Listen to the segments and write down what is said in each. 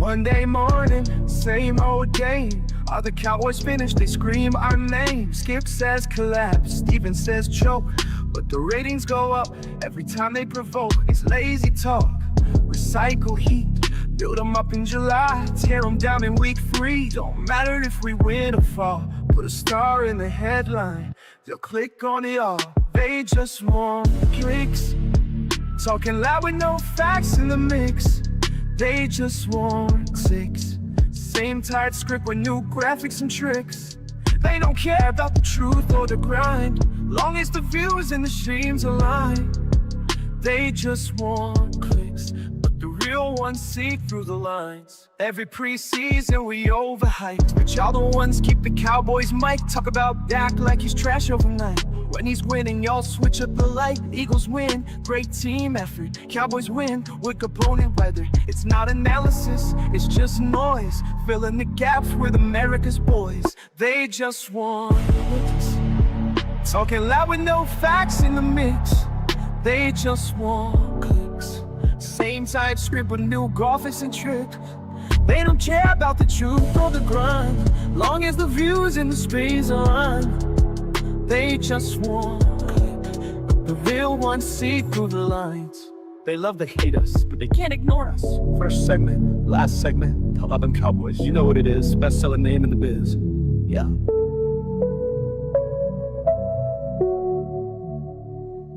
Monday morning, same old game. All the Cowboys finished, they scream our name. Skip says collapse, Steven says choke, but the ratings go up every time they provoke. It's lazy talk, recycle heat, build them up in July, tear them down in week 3. Don't matter if we win or fall, put a star in the headline, they'll click on it all. They just want clicks, talking loud with no facts in the mix. They just want clicks, same tired script with new graphics and tricks. They don't care about the truth or the grind, long as the views and the streams align. They just want clicks, but the real ones see through the lines. Every preseason we overhyped, but y'all the ones keep the Cowboys mic. Talk about Dak like he's trash overnight. When he's winning, y'all switch up the light. Eagles win, great team effort. Cowboys win with opponent weather. It's not analysis, it's just noise, filling the gaps with America's boys. They just want clicks, talking loud with no facts in the mix. They just want clicks, same type script with new graphics and tricks. They don't care about the truth or the grind, long as the views and the space align. They just want clicks, the real ones see through the lines. They love to hate us, but they can't ignore us. First segment, last segment, talk about them Cowboys. You know what it is, best-selling name in the biz. Yeah.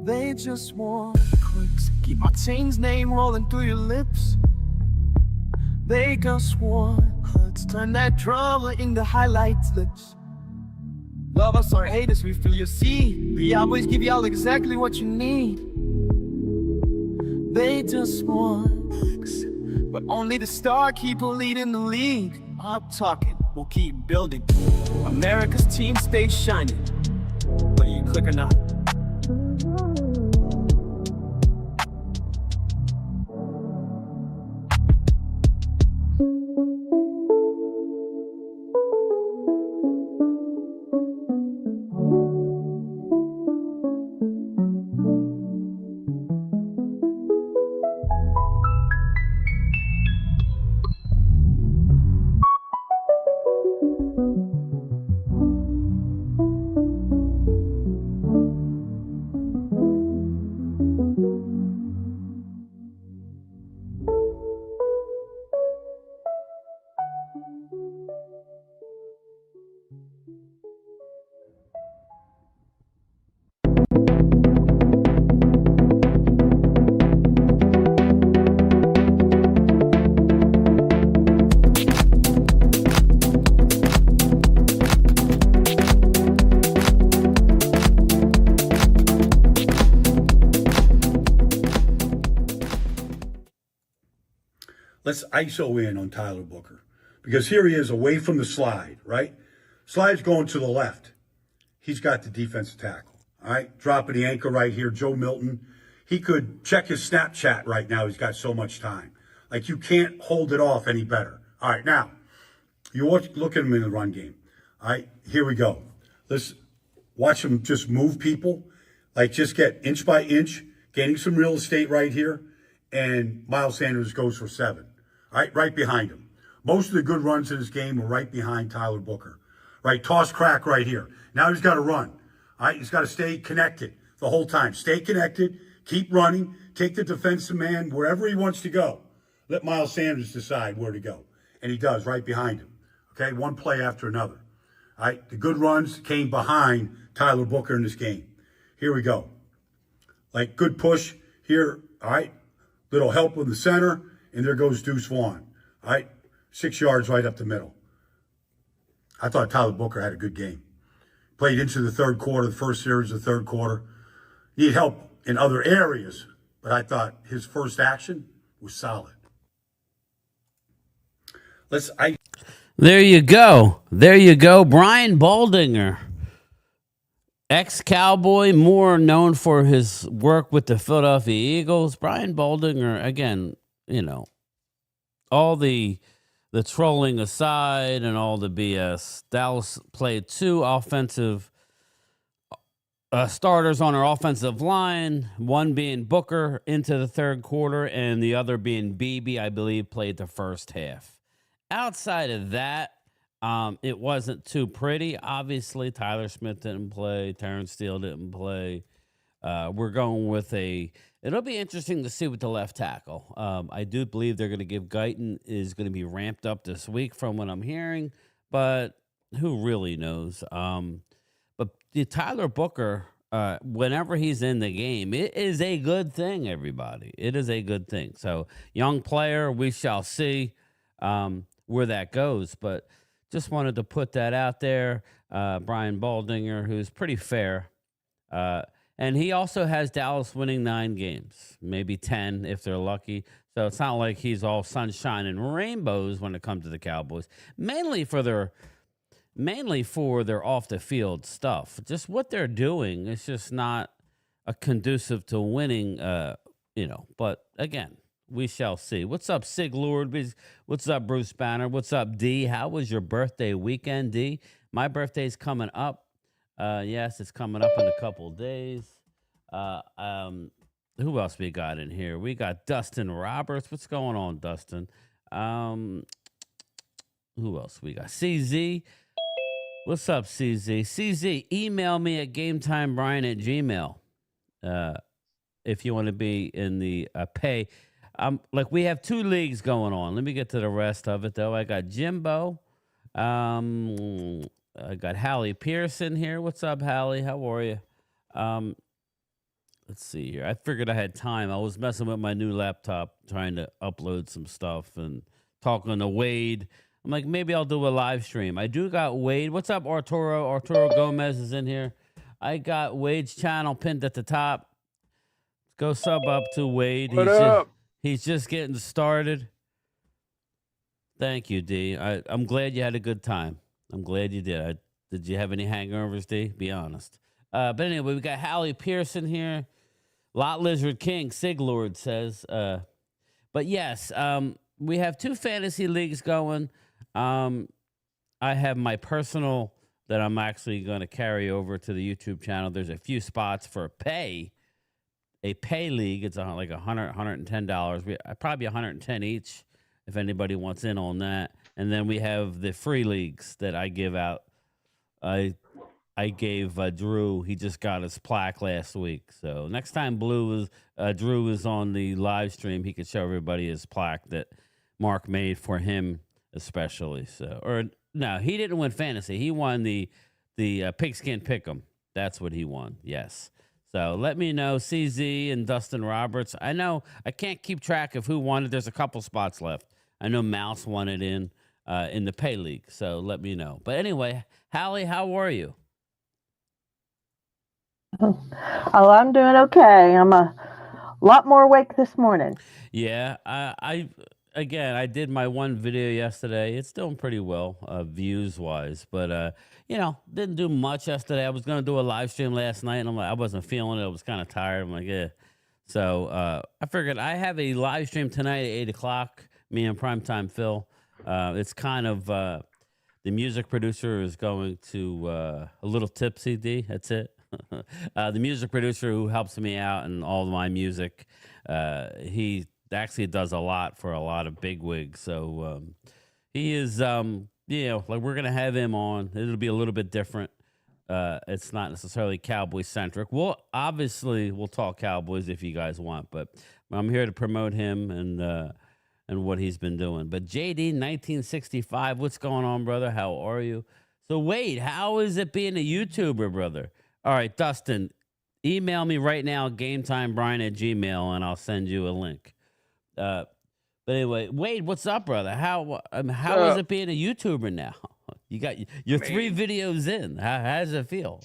They just want clicks, keep my team's name rolling through your lips. They just want clicks, turn that drama into highlights clips. Love us or hate us, we feel your seed. We always give y'all exactly what you need. They just want clicks, but only the star keep leading the league. I'm talking, we'll keep building. America's team stays shining, whether you click or not. Let's ISO in on Tyler Booker, because here he is away from the slide, right? Slide's going to the left. He's got the defensive tackle, all right? Dropping the anchor right here, Joe Milton. He could check his Snapchat right now. He's got so much time. Like, you can't hold it off any better. All right, now, you look at him in the run game. All right, here we go. Let's watch him just move people. Like, just get inch by inch, gaining some real estate right here. And Miles Sanders goes for 7. All right, right behind him. Most of the good runs in this game were right behind Tyler Booker. Right, toss crack right here. Now he's got to run. All right, he's got to stay connected the whole time. Stay connected, keep running, take the defensive man wherever he wants to go. Let Miles Sanders decide where to go. And he does, right behind him. Okay, one play after another. All right, the good runs came behind Tyler Booker in this game. Here we go. Like, good push here. All right, little help with the center. And there goes Deuce Vaughn. All right, 6 yards right up the middle. I thought Tyler Booker had a good game. Played into the third quarter, the first series of the third quarter. Need help in other areas, but I thought his first action was solid. There you go. There you go. Brian Baldinger, ex-Cowboy, more known for his work with the Philadelphia Eagles. Brian Baldinger, again, you know, all the trolling aside and all the BS, Dallas played 2 offensive starters on our offensive line, one being Booker into the third quarter and the other being Beebe, I believe, played the first half. outside of that, it wasn't too pretty. Obviously, Tyler Smith didn't play. Terrence Steele didn't play. We're going with it'll be interesting to see with the left tackle. I do believe they're going to give Guyton is going to be ramped up this week from what I'm hearing, but who really knows? But the Tyler Booker, whenever he's in the game, it is a good thing, everybody. It is a good thing. So, young player, we shall see where that goes. But just wanted to put that out there. Brian Baldinger, who's pretty fair. And he also has Dallas winning 9 games, maybe 10 if they're lucky. So it's not like he's all sunshine and rainbows when it comes to the Cowboys, mainly for their off the field stuff. Just what they're doing is just not a conducive to winning. But again, we shall see. What's up, Sig Lord? What's up, Bruce Banner? What's up, D? How was your birthday weekend, D? My birthday's coming up. Yes, it's coming up in a couple days. Who else we got in here? We got Dustin Roberts. What's going on, Dustin? Who else we got? CZ. What's up, CZ? CZ, email me at GameTimeBrian@gmail. If you want to be in the pay. We have 2 leagues going on. Let me get to the rest of it, though. I got Jimbo. I got Hallie Pearson here. What's up, Hallie? How are you? Let's see here. I figured I had time. I was messing with my new laptop, trying to upload some stuff and talking to Wade. I'm like, maybe I'll do a live stream. I do got Wade. What's up, Arturo? Arturo Gomez is in here. I got Wade's channel pinned at the top. Go sub up to Wade. What up? He's just getting started. Thank you, D. I'm glad you had a good time. I'm glad you did. Did you have any hangovers, D? Be honest. But anyway, we got Hallie Pearson here. Lot Lizard King, Siglord says. But yes, we have 2 fantasy leagues going. I have my personal that I'm actually going to carry over to the YouTube channel. There's a few spots for a pay league. It's like $100, $110. Probably $110 each if anybody wants in on that. And then we have the free leagues that I give out. I gave Drew. He just got his plaque last week. So next time Drew is on the live stream, he could show everybody his plaque that Mark made for him especially. No, he didn't win fantasy. He won the Pigskin Pick'em. That's what he won. Yes. So let me know, CZ and Dustin Roberts. I know I can't keep track of who won it. There's a couple spots left. I know Mouse won it in the pay league. So let me know. But anyway, Hallie, how are you? Oh, I'm doing okay. I'm a lot more awake this morning. Yeah, I did my one video yesterday. It's doing pretty well, views wise, but didn't do much yesterday. I was gonna do a live stream last night, and I wasn't feeling it. I was kind of tired. I'm like, yeah. So I figured I have a live stream tonight at 8:00. Me and Primetime Phil. It's kind of the music producer is going to a little tipsy. D. That's it. The music producer who helps me out and all my music, he actually does a lot for a lot of bigwigs. So he is, we're gonna have him on. It'll be a little bit different. It's not necessarily Cowboy centric. We'll talk Cowboys if you guys want, but I'm here to promote him and what he's been doing. But JD 1965, what's going on, brother? How are you? So Wade, how is it being a YouTuber, brother? All right, Dustin, email me right now, GameTimeBrian@gmail, and I'll send you a link. But anyway, Wade, what's up, brother? How is it being a YouTuber now? You got your 3 videos in. How does it feel?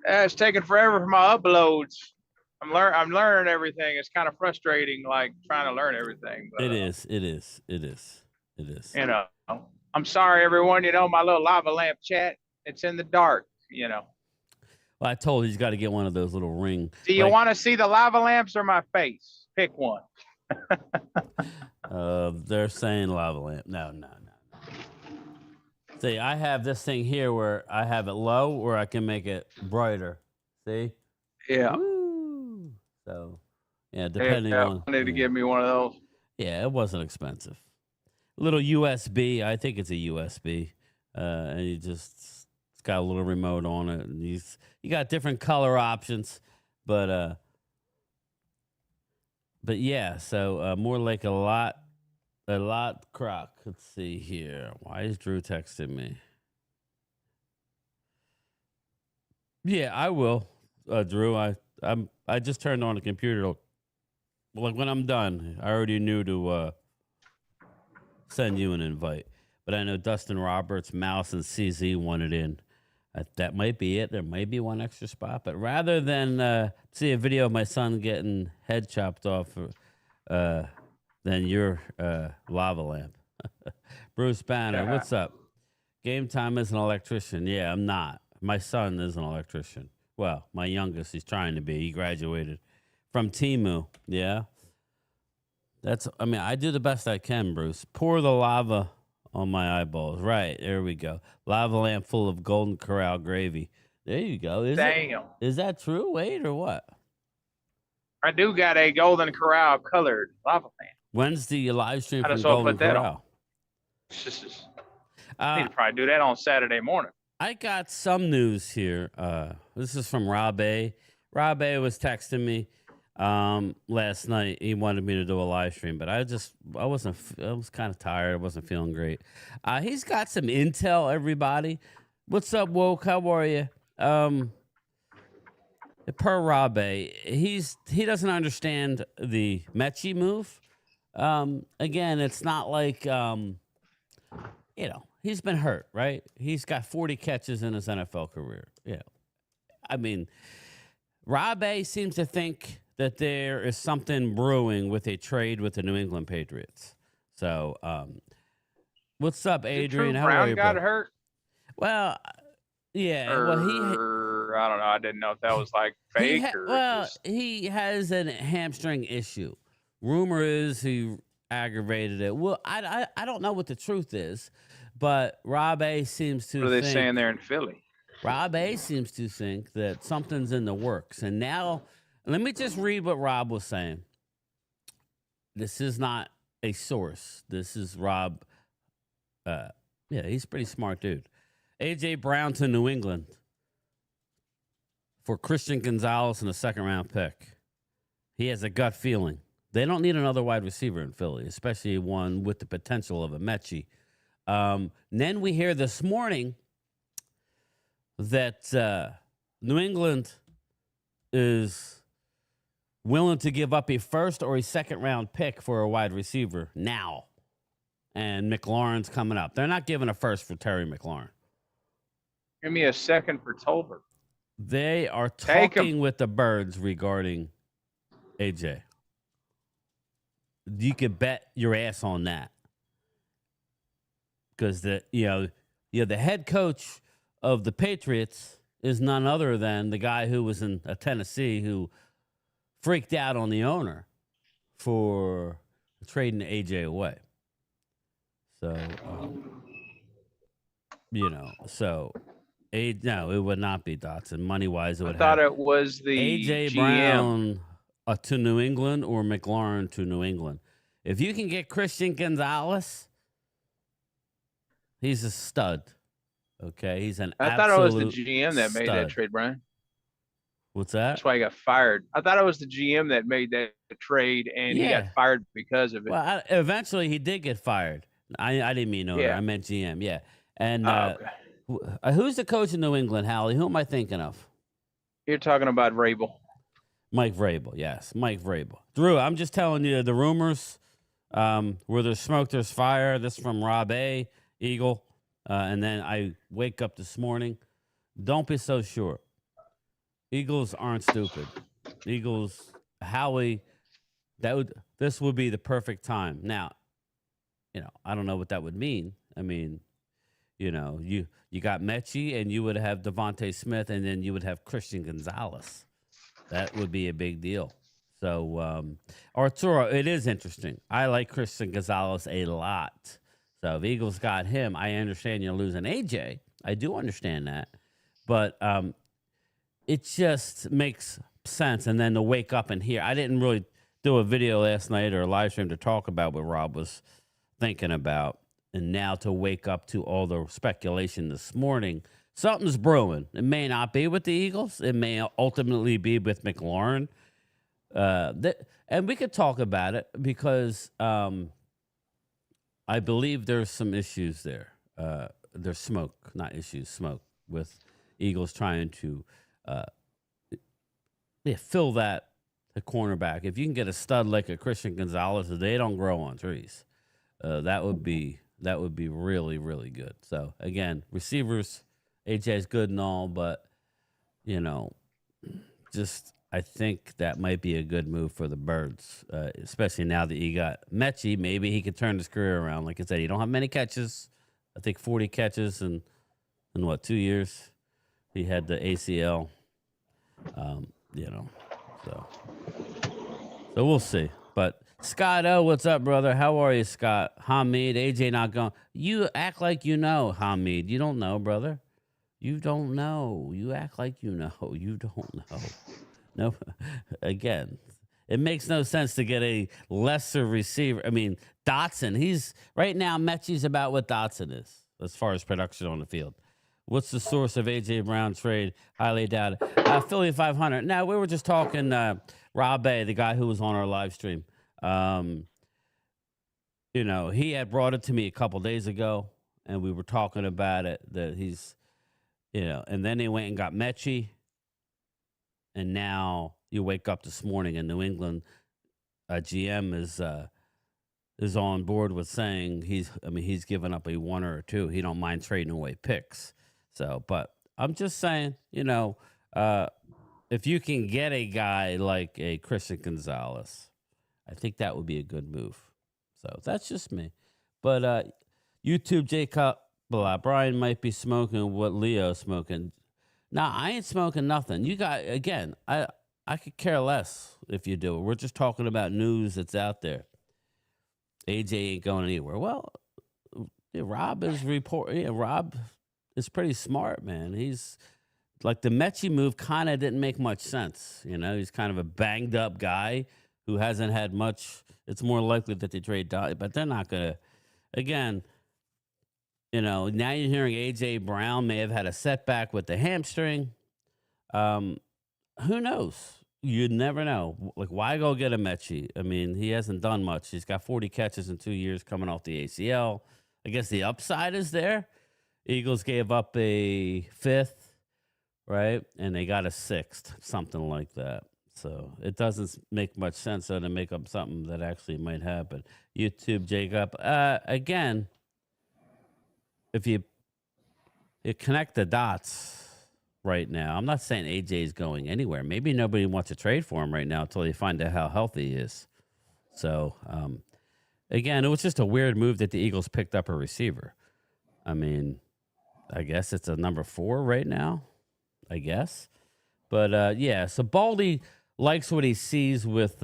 It's taking forever for my uploads. I'm learning everything. It's kind of frustrating, like trying to learn everything. But, It is. I'm sorry, everyone. My little lava lamp chat. It's in the dark. Well, I told you he's got to get one of those little ring. Do you want to see the lava lamps or my face? Pick one. They're saying lava lamp. No. See, I have this thing here where I have it low, where I can make it brighter. See? Yeah. Woo. So, yeah, depending on. I need to give me one of those. Yeah, it wasn't expensive. little USB. I think it's a USB, and it's got a little remote on it. And you got different color options, but yeah. So more like a lot croc. Let's see here. Why is Drew texting me? Yeah, I will, Drew. I just turned on the computer. Like when I'm done, I already knew to send you an invite. But I know Dustin Roberts, Mouse, and CZ wanted in. That might be it. There might be one extra spot. But rather than see a video of my son getting head chopped off, than your lava lamp. Bruce Banner, what's up? Game time is an electrician. Yeah, I'm not. My son is an electrician. Well, my youngest, he's trying to be. He graduated from Timu. Yeah. I do the best I can, Bruce. Pour the lava on my eyeballs. Right, there we go. Lava lamp full of Golden Corral gravy. There you go. Is that true, Wade, or what? I do got a Golden Corral colored lava lamp. When's the live stream I from just want to Golden put that Corral? I need to probably do that on Saturday morning. I got some news here. This is from Rob A. Rob A was texting me last night. He wanted me to do a live stream, but I was kind of tired. I wasn't feeling great. He's got some intel, everybody. What's up, Woke? How are you? Per Rob A, he doesn't understand the Mechie move. Again, it's not like, he's been hurt, right? He's got 40 catches in his NFL career. Yeah. I mean, Rob A seems to think that there is something brewing with a trade with the New England Patriots. So, what's up, Adrian? How are you, Brown got bro? hurt? Well, yeah. I don't know. I didn't know if that was like fake he has a hamstring issue. Rumor is he aggravated it. Well, I don't know what the truth is, but Rob A seems to What are they saying there in Philly? Rob A seems to think that something's in the works. And now, let me just read what Rob was saying. This is not a source. This is Rob. He's a pretty smart dude. A.J. Brown to New England for Christian Gonzalez in a second-round pick. He has a gut feeling. They don't need another wide receiver in Philly, especially one with the potential of a Mechie. Then we hear this morning that New England is willing to give up a first or a second-round pick for a wide receiver now. And McLaurin's coming up. They're not giving a first for Terry McLaurin. Give me a second for Tolbert. They are talking with the Birds regarding AJ. You could bet your ass on that. Because the head coach of the Patriots is none other than the guy who was in Tennessee who freaked out on the owner for trading AJ away. So, no, it would not be Dotson. Money-wise, it would I thought it was the A.J. GM. Brown to New England or McLaurin to New England. If you can get Christian Gonzalez, he's a stud. Okay? He's an I thought it was the absolute GM that made that stud. trade, Brian. What's that? That's why he got fired. I thought it was the GM that made that trade, and he got fired because of it. Well, eventually he did get fired. I didn't mean owner. I meant GM. Yeah. And who's the coach in New England, Hallie? Who am I thinking of? You're talking about Vrabel. Mike Vrabel. Yes, Mike Vrabel. Drew, I'm just telling you the rumors. Where there's smoke, there's fire. This is from Rob A. Eagle. And then I wake up this morning. Don't be so sure. Eagles aren't stupid. Eagles, Howie, this would be the perfect time. Now, I don't know what that would mean. I mean, you got Mechie and you would have Devontae Smith and then you would have Christian Gonzalez. That would be a big deal. So, Arturo, it is interesting. I like Christian Gonzalez a lot. So if Eagles got him, I understand you're losing AJ. I do understand that. But it just makes sense. And then to wake up and hear. I didn't really do a video last night or a live stream to talk about what Rob was thinking about. And now to wake up to all the speculation this morning, something's brewing. It may not be with the Eagles. It may ultimately be with McLaurin. And we could talk about it because I believe there's some issues there. There's smoke, not issues, smoke with Eagles trying to fill that the cornerback. If you can get a stud like a Christian Gonzalez, they don't grow on trees. That would be really, really good. So again, receivers, AJ's good and all, but just I think that might be a good move for the Birds, especially now that you got Mechie. Maybe he could turn his career around. Like I said, he don't have many catches. I think 40 catches in 2 years. He had the ACL. So we'll see. But Scott O, what's up, brother? How are you, Scott? Hamid, AJ not going. You act like you know, Hamid. You don't know, brother. You don't know. You act like you know. You don't know. No, again, it makes no sense to get a lesser receiver. I mean, Dotson, he's right now, Mechie's about what Dotson is as far as production on the field. What's the source of AJ Brown trade? Highly doubted. Philly 500. Now, we were just talking, Rob A., the guy who was on our live stream. He had brought it to me a couple days ago, and we were talking about it, that he's, and then they went and got Mechie. And now you wake up this morning in New England, GM is on board with saying he's given up a 1 or a 2. He don't mind trading away picks. So, but I'm just saying, if you can get a guy like a Christian Gonzalez, I think that would be a good move. So that's just me. But YouTube Jacob, Brian might be smoking what Leo's smoking. Nah, I ain't smoking nothing. You got, again, I could care less if you do it. We're just talking about news that's out there. AJ ain't going anywhere. Well, Rob is Rob is pretty smart, man. He's like, the Mechie move kind of didn't make much sense. He's kind of a banged up guy who hasn't had much. It's more likely that they trade Dottie, but they're not going to, again, now you're hearing A.J. Brown may have had a setback with the hamstring. Who knows? You'd never know. Like, why go get a Mechie? I mean, he hasn't done much. He's got 40 catches in 2 years coming off the ACL. I guess the upside is there. Eagles gave up a 5th, right? And they got a 6th, something like that. So it doesn't make much sense to make up something that actually might happen. YouTube, Jacob. Again, if you connect the dots right now, I'm not saying AJ is going anywhere. Maybe nobody wants to trade for him right now until they find out how healthy he is. So, again, it was just a weird move that the Eagles picked up a receiver. I mean, I guess it's a number 4 right now, I guess. But, so Baldy likes what he sees with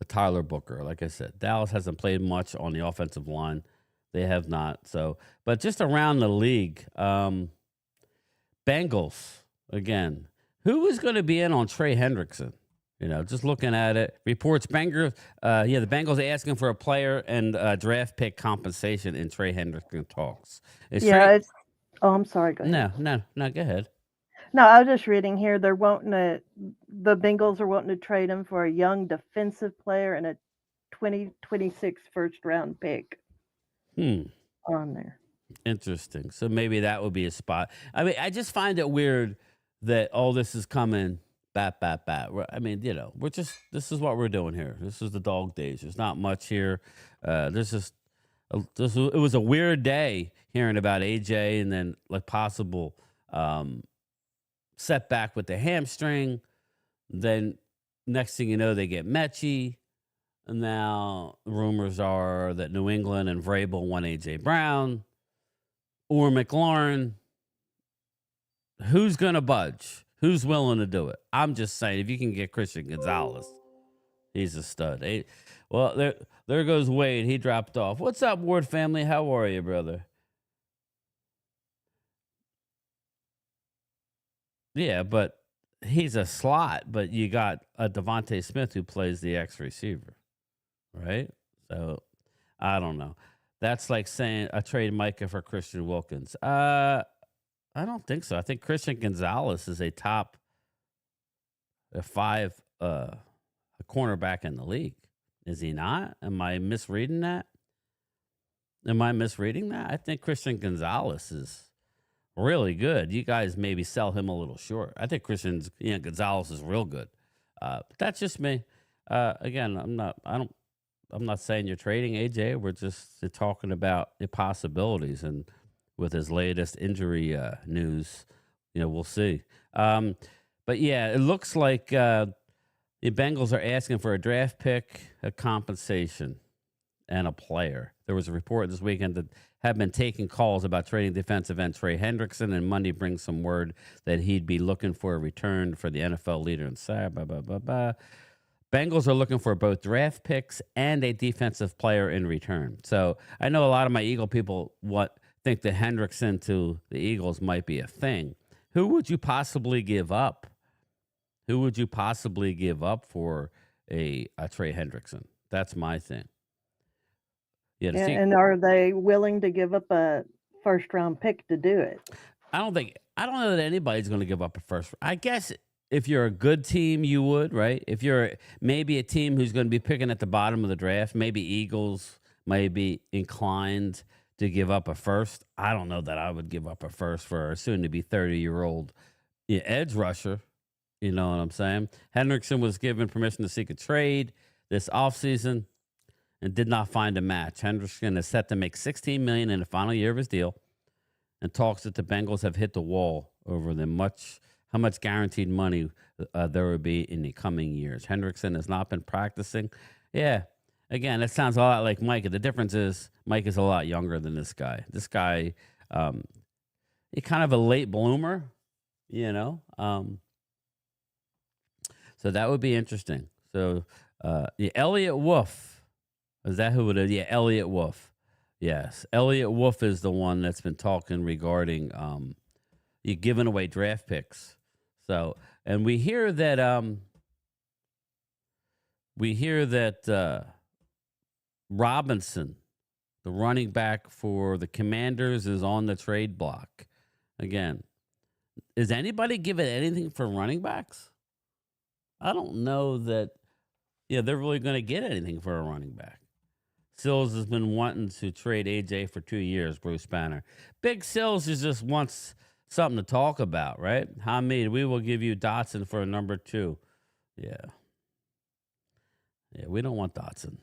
Tyler Booker. Like I said, Dallas hasn't played much on the offensive line. They have not. So, but just around the league, Bengals, again, who is going to be in on Trey Hendrickson? Just looking at it, reports the Bengals are asking for a player and draft pick compensation in Trey Hendrickson talks. I'm sorry. Go ahead. No, go ahead. No, I was just reading here. The Bengals are wanting to trade him for a young defensive player and a 2026 first round pick. On there. Interesting. So maybe that would be a spot. I mean, I just find it weird that all this is coming bat. I mean, this is what we're doing here. This is the dog days. There's not much here. It was a weird day hearing about AJ and then like possible setback with the hamstring. Then next thing you know, they get Mechie. And now rumors are that New England and Vrabel want A.J. Brown or McLaurin. Who's going to budge? Who's willing to do it? I'm just saying, if you can get Christian Gonzalez, he's a stud. Well, there goes Wade. He dropped off. What's up, Ward family? How are you, brother? Yeah, but he's a slot. But you got a Devontae Smith who plays the X receiver. Right? So I don't know. That's like saying I trade Micah for Christian Wilkins. I don't think so. I think Christian Gonzalez is a top 5 a cornerback in the league. Is he not? Am I misreading that? I think Christian Gonzalez is really good. You guys maybe sell him a little short. I think Gonzalez is real good. But that's just me. Again, I'm not saying you're trading AJ. We're just talking about the possibilities, and with his latest injury news, we'll see. But yeah, it looks like the Bengals are asking for a draft pick, a compensation, and a player. There was a report this weekend that had been taking calls about trading defensive end Trey Hendrickson, and Monday brings some word that he'd be looking for a return for the NFL leader in SAR. Bengals are looking for both draft picks and a defensive player in return. So I know a lot of my Eagle people think that Hendrickson to the Eagles might be a thing. Who would you possibly give up? Who would you possibly give up for a Trey Hendrickson? That's my thing. Yeah, and are they willing to give up a first-round pick to do it? I don't know that anybody's going to give up a first. I guess if you're a good team, you would, right? If you're maybe a team who's going to be picking at the bottom of the draft, maybe Eagles might be inclined to give up a first. I don't know that I would give up a first for a soon-to-be 30-year-old edge rusher. You know what I'm saying? Hendrickson was given permission to seek a trade this offseason and did not find a match. Hendrickson is set to make $16 million in the final year of his deal, and talks that the Bengals have hit the wall over how much guaranteed money there would be in the coming years. Hendrickson has not been practicing. Yeah, again, that sounds a lot like Micah. The difference is Mike is a lot younger than this guy. This guy, he's kind of a late bloomer, so that would be interesting. So Elliot Wolf. Is that who it is? Yeah, Elliot Wolf. Yes. Elliot Wolf is the one that's been talking regarding you giving away draft picks. So, and we hear that Robinson, the running back for the Commanders, is on the trade block. Again, is anybody giving anything for running backs? I don't know that they're really going to get anything for a running back. Sills has been wanting to trade AJ for 2 years, Bruce Banner. Big Sills just wants something to talk about, right? Hamid, we will give you Dotson for a number 2. Yeah. Yeah, we don't want Dotson.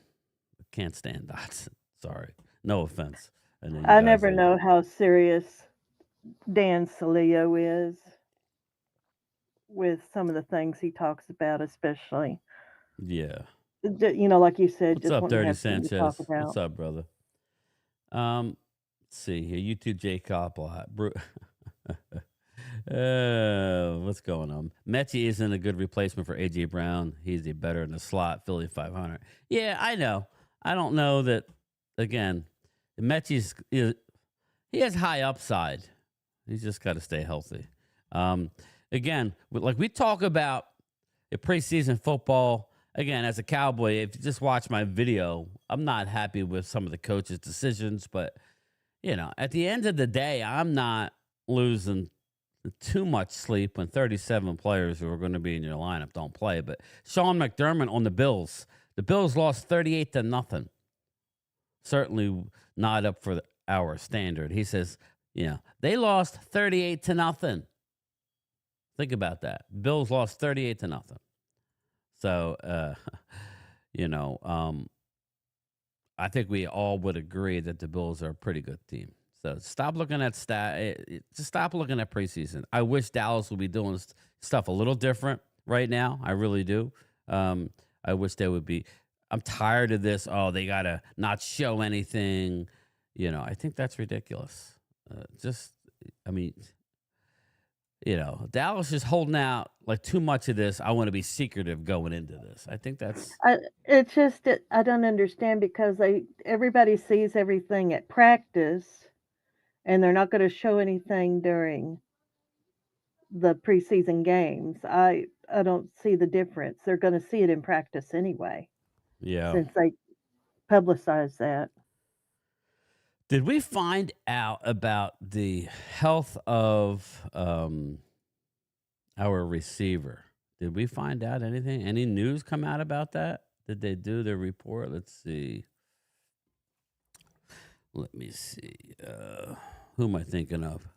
Can't stand Dotson. Sorry. No offense. I never know how serious Dan Salio is with some of the things he talks about, especially. Yeah. Like you said, What's just up, wanting to Dirty have something to Sanchez? talk about. What's up, brother? Let's see here. YouTube J Copplot. What's going on? Mechie isn't a good replacement for AJ Brown. He's a better in the slot. Philly 500. Yeah, I know. I don't know that. Again, Mechie's he has high upside. He's just got to stay healthy. Again, like we talk about a preseason football. Again, as a Cowboy, if you just watch my video, I'm not happy with some of the coaches' decisions. But, at the end of the day, I'm not losing too much sleep when 37 players who are going to be in your lineup don't play. But Sean McDermott on the Bills lost 38-0. Certainly not up for our standard. He says, they lost 38-0. Think about that. Bills lost 38-0. So, I think we all would agree that the Bills are a pretty good team. So stop looking at just stop looking at preseason. I wish Dallas would be doing stuff a little different right now. I really do. I wish they would be. I'm tired of this. Oh, they got to not show anything. I think that's ridiculous. Dallas is holding out like too much of this. I want to be secretive going into this. I think that's. It's just I don't understand because everybody sees everything at practice, and they're not going to show anything during the preseason games. I don't see the difference. They're going to see it in practice anyway. Yeah. Since they publicize that. Did we find out about the health of our receiver? Did we find out anything? Any news come out about that? Did they do their report? Let's see. Let me see. Who am I thinking of?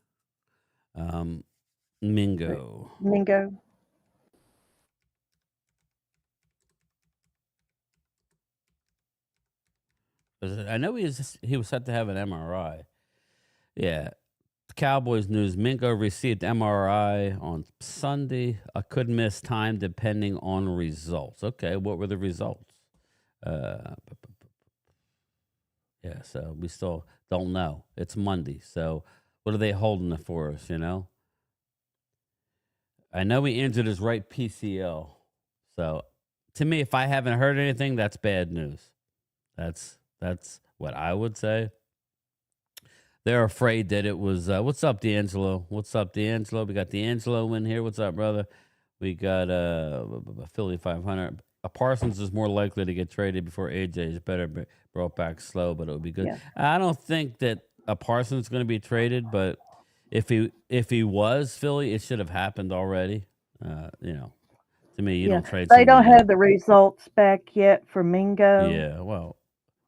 Mingo. Mingo. I know he was set to have an MRI. Yeah. Cowboys news. Mingo received MRI on Sunday. Could miss time depending on results. Okay, what were the results? Yeah, so we still don't know. It's Monday. So what are they holding it for us, you know? I know he injured his right PCL. So to me, if I haven't heard anything, that's bad news. That's what I would say. They're afraid that it was, what's up, D'Angelo? What's up, D'Angelo? We got D'Angelo in here. What's up, brother? We got Philly 500. Parsons is more likely to get traded before AJ is better brought back slow, but it would be good. Yeah. I don't think that Parsons is going to be traded, but if he was Philly, it should have happened already. You know, to me, you don't trade. They don't somebody have the results back yet for Mingo. Yeah, well,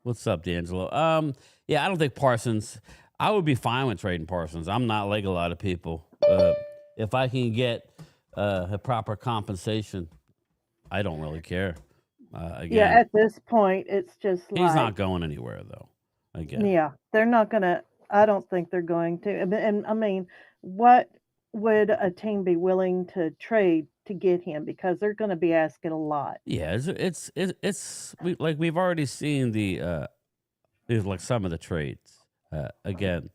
what's up, D'Angelo? Yeah, I don't think Parsons. I would be fine with trading Parsons. I'm not like a lot of people. If I can get a proper compensation, I don't really care. Again, At this point, it's just he's not going anywhere, though. Again, Yeah, they're not going to. I don't think they're going to. And I mean, what would a team be willing to trade to get him? Because they're going to be asking a lot. Yeah, we've already seen like some of the trades. Again,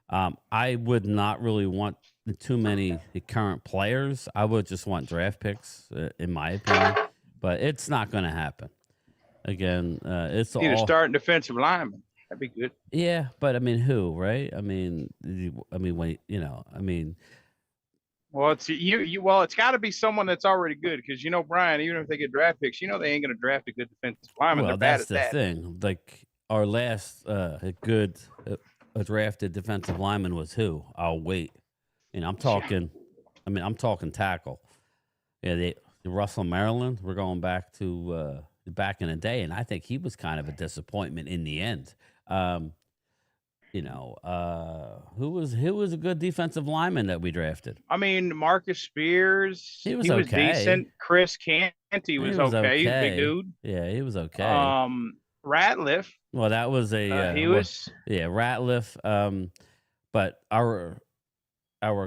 I would not really want too many current players. I would just want draft picks, in my opinion. But it's not going to happen. Again, it's Need a all starting defensive lineman. That'd be good. Yeah, but I mean, who, right? I mean, wait, I mean. Well, it's got to be someone that's already good because Brian. Even if they get draft picks, they ain't going to draft a good defensive lineman. Well, They're that's bad at the that. thing. Like our last good drafted defensive lineman was who? I'll wait. I'm talking. I mean, I'm talking tackle. Yeah, the Russell Maryland. We're going back to back in the day, and I think he was kind of a disappointment in the end. Who was a good defensive lineman that we drafted? I mean, Marcus Spears. He was okay. Decent. Chris Canty was okay. He's a big dude. Yeah, he was okay. Ratliff. Well, that was a Ratliff. But our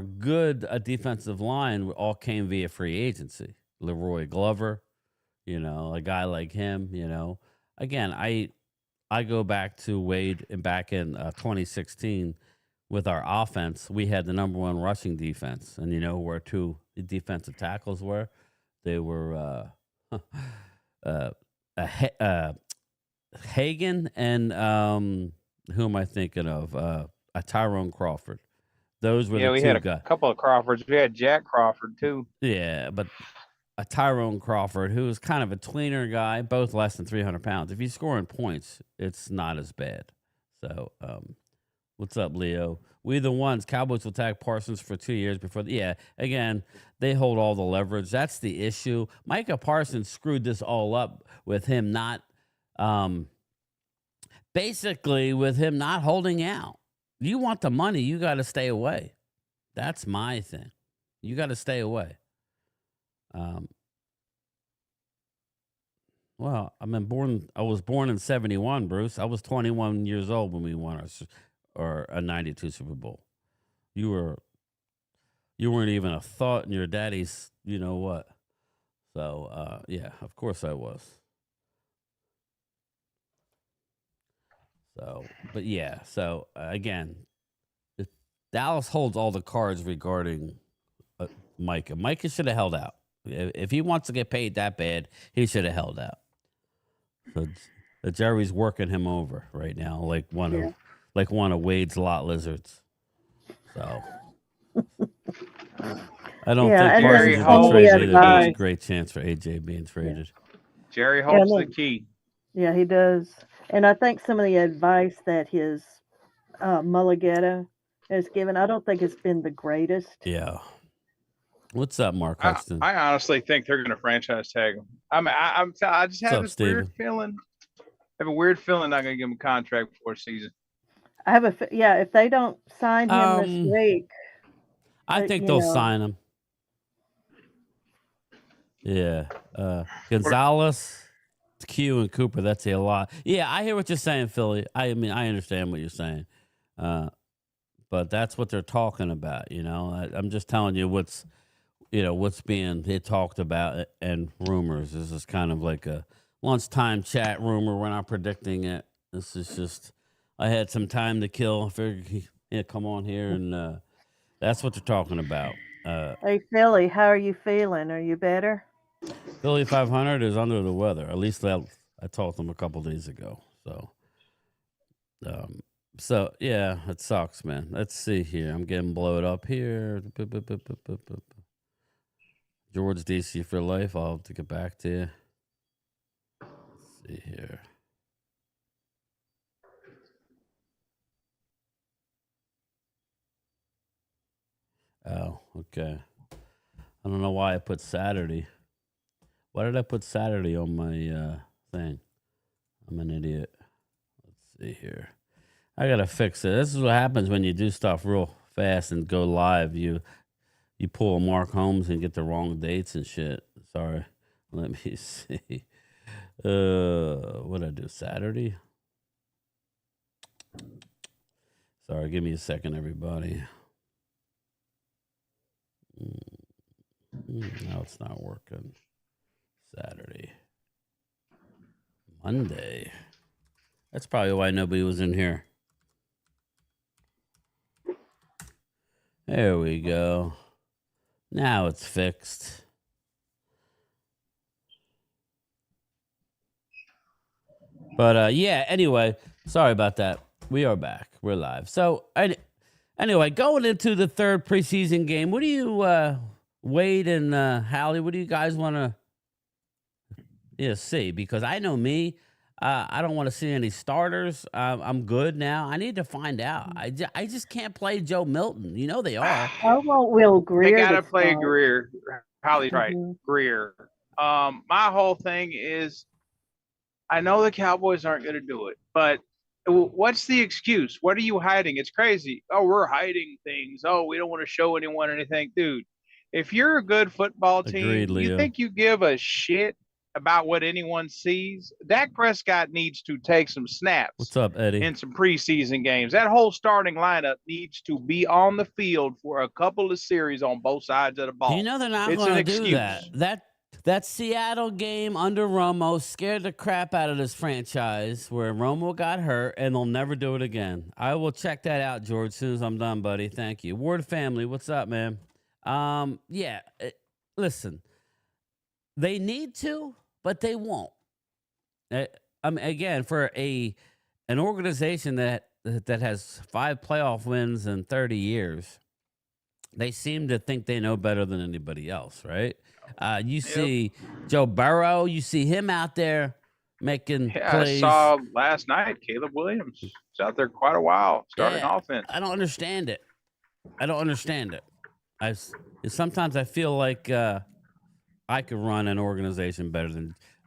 good defensive line all came via free agency. Leroy Glover, a guy like him. Again, I go back to Wade and back in 2016 with our offense. We had the number one rushing defense, and where two defensive tackles were? They were Hagan and who am I thinking of? Tyrone Crawford. Those were the two guys. Yeah, we had a couple of Crawfords. We had Jack Crawford too. Yeah, but a Tyrone Crawford, who was kind of a tweener guy, both less than 300 pounds. If he's scoring points, it's not as bad. So, what's up, Leo? We the ones. Cowboys will tag Parsons for 2 years before. Again, they hold all the leverage. That's the issue. Micah Parsons screwed this all up with him not, basically with him not holding out. You want the money, you got to stay away. That's my thing. You got to stay away. Well, I was born in 71, Bruce. I was 21 years old when we won a 92 Super Bowl. You weren't even a thought in your daddy's, you know what. So, yeah, of course I was. So, but yeah, again, Dallas holds all the cards regarding Micah. Micah should have held out. If he wants to get paid that bad, he should have held out. So Jerry's working him over right now, like one of Wade's lot lizards. So I don't think Parsons will be traded. There's a great chance for AJ being traded. Jerry holds the key. Yeah, he does. And I think some of the advice that his Mulligetta has given. I don't think it's been the greatest. Yeah. What's up, Mark Hudson? I honestly think they're going to franchise tag him. I just have this weird feeling. I have a weird feeling not going to give him a contract before season. I have if they don't sign him this week, I think they'll sign him. Yeah. Gonzalez, Q, and Cooper, that's a lot. Yeah, I hear what you're saying, Philly. I mean, I understand what you're saying. But that's what they're talking about, you know. I'm just telling you what's being talked about and rumors. This is kind of like a lunchtime chat rumor. We're not predicting it. This is just, I had some time to kill. I figured, come on here, and that's what they're talking about. Hey, Philly, how are you feeling? Are you better? Philly 500 is under the weather. At least I told them a couple days ago. So yeah, it sucks, man. Let's see here. I'm getting blowed up here. George DC for life. I'll have to get back to you. Let's see here. Oh, okay. I don't know why I put Saturday. Why did I put Saturday on my thing? I'm an idiot. Let's see here. I gotta fix it. This is what happens when you do stuff real fast and go live. You pull a Mark Holmes and get the wrong dates and shit. Sorry. Let me see. What did I do? Saturday? Sorry, give me a second, everybody. No, it's not working. Saturday. Monday. That's probably why nobody was in here. There we go. Now it's fixed. But yeah, anyway, sorry about that. We are back. We're live. So anyway, going into the third preseason game, what do you, Wade and Hallie, what do you guys want to see? Because I know me, I don't want to see any starters. I'm good now. I need to find out. I just can't play Joe Milton. You know they are. I want Will Greer. They got to play Greer. Hallie's right. Greer. My whole thing is, I know the Cowboys aren't going to do it, but what's the excuse? What are you hiding? It's crazy. Oh, we're hiding things. Oh, we don't want to show anyone anything. Dude, if you're a good football team, Agreed, Leo. You think you give a shit about what anyone sees? Dak Prescott needs to take some snaps. What's up, Eddie? In some preseason games. That whole starting lineup needs to be on the field for a couple of series on both sides of the ball. You know they're not going to do that. That Seattle game under Romo scared the crap out of this franchise where Romo got hurt, and they'll never do it again. I will check that out, George, as soon as I'm done, buddy. Thank you. Ward family, what's up, man? Listen, they need to, but they won't. Again, for an organization that has 5 playoff wins in 30 years, they seem to think they know better than anybody else, right? You see Joe Burrow, you see him out there making plays. I saw last night Caleb Williams was out there quite a while starting offense. I don't understand it. Sometimes I feel like I could run an organization better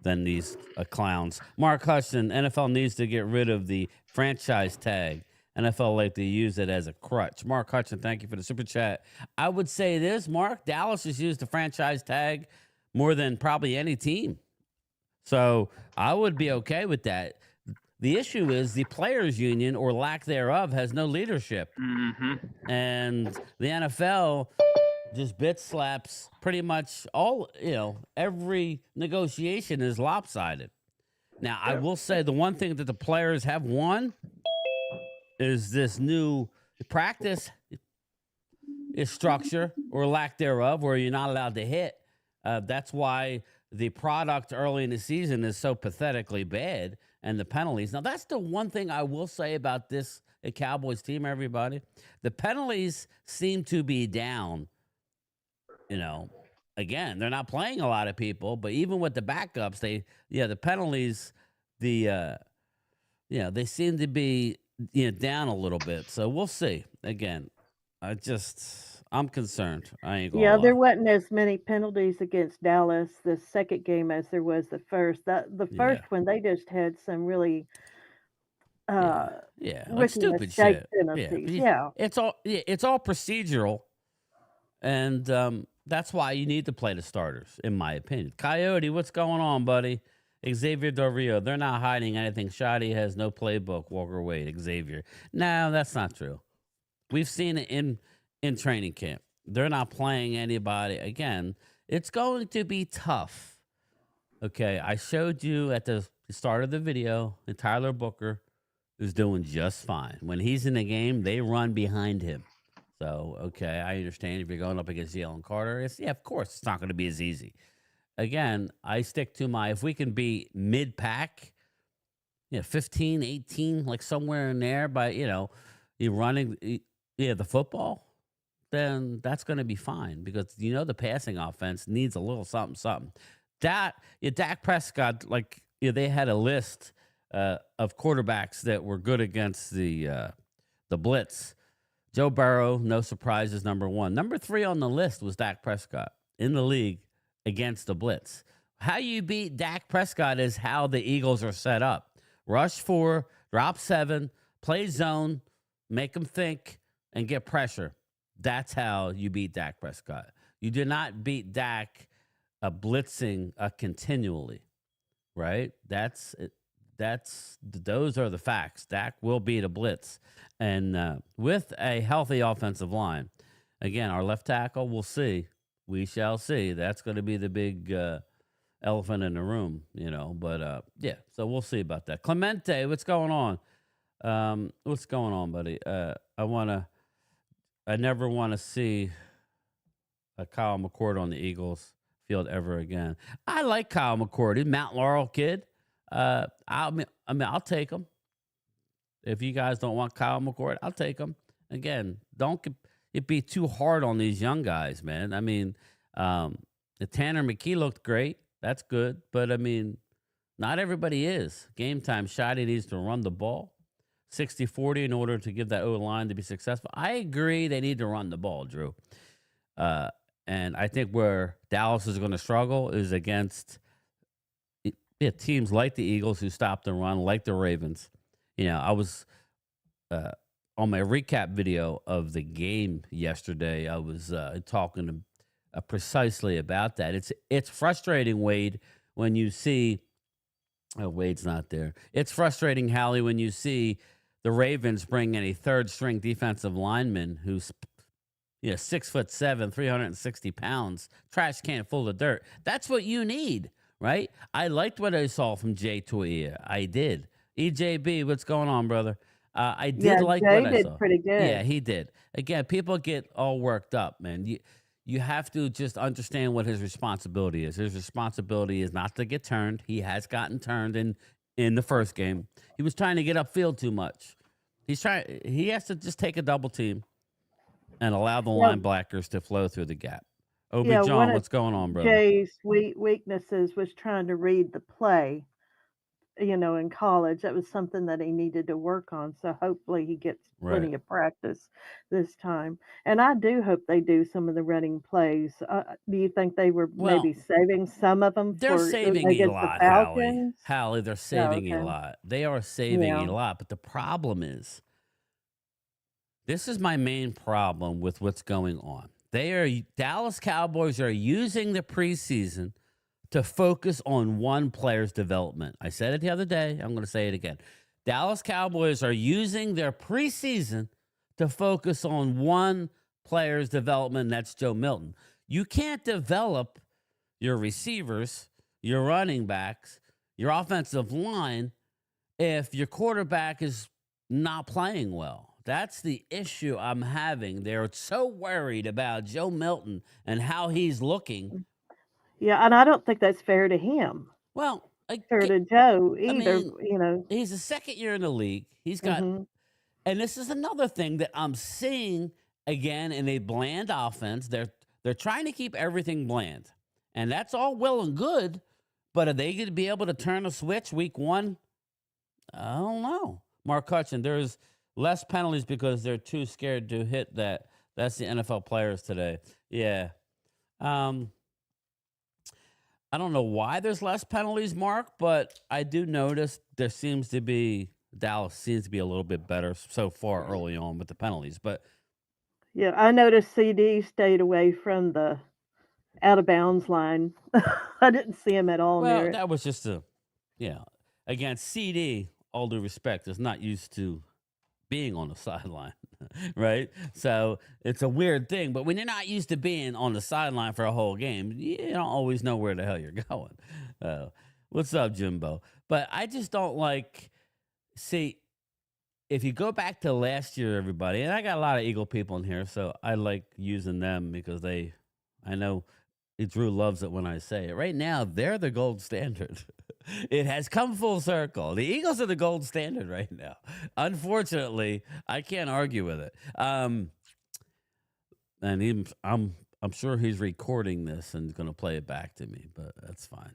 than these clowns. Mark Hudson, NFL needs to get rid of the franchise tag. NFL like to use it as a crutch. Mark Hudson, thank you for the super chat. I would say this, Mark, Dallas has used the franchise tag more than probably any team. So I would be okay with that. The issue is the players union, or lack thereof, has no leadership. Mm-hmm. And the NFL just bit slaps pretty much all, every negotiation is lopsided. Now, I will say the one thing that the players have won is this new practice structure, or lack thereof, where you're not allowed to hit. That's why the product early in the season is so pathetically bad, and the penalties. Now, that's the one thing I will say about this Cowboys team, everybody. The penalties seem to be down. Again, they're not playing a lot of people, but even with the backups, the penalties, they seem to be down a little bit. So we'll see. Again, I'm concerned. I ain't gonna Yeah, there lie. wasn't as many penalties against Dallas the second game as there was the first. The Yeah, first one, they just had some really yeah, uh yeah. Like rookie stupid mistake shit. Yeah, penalties. Yeah. it's all procedural, and that's why you need to play the starters, in my opinion. Coyote, what's going on, buddy? Xavier Del Rio, they're not hiding anything. Shoddy has no playbook. Walker Wade, Xavier. No, that's not true. We've seen it in training camp. They're not playing anybody. Again, it's going to be tough. Okay, I showed you at the start of the video that Tyler Booker is doing just fine. When he's in the game, they run behind him. So, okay, I understand if you're going up against Jalen Carter. Of course, it's not going to be as easy. Again, I stick to if we can be mid-pack, 15, 18, like somewhere in there by, you're running, the football, then that's going to be fine because, the passing offense needs a little something, something. Dak Prescott, they had a list of quarterbacks that were good against the blitz. Joe Burrow, no surprises, number 1. Number 3 on the list was Dak Prescott in the league against the blitz. How you beat Dak Prescott is how the Eagles are set up. Rush 4, drop 7, play zone, make them think, and get pressure. That's how you beat Dak Prescott. You do not beat Dak blitzing continually, right? Those are the facts. Dak will beat a blitz. And with a healthy offensive line, again, our left tackle, we'll see. We shall see. That's going to be the big elephant in the room, But, so we'll see about that. Clemente, what's going on? What's going on, buddy? I never want to see a Kyle McCord on the Eagles field ever again. I like Kyle McCord. He's a Mount Laurel kid. I'll take him. If you guys don't want Kyle McCord, I'll take him. Again, don't it be too hard on these young guys, man. The Tanner McKee looked great. That's good. But, not everybody is. Game time, Shotty needs to run the ball 60-40 in order to give that O-line to be successful. I agree they need to run the ball, Drew. And I think where Dallas is going to struggle is against teams like the Eagles who stop the run, like the Ravens. I was on my recap video of the game yesterday. I was talking precisely about that. It's frustrating, Wade, when you see. Oh, Wade's not there. It's frustrating, Hallie, when you see the Ravens bring in a third-string defensive lineman who's 6'7", 360 pounds, trash can full of dirt. That's what you need, right? I liked what I saw from Jay Toia. I did. EJB, what's going on, brother? I did like Jay what I did saw. pretty good. Yeah, he did. Again, people get all worked up, man. You have to just understand what his responsibility is. His responsibility is not to get turned. He has gotten turned in the first game. He was trying to get upfield too much. He has to just take a double team and allow the linebackers to flow through the gap. Obi John, what's going on, brother? Jay's weaknesses was trying to read the play. In college, that was something that he needed to work on. So hopefully he gets plenty of practice this time. And I do hope they do some of the running plays. Do you think they were maybe saving some of them? They're saving a lot, Hallie. They're saving a lot. They are saving a lot. But the problem is, this is my main problem with what's going on. Dallas Cowboys are using the preseason to focus on one player's development. I said it the other day. I'm going to say it again. Dallas Cowboys are using their preseason to focus on one player's development, and that's Joe Milton. You can't develop your receivers, your running backs, your offensive line if your quarterback is not playing well. That's the issue I'm having. They're so worried about Joe Milton and how he's looking. Yeah, and I don't think that's fair to him. Well, fair to Joe either. He's a second year in the league. He's got, and this is another thing that I'm seeing again in a bland offense. They're trying to keep everything bland, and that's all well and good. But are they going to be able to turn a switch week 1? I don't know. Mark Hutchin, there's less penalties because they're too scared to hit that. That's the NFL players today. Yeah. I don't know why there's less penalties, Mark, but I do notice Dallas seems to be a little bit better so far early on with the penalties. But Yeah, I noticed CD stayed away from the out of bounds line. I didn't see him at all near it. that was just again, CD, all due respect, is not used to being on the sideline, right? So it's a weird thing. But when you're not used to being on the sideline for a whole game, you don't always know where the hell you're going. What's up, Jimbo? But I just don't see, if you go back to last year, everybody, and I got a lot of Eagle people in here, so I like using them because I know Drew loves it when I say it. Right now, they're the gold standard. It has come full circle. The Eagles are the gold standard right now. Unfortunately, I can't argue with it. And I'm sure he's recording this and going to play it back to me, but that's fine.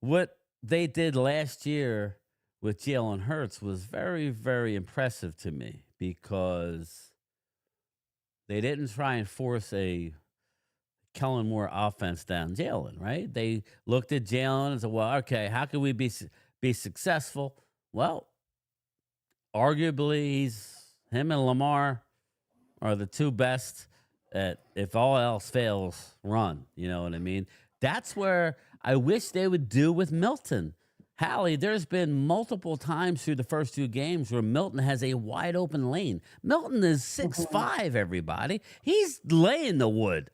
What they did last year with Jalen Hurts was very, very impressive to me because they didn't try and force a Kellen Moore offense down Jalen, right? They looked at Jalen and said, well, okay, how can we be successful? Well, arguably, him and Lamar are the two best at, if all else fails, run. You know what I mean? That's where I wish they would do with Milton. Hallie, there's been multiple times through the first two games where Milton has a wide open lane. Milton is 6'5", everybody. He's laying the wood.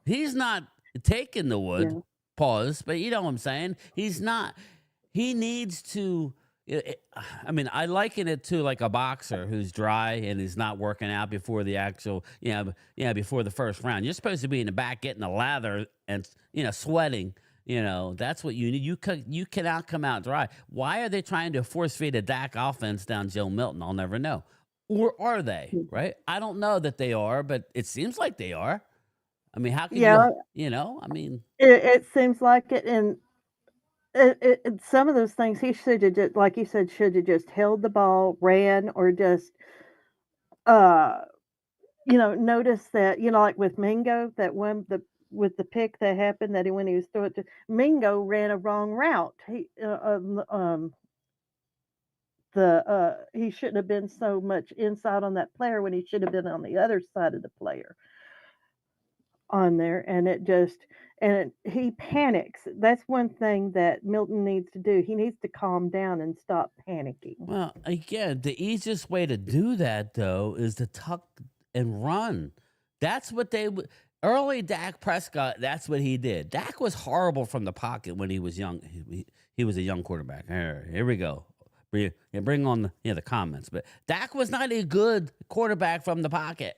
He's not taking the wood, pause, but you know what I'm saying? He's not. He needs to, I liken it to like a boxer who's dry and is not working out before the actual, before the first round. You're supposed to be in the back getting the lather and, sweating. That's what you need. You cannot come out dry. Why are they trying to force feed a Dak offense down Joe Milton? I'll never know. Or are they, right? I don't know that they are, but it seems like they are. I mean, how can it seems like it, and some of those things he should have just, like you said, should have just held the ball, ran, or just, notice that, like with Mingo, that one with the pick that happened, that when he was throwing it to Mingo, ran a wrong route. He shouldn't have been so much inside on that player when he should have been on the other side of the player on there, and he panics. That's one thing that Milton needs to do. He needs to calm down and stop panicking. Well, again, the easiest way to do that, though, is to tuck and run. That's what early Dak Prescott, that's what he did. Dak was horrible from the pocket when he was young. He was a young quarterback. Here we go. Bring on the comments. But Dak was not a good quarterback from the pocket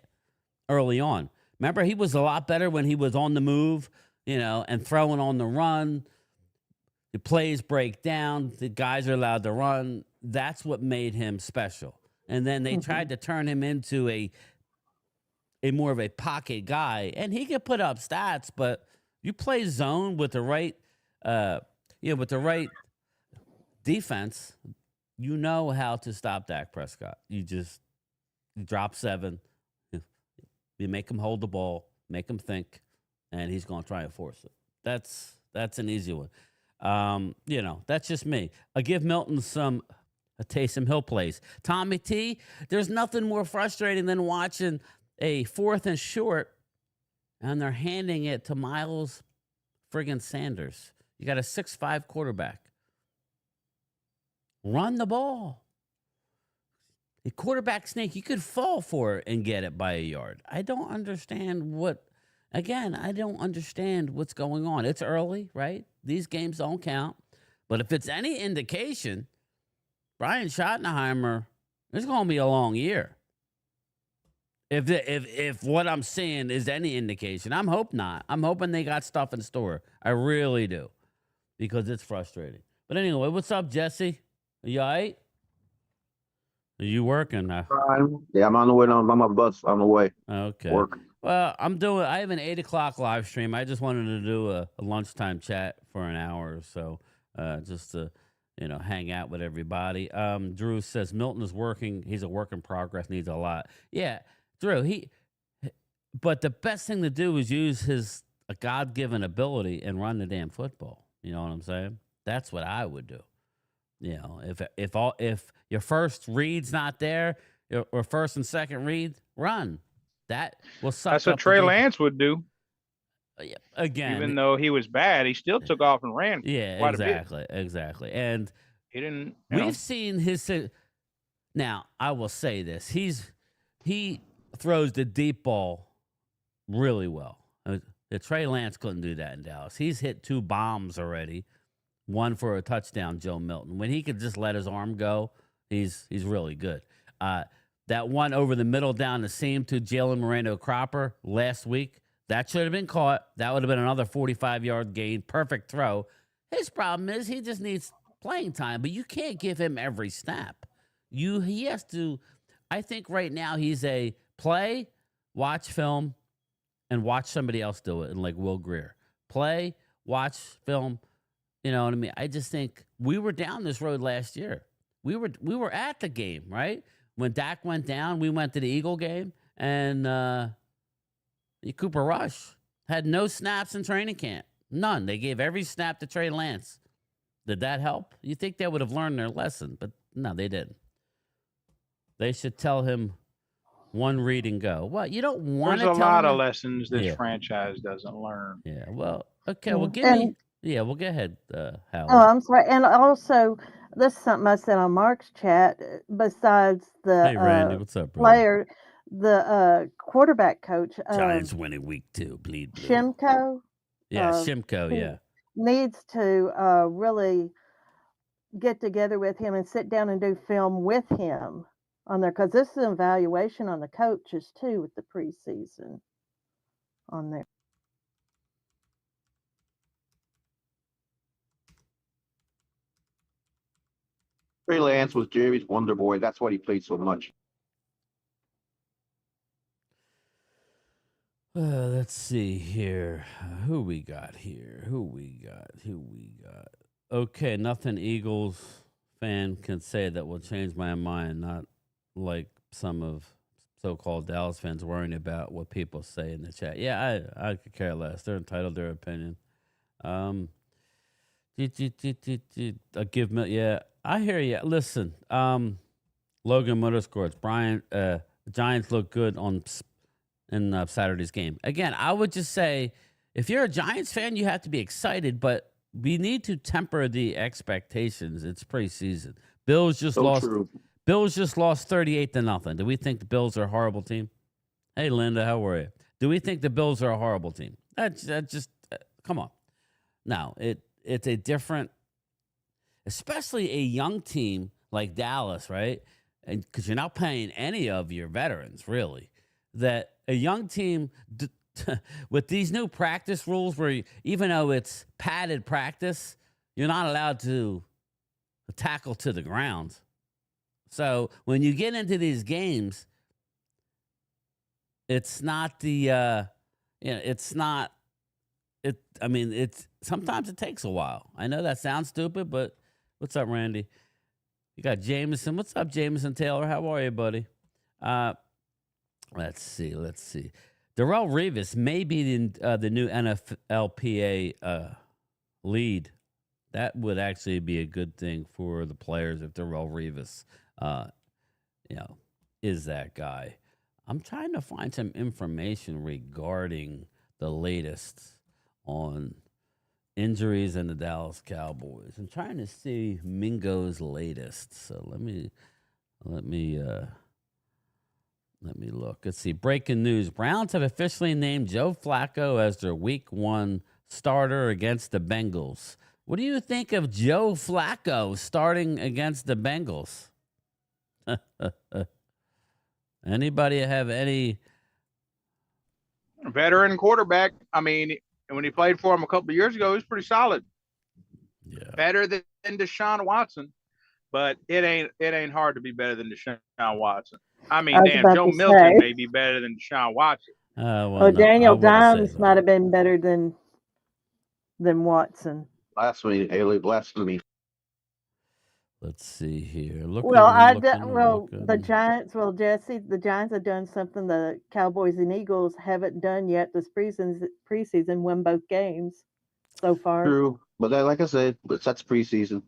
early on. Remember, he was a lot better when he was on the move, and throwing on the run. The plays break down. The guys are allowed to run. That's what made him special. And then they tried to turn him into a more of a pocket guy, and he could put up stats. But you play zone with the right, with the right defense, you know how to stop Dak Prescott. You drop 7. You make him hold the ball, make him think, and he's going to try and force it. That's an easy one. That's just me. I give Milton a Taysom Hill plays. Tommy T, there's nothing more frustrating than watching a 4th and short, and they're handing it to Miles friggin' Sanders. You got a 6'5" quarterback. Run the ball. A quarterback sneak, you could fall for it and get it by a yard. I don't understand what's going on. It's early, right? These games don't count. But if it's any indication, Brian Schottenheimer, it's going to be a long year. If what I'm seeing is any indication, I'm hoping not. I'm hoping they got stuff in store. I really do, because it's frustrating. But anyway, what's up, Jesse? Are you all right? Are you working? Yeah, I'm on the way. I'm on my bus on the way. Okay. Work. Well, I have an 8 o'clock live stream. I just wanted to do a lunchtime chat for an hour or so, just to, hang out with everybody. Drew says Milton is working. He's a work in progress, needs a lot. Yeah, Drew, but the best thing to do is use his God-given ability and run the damn football. You know what I'm saying? That's what I would do. If your first read's not there, or first and second read, run. That will suck. That's what Trey Lance would do. Again, even though he was bad, he still took off and ran. Yeah, quite exactly. And he didn't. We've seen his. Now, I will say this: he throws the deep ball really well. The Trey Lance couldn't do that in Dallas. He's hit 2 bombs already, one for a touchdown. Joe Milton, when he could just let his arm go, he's really good. That one over the middle down the seam to Jalen Moreno-Cropper last week, that should have been caught. That would have been another 45-yard gain. Perfect throw. His problem is he just needs playing time, but you can't give him every snap. He has to. I think right now he's a play, watch film, and watch somebody else do it, and like Will Grier. Play, watch film. You know what I mean? I just think we were down this road last year. We were at the game, right? When Dak went down, we went to the Eagle game, and Cooper Rush had no snaps in training camp. None. They gave every snap to Trey Lance. Did that help? You think they would have learned their lesson, but no, they didn't. They should tell him one read and go. What? You don't want to tell him? There's a lot of lessons this franchise doesn't learn. Yeah, well, okay. Well, well, go ahead, Howard. Oh, I'm sorry. And also, this is something I said on Mark's chat. Besides the hey, Randy, what's up, bro? player, the quarterback coach, Giants winning week 2, bleed blue. Shimko. Yeah, Shimko, yeah. Needs to really get together with him and sit down and do film with him on there, because this is an evaluation on the coaches too with the preseason on there. Trey Lance was Jerry's wonder boy. That's why he played so much. Let's see here. Who we got here? Who we got? Okay, nothing Eagles fan can say that will change my mind. Not like some of so-called Dallas fans worrying about what people say in the chat. Yeah, I could care less. They're entitled to their opinion. I hear you. Listen, Logan Motorsports, Brian, Giants look good in Saturday's game. Again, I would just say, if you're a Giants fan, you have to be excited, but we need to temper the expectations. It's preseason. Bills just lost 38-0. Do we think the Bills are a horrible team? Hey, Linda, how are you? Do we think the Bills are a horrible team? That just come on. No, it's a different, especially a young team like Dallas, right? And because you're not paying any of your veterans, really. That a young team with these new practice rules, where even though it's padded practice, you're not allowed to tackle to the ground. So when you get into these games, it's not it's not. I mean, sometimes it takes a while. I know that sounds stupid, but what's up, Randy? You got Jameson. What's up, Jameson Taylor? How are you, buddy? Let's see. Darrelle Revis may be the new NFLPA lead. That would actually be a good thing for the players if Darrelle Revis, is that guy. I'm trying to find some information regarding the latest on injuries in the Dallas Cowboys. I'm trying to see Mingo's latest. So let me look. Let's see. Breaking news. Browns have officially named Joe Flacco as their week 1 starter against the Bengals. What do you think of Joe Flacco starting against the Bengals? Anybody have any? Veteran quarterback. I mean, when he played for him a couple of years ago, he was pretty solid. Yeah. Better than Deshaun Watson, but it ain't hard to be better than Deshaun Watson. I mean, Joe Milton may be better than Deshaun Watson. Daniel Dimes might have been better than Watson. Blasphemy, Haley, blasphemy. Let's see here. Looking, Well, looking. the Giants. Well, Jesse, the Giants have done something the Cowboys and Eagles haven't done yet this preseason. Won both games so far. True, but then, like I said, that's preseason.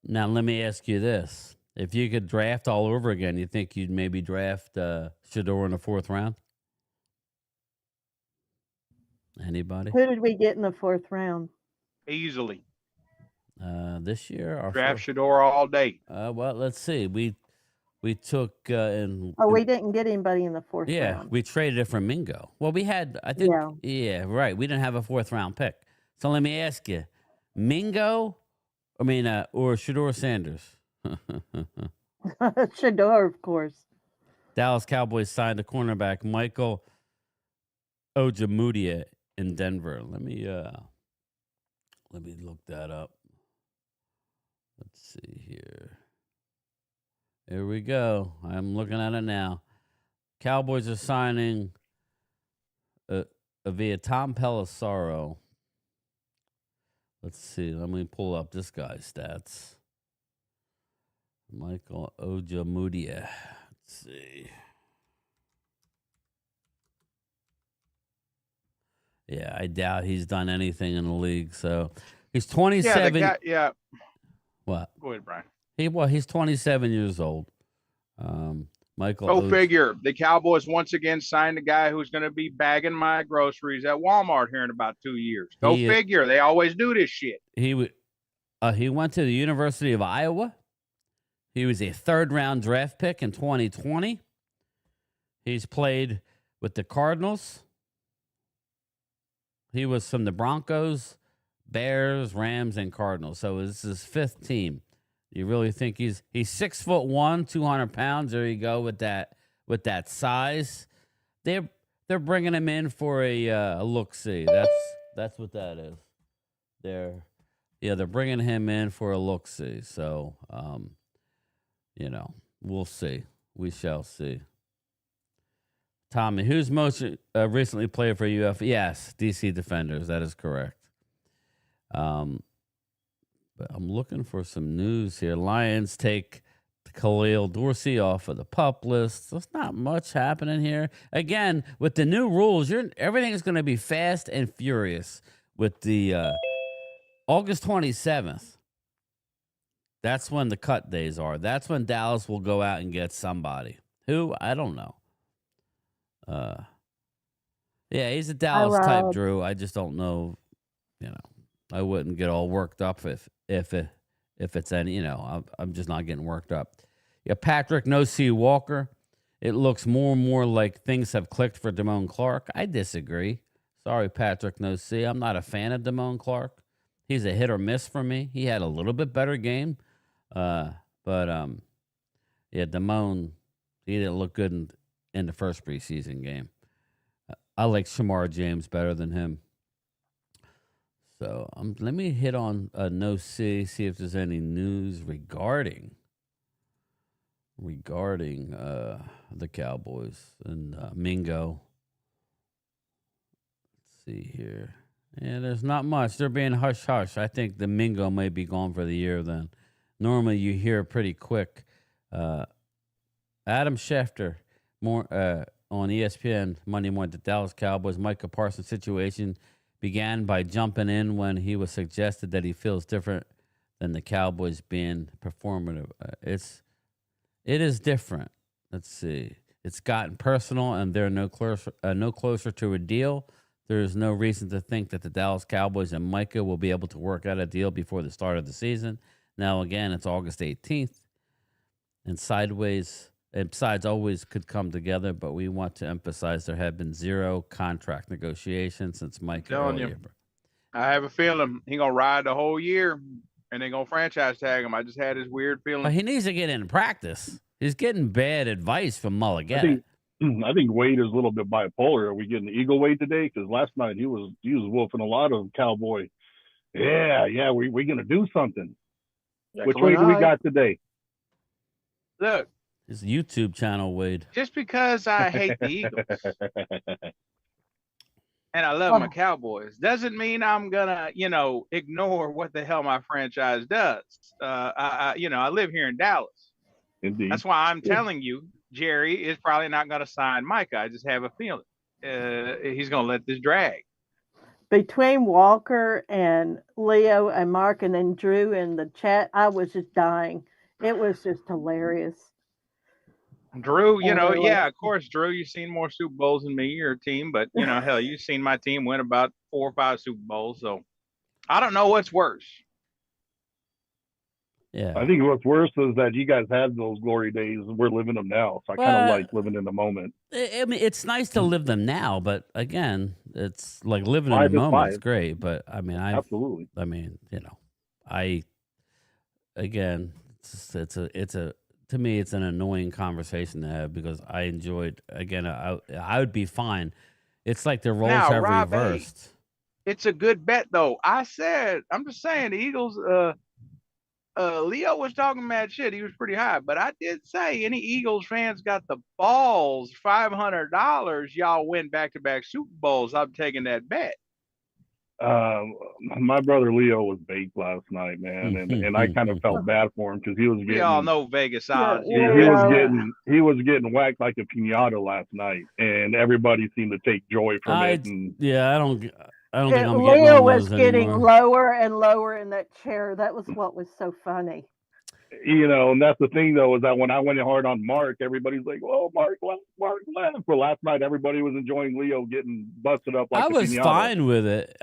Now, let me ask you this. If you could draft all over again, you think you'd maybe draft Shador in the 4th round? Anybody? Who did we get in the 4th round? Easily. This year? Our Draft Shador all day. well, let's see. We took we didn't get anybody in the 4th round. We traded it for Mingo. Well, we had, I think, right. We didn't have a 4th round pick. So let me ask you, Mingo, or Shador Sanders? Shador, of course. Dallas Cowboys signed the cornerback Michael Ojemudia in Denver. Let me look that up. Let's see here. Here we go. I'm looking at it now. Cowboys are signing via Tom Pelissaro. Let's see. Let me pull up this guy's stats. Michael Ojemudia. Let's see. Yeah, I doubt he's done anything in the league. So he's 27. Yeah. What? Go ahead, Brian. He's 27 years old. Michael. Go figure. The Cowboys once again signed a guy who's going to be bagging my groceries at Walmart here in about 2 years. Go figure. They always do this shit. He went to the University of Iowa. He was a 3rd round draft pick in 2020. He's played with the Cardinals. He was from the Broncos, Bears, Rams, and Cardinals. So this is his 5th team. You really think he's 6'1", 200 pounds? There you go with that size. They're bringing him in for a look-see. That's what that is. They're bringing him in for a look-see. So we'll see. We shall see. Tommy, who's most recently played for UF? Yes, DC Defenders. That is correct. But I'm looking for some news here. Lions take Khalil Dorsey off of the PUP list. There's not much happening here. Again, with the new rules, everything is going to be fast and furious. With the August 27th, that's when the cut days are. That's when Dallas will go out and get somebody. Who? I don't know. Yeah, he's a Dallas type, Drew. I just don't know. I wouldn't get all worked up if it's any. I'm just not getting worked up. Yeah, Patrick No C Walker. It looks more and more like things have clicked for Damone Clark. I disagree. Sorry, Patrick No C. I'm not a fan of Damone Clark. He's a hit or miss for me. He had a little bit better game, but Damone, he didn't look good in the first preseason game. I like Shamar James better than him. So let me hit on No C, see if there's any news regarding the Cowboys and Mingo. Let's see here. Yeah, there's not much. They're being hush-hush. I think the Mingo may be gone for the year then. Normally you hear pretty quick. Adam Schefter on ESPN Monday morning, the Dallas Cowboys Micah Parsons situation began by jumping in when he was suggested that he feels different than the Cowboys being performative. It is different. Let's see. It's gotten personal, and they're no closer to a deal. There is no reason to think that the Dallas Cowboys and Micah will be able to work out a deal before the start of the season. Now, again, it's August 18th, and sides always could come together, but we want to emphasize there have been 0 contract negotiations since Micah earlier. I have a feeling he's going to ride the whole year, and they're going to franchise tag him. I just had this weird feeling. But he needs to get in practice. He's getting bad advice from Mulligan. I think Wade is a little bit bipolar. Are we getting the Eagle Wade today? Because last night he was wolfing a lot of Cowboy. Yeah, we're going to do something. Which Wade do we got today? Look. His YouTube channel, Wade. Just because I hate the Eagles and I love my Oh. Cowboys. Doesn't mean I'm gonna, ignore what the hell my franchise does. I live here in Dallas. Indeed. That's why I'm telling you, Jerry is probably not gonna sign Micah. I just have a feeling he's gonna let this drag. Between Walker and Leo and Mark and then Drew in the chat, I was just dying. It was just hilarious. Drew, Really? yeah, of course, Drew, you've seen more Super Bowls than me, your team, but hell, you've seen my team win about 4 or 5 Super Bowls, so I don't know what's worse. Yeah. I think what's worse is that you guys had those glory days and we're living them now. So I kind of like living in the moment. I mean, it's nice to live them now, but again, it's like living in Five the is moment is five. great. But I mean, Absolutely. To me, it's an annoying conversation to have because I enjoyed. Again, I would be fine. It's like the roles Now, have Rob, hey, reversed. it's a good bet, though. I'm just saying, the Eagles. Leo was talking mad shit. He was pretty high, but I did say any Eagles fans got the balls, $500, y'all win back-to-back Super Bowls. I'm taking that bet. My brother Leo was baked last night, man, and I kind of felt bad for him because he was getting. We all know Vegas odds. He was getting whacked like a pinata last night, and everybody seemed to take joy from it. And I don't think I'm getting Leo on was those getting anymore. lower and lower in that chair. That was what was so funny. And that's the thing though, is that when I went hard on Mark, everybody's like, "Oh, Mark left." For last night, everybody was enjoying Leo getting busted up like I was pinata. fine with it.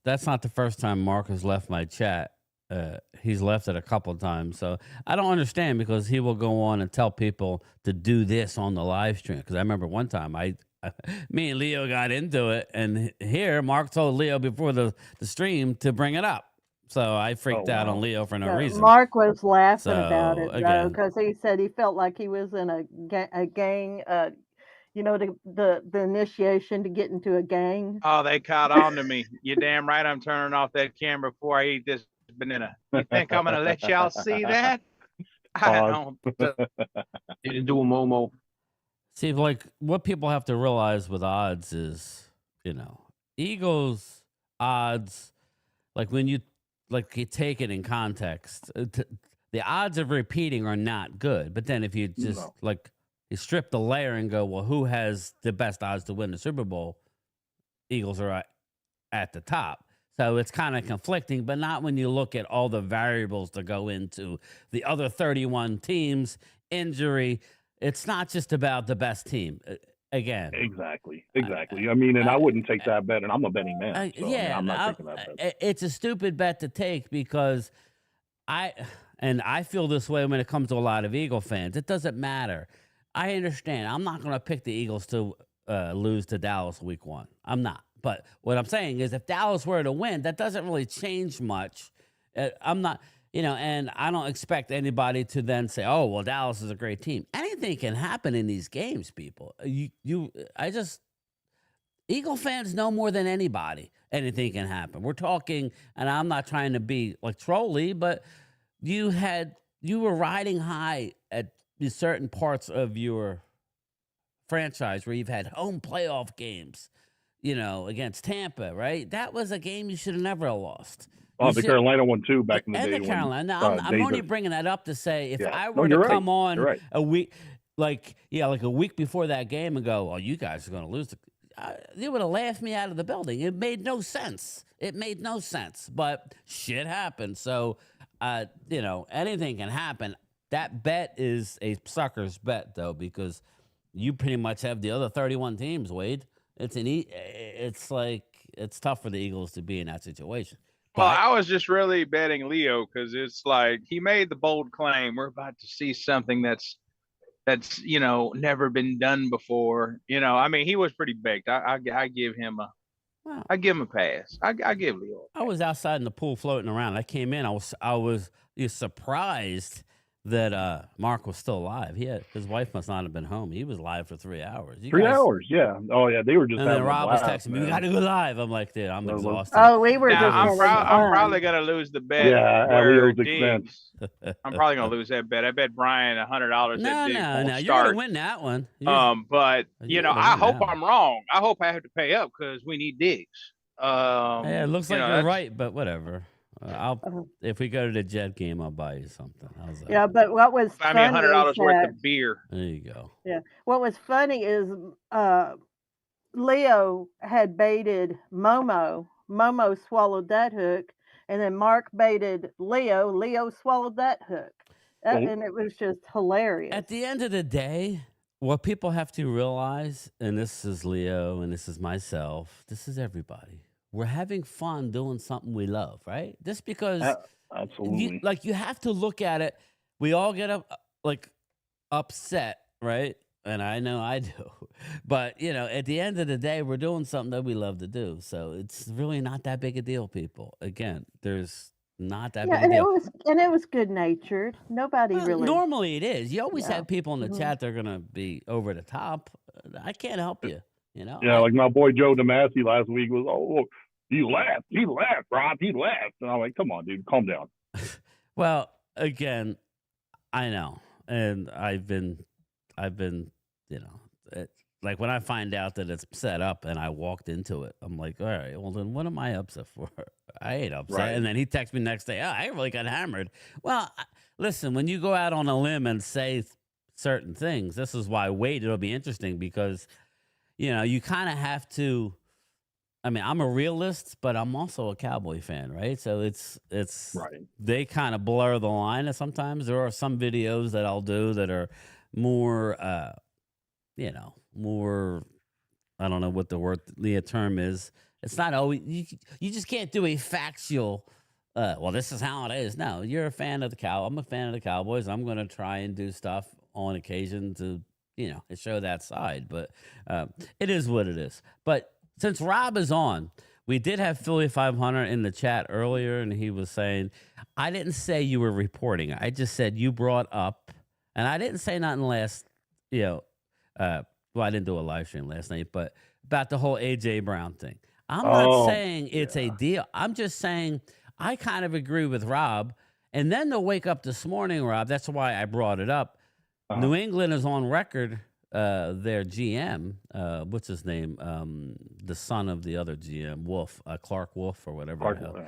That's not the first time Mark has left my chat. He's left it a couple of times. So I don't understand because he will go on and tell people to do this on the live stream. Because I remember one time me and Leo got into it, and here Mark told Leo before the stream to bring it up. So I freaked out on Leo for no reason. Mark was laughing about it, though, again, because he said he felt like he was in a gang, the initiation to get into a gang. Oh, they caught on to me. You're damn right I'm turning off that camera before I eat this banana. You think I'm going to let y'all see that? I don't. Didn't do a Momo. See, like what people have to realize with odds is, Eagles odds, like when you take it in context, the odds of repeating are not good. But then if you just you strip the layer and go, well, who has the best odds to win the Super Bowl? Eagles are at the top. So it's kind of conflicting, but not when you look at all the variables that go into the other 31 teams, injury. It's not just about the best team. Again. Exactly. I mean, and I wouldn't take that bet, and I'm a betting man. So, I'm not taking that bet. It's a stupid bet to take because I feel this way when it comes to a lot of Eagle fans. It doesn't matter. I understand. I'm not going to pick the Eagles to lose to Dallas week 1. I'm not. But what I'm saying is if Dallas were to win, that doesn't really change much. I'm not, and I don't expect anybody to then say, oh, well, Dallas is a great team. Anything can happen in these games, people. Eagle fans know more than anybody. Anything can happen. We're talking, and I'm not trying to be like trolly, but you were riding high at certain parts of your franchise where you've had home playoff games, against Tampa, right? That was a game you should have never lost. Oh, the Carolina one too back in the day. And the Carolina. Now, I'm only bringing that up to say if I were to come on a week, like a week before that game and go, "Oh, you guys are going to lose," they would have laughed me out of the building. It made no sense. But shit happened. So, anything can happen. That bet is a sucker's bet, though, because you pretty much have the other 31 teams, Wade. It's tough for the Eagles to be in that situation. Well, I was just really betting Leo because it's like he made the bold claim. We're about to see something that's never been done before. I mean, he was pretty baked. I give him a pass. I give Leo. I was outside in the pool floating around. I came in. I was surprised that Mark was still alive. His wife must not have been home. He was live for 3 hours. You 3 guys, hours, yeah. Oh yeah, they were just and then having a Rob was blast, texting me, "We got man. to go live." I'm like, "Dude, I'm Well, exhausted." Oh, we were Now just It I'm was- having I'm fun. probably gonna lose the bet. Yeah, at where Leo's expense. I'm probably gonna lose that bet. I bet Brian $100 that No, Diggs no, won't no. You're gonna start. win that one. But You're gonna I win hope that one. I'm wrong. I hope I have to pay up because we need Diggs. Yeah, it looks like you're that's- right, but whatever. If we go to the Jet game, I'll buy you something. How's that? Yeah, but what was Buy me funny $100 is worth that, of beer. There you go. yeah, what was funny is Leo had baited Momo. Momo swallowed that hook, and then Mark baited Leo. Leo swallowed that hook, and it was just hilarious. At the end of the day, what people have to realize, and this is Leo, and this is myself, this is everybody. We're having fun doing something we love, right? Just because Absolutely. you have to look at it. We all get upset, right? And I know I do. But, at the end of the day, we're doing something that we love to do. So it's really not that big a deal, people. Again, there's not that big a deal. It was good natured. Nobody really. Normally it is. You always Yeah. have people in the chat that are going to be over the top. I can't help you, Yeah, like my boy Joe DeMasi last week was, oh, he laughed, Rob, he laughed. And I'm like, come on, dude, calm down. Well, again, I know. And I've been, like when I find out that it's set up and I walked into it, I'm like, all right, well then what am I upset for? I ain't upset. Right. And then he texts me next day, I really got hammered. Well, listen, when you go out on a limb and say certain things, this is why it'll be interesting because, you kind of have to, I'm a realist, but I'm also a Cowboy fan, right? So it's Right. they kind of blur the line. And sometimes there are some videos that I'll do that are more, more, I don't know what the term is. It's not always, you just can't do a factual, well, this is how it is. No, you're a fan of I'm a fan of the Cowboys. I'm going to try and do stuff on occasion to, show that side. But it is what it is. But since Rob is on, we did have Philly 500 in the chat earlier, and he was saying, I didn't say you were reporting. I just said you brought up, and I didn't say nothing last, well, I didn't do a live stream last night, but about the whole A.J. Brown thing. I'm not saying it's a deal. I'm just saying I kind of agree with Rob. And then to wake up this morning, Rob, that's why I brought it up. New England is on record, their GM, what's his name? The son of the other GM, Wolf, Clark Wolf or whatever.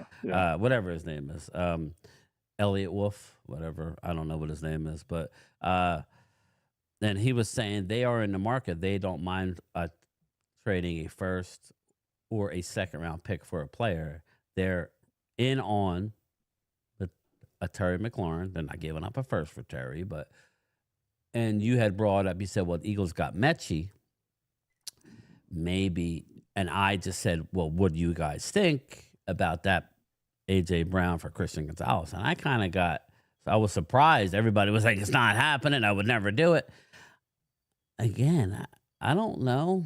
Whatever his name is. Elliot Wolf, whatever. I don't know what his name is. But then he was saying they are in the market. They don't mind trading a first or a second round pick for a player. They're in on a Terry McLaurin. They're not giving up a first for Terry, but and you had brought up, you said, well, the Eagles got Mechie. Maybe, and I just said, well, what do you guys think about that A.J. Brown for Christian Gonzalez? And I was surprised. Everybody was like, it's not happening. I would never do it. Again, I don't know.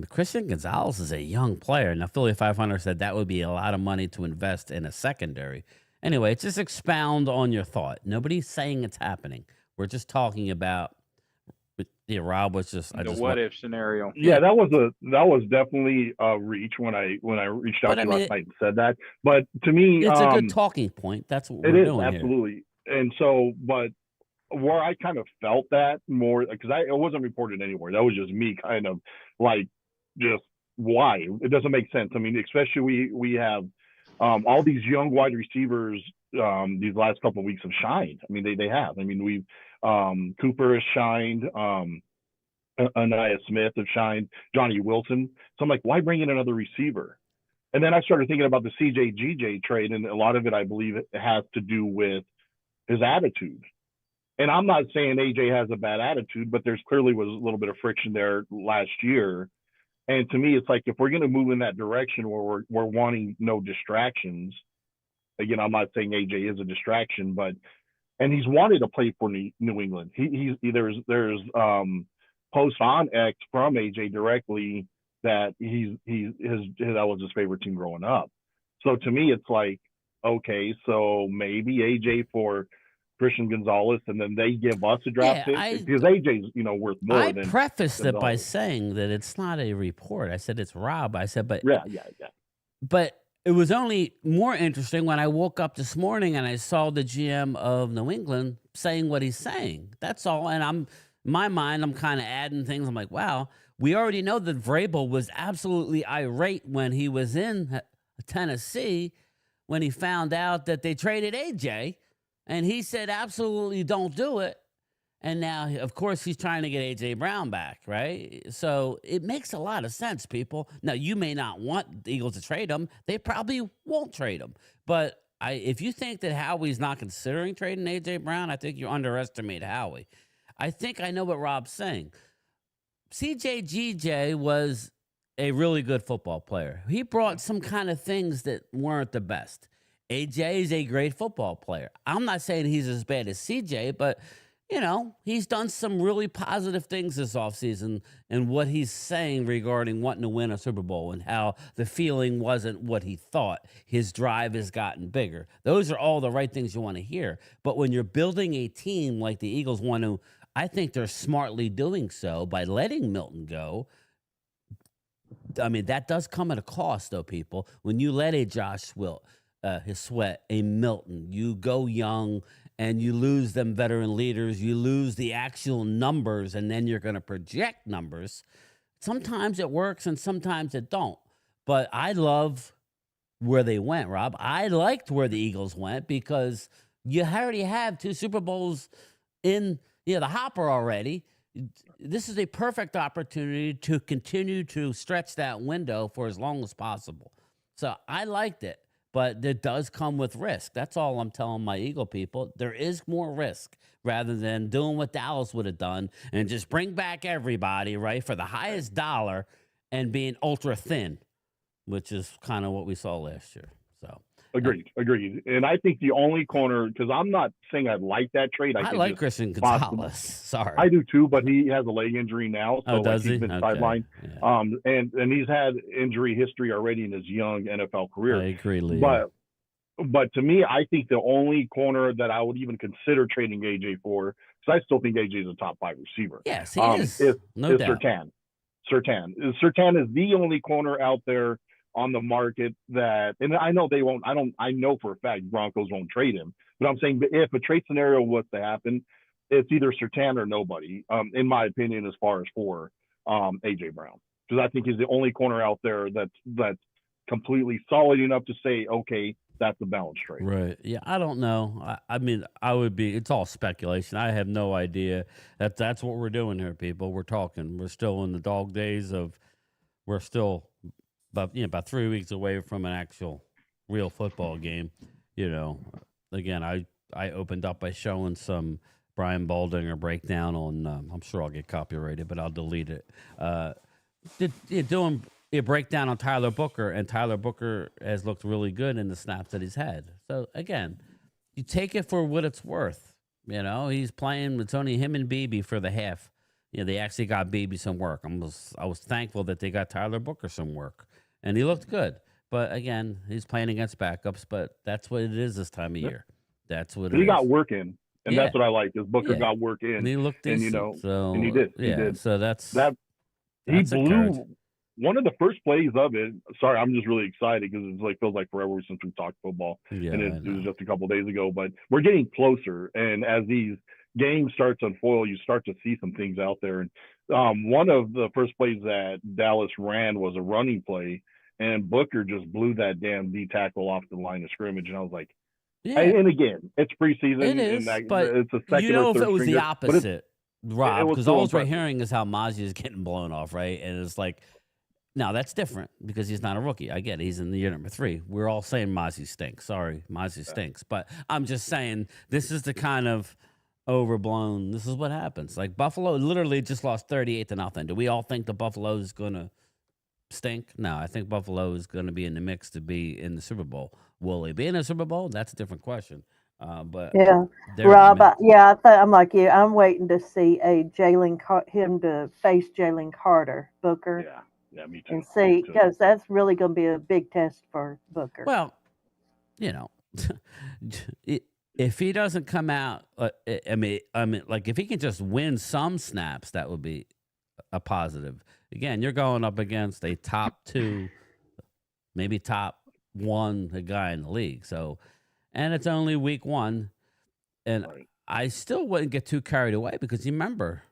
Christian Gonzalez is a young player. Now, Philly 500 said that would be a lot of money to invest in a secondary. Anyway, just expound on your thought. Nobody's saying it's happening. We're just talking about. Rob was just The what if scenario. Yeah, that was definitely a reach when I reached out to you last night and said that. But to me, it's a good talking point. That's what we're doing absolutely. Here. And so, but where I kind of felt that more because it wasn't reported anywhere. That was just me kind of like just why it doesn't make sense. I mean, especially we have all these young wide receivers these last couple of weeks have shined. I mean, they have. I mean, we've Cooper has shined. Anaya Smith have shined. Johnny Wilson. So I'm like, why bring in another receiver? And then I started thinking about the CJ-GJ trade, and a lot of it, I believe, it has to do with his attitude. And I'm not saying AJ has a bad attitude, but there's clearly was a little bit of friction there last year. And to me, it's like if we're going to move in that direction where we're wanting no distractions. Again, I'm not saying AJ is a distraction, but and he's wanted to play for New England. There's posts on X from AJ directly that that was his favorite team growing up. So to me, it's like, okay, so maybe AJ for Christian Gonzalez, and then they give us a draft pick because AJ's worth more. I than prefaced it by Gonzalez. saying that it's not a report. I said it's Rob. I said, but Yeah. But it was only more interesting when I woke up this morning and I saw the GM of New England saying what he's saying. That's all. And in my mind, I'm kind of adding things. I'm like, wow, we already know that Vrabel was absolutely irate when he was in Tennessee when he found out that they traded AJ, and he said, absolutely don't do it. And now, of course, he's trying to get A.J. Brown back, right? So it makes a lot of sense, people. Now, you may not want the Eagles to trade him. They probably won't trade him. But if you think that Howie's not considering trading A.J. Brown, I think you underestimate Howie. I think I know what Rob's saying. CJGJ was a really good football player. He brought some kind of things that weren't the best. A.J. is a great football player. I'm not saying he's as bad as C.J., but he's done some really positive things this offseason and what he's saying regarding wanting to win a Super Bowl and how the feeling wasn't what he thought. His drive has gotten bigger. Those are all the right things you want to hear. But when you're building a team like the Eagles want to, I think they're smartly doing so by letting Milton go. I mean, that does come at a cost, though, people. When you let a Josh Sweat, a Milton, you go young, and you lose them veteran leaders, you lose the actual numbers, and then you're going to project numbers. Sometimes it works and sometimes it don't. But I love where they went, Rob. I liked where the Eagles went because you already have 2 Super Bowls in the hopper already. This is a perfect opportunity to continue to stretch that window for as long as possible. So I liked it. But it does come with risk. That's all I'm telling my Eagle people. There is more risk rather than doing what Dallas would have done and just bring back everybody, right, for the highest dollar and being ultra thin, which is kind of what we saw last year. So Agreed. And I think the only corner, because I'm not saying I like that trade. I like Christian Gonzalez. Sorry. I do too, but he has a leg injury now. So does he's he? been Okay. sidelined. Yeah. And he's had injury history already in his young NFL career. I agree, Leo. But to me, I think the only corner that I would even consider trading AJ for, because I still think AJ is a top 5 receiver. Yes, he is. No doubt. Surtain is the only corner out there on the market that, and I know they won't, I know for a fact Broncos won't trade him, but I'm saying if a trade scenario was to happen, it's either Surtain or nobody, in my opinion, as far as for AJ Brown, because I think he's the only corner out there that's completely solid enough to say, okay, that's a balanced trade. Right. Yeah, I don't know. I mean, it's all speculation. I have no idea. That's what we're doing here, people. We're talking. We're still in the dog days of, we're still about 3 weeks away from an actual real football game. Again, I opened up by showing some Brian Baldinger breakdown on, I'm sure I'll get copyrighted, but I'll delete it. Doing a breakdown on Tyler Booker, and Tyler Booker has looked really good in the snaps that he's had. So again, you take it for what it's worth. He's playing, it's only him and Beebe for the half. They actually got Beebe some work. I was thankful that they got Tyler Booker some work. And he looked good. But again, he's playing against backups, but that's what it is this time of year. That's what it is. He got work in. And that's what I like, is Booker got work in. And he looked decent. And he did. Yeah, he did. So that's he blew one of the first plays of it. Sorry, I'm just really excited because it's feels like forever since we talked football. Yeah, and it was just a couple of days ago. But we're getting closer. And as these games start to unfold, you start to see some things out there. And one of the first plays that Dallas ran was a running play, and Booker just blew that damn D tackle off the line of scrimmage. And I was like, and again, it's preseason. It is, but it's a second if it was the stringer, opposite, Rob, because all we're impressive. hearing is how Mazi is getting blown off, right? And it's like, now that's different because he's not a rookie. I get it. He's in the year number 3. We're all saying Mazi stinks. Sorry, Mazi stinks. But I'm just saying this is the kind of overblown. This is what happens. Like Buffalo literally just lost 38-0. Do we all think the Buffalo is going to stink? No, I think Buffalo is going to be in the mix to be in the Super Bowl. Will they be in the Super Bowl? That's a different question. But yeah, Rob, I'm like you. I'm waiting to see him to face Jalen Booker. Yeah, me too. And see, because that's really going to be a big test for Booker. Well, if if he doesn't come out, I mean, like if he can just win some snaps, that would be a positive. Again, you're going up against a top 2, maybe top 1 guy in the league. So, and it's only week 1, and Right. I still wouldn't get too carried away because you remember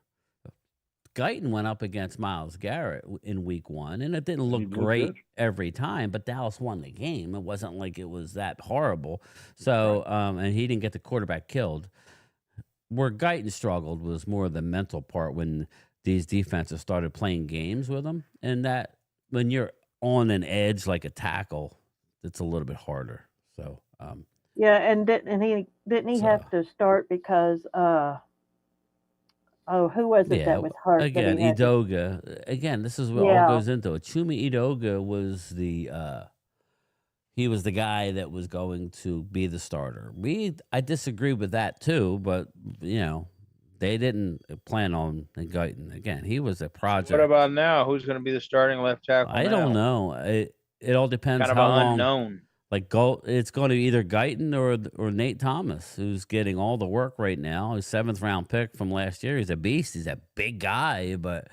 Guyton went up against Myles Garrett in week 1, and it didn't He look looked great good. every time, but Dallas won the game. It wasn't like it was that horrible. So, and he didn't get the quarterback killed. Where Guyton struggled was more the mental part when these defenses started playing games with him, and that when you're on an edge like a tackle, it's a little bit harder. So, Yeah, and didn't he So- have to start because who was it that was hurt? again, that he had to- Edoga. Again, this is what Yeah. all goes into it. Chuma Edoga was he was the guy that was going to be the starter. I disagree with that too, but they didn't plan on Guyton. Again, he was a project. What about now? Who's going to be the starting left tackle? I don't now? know. It all depends Kind of how an long. unknown. It's going to be either Guyton or Nate Thomas, who's getting all the work right now. His 7th round pick from last year. He's a beast. He's a big guy, but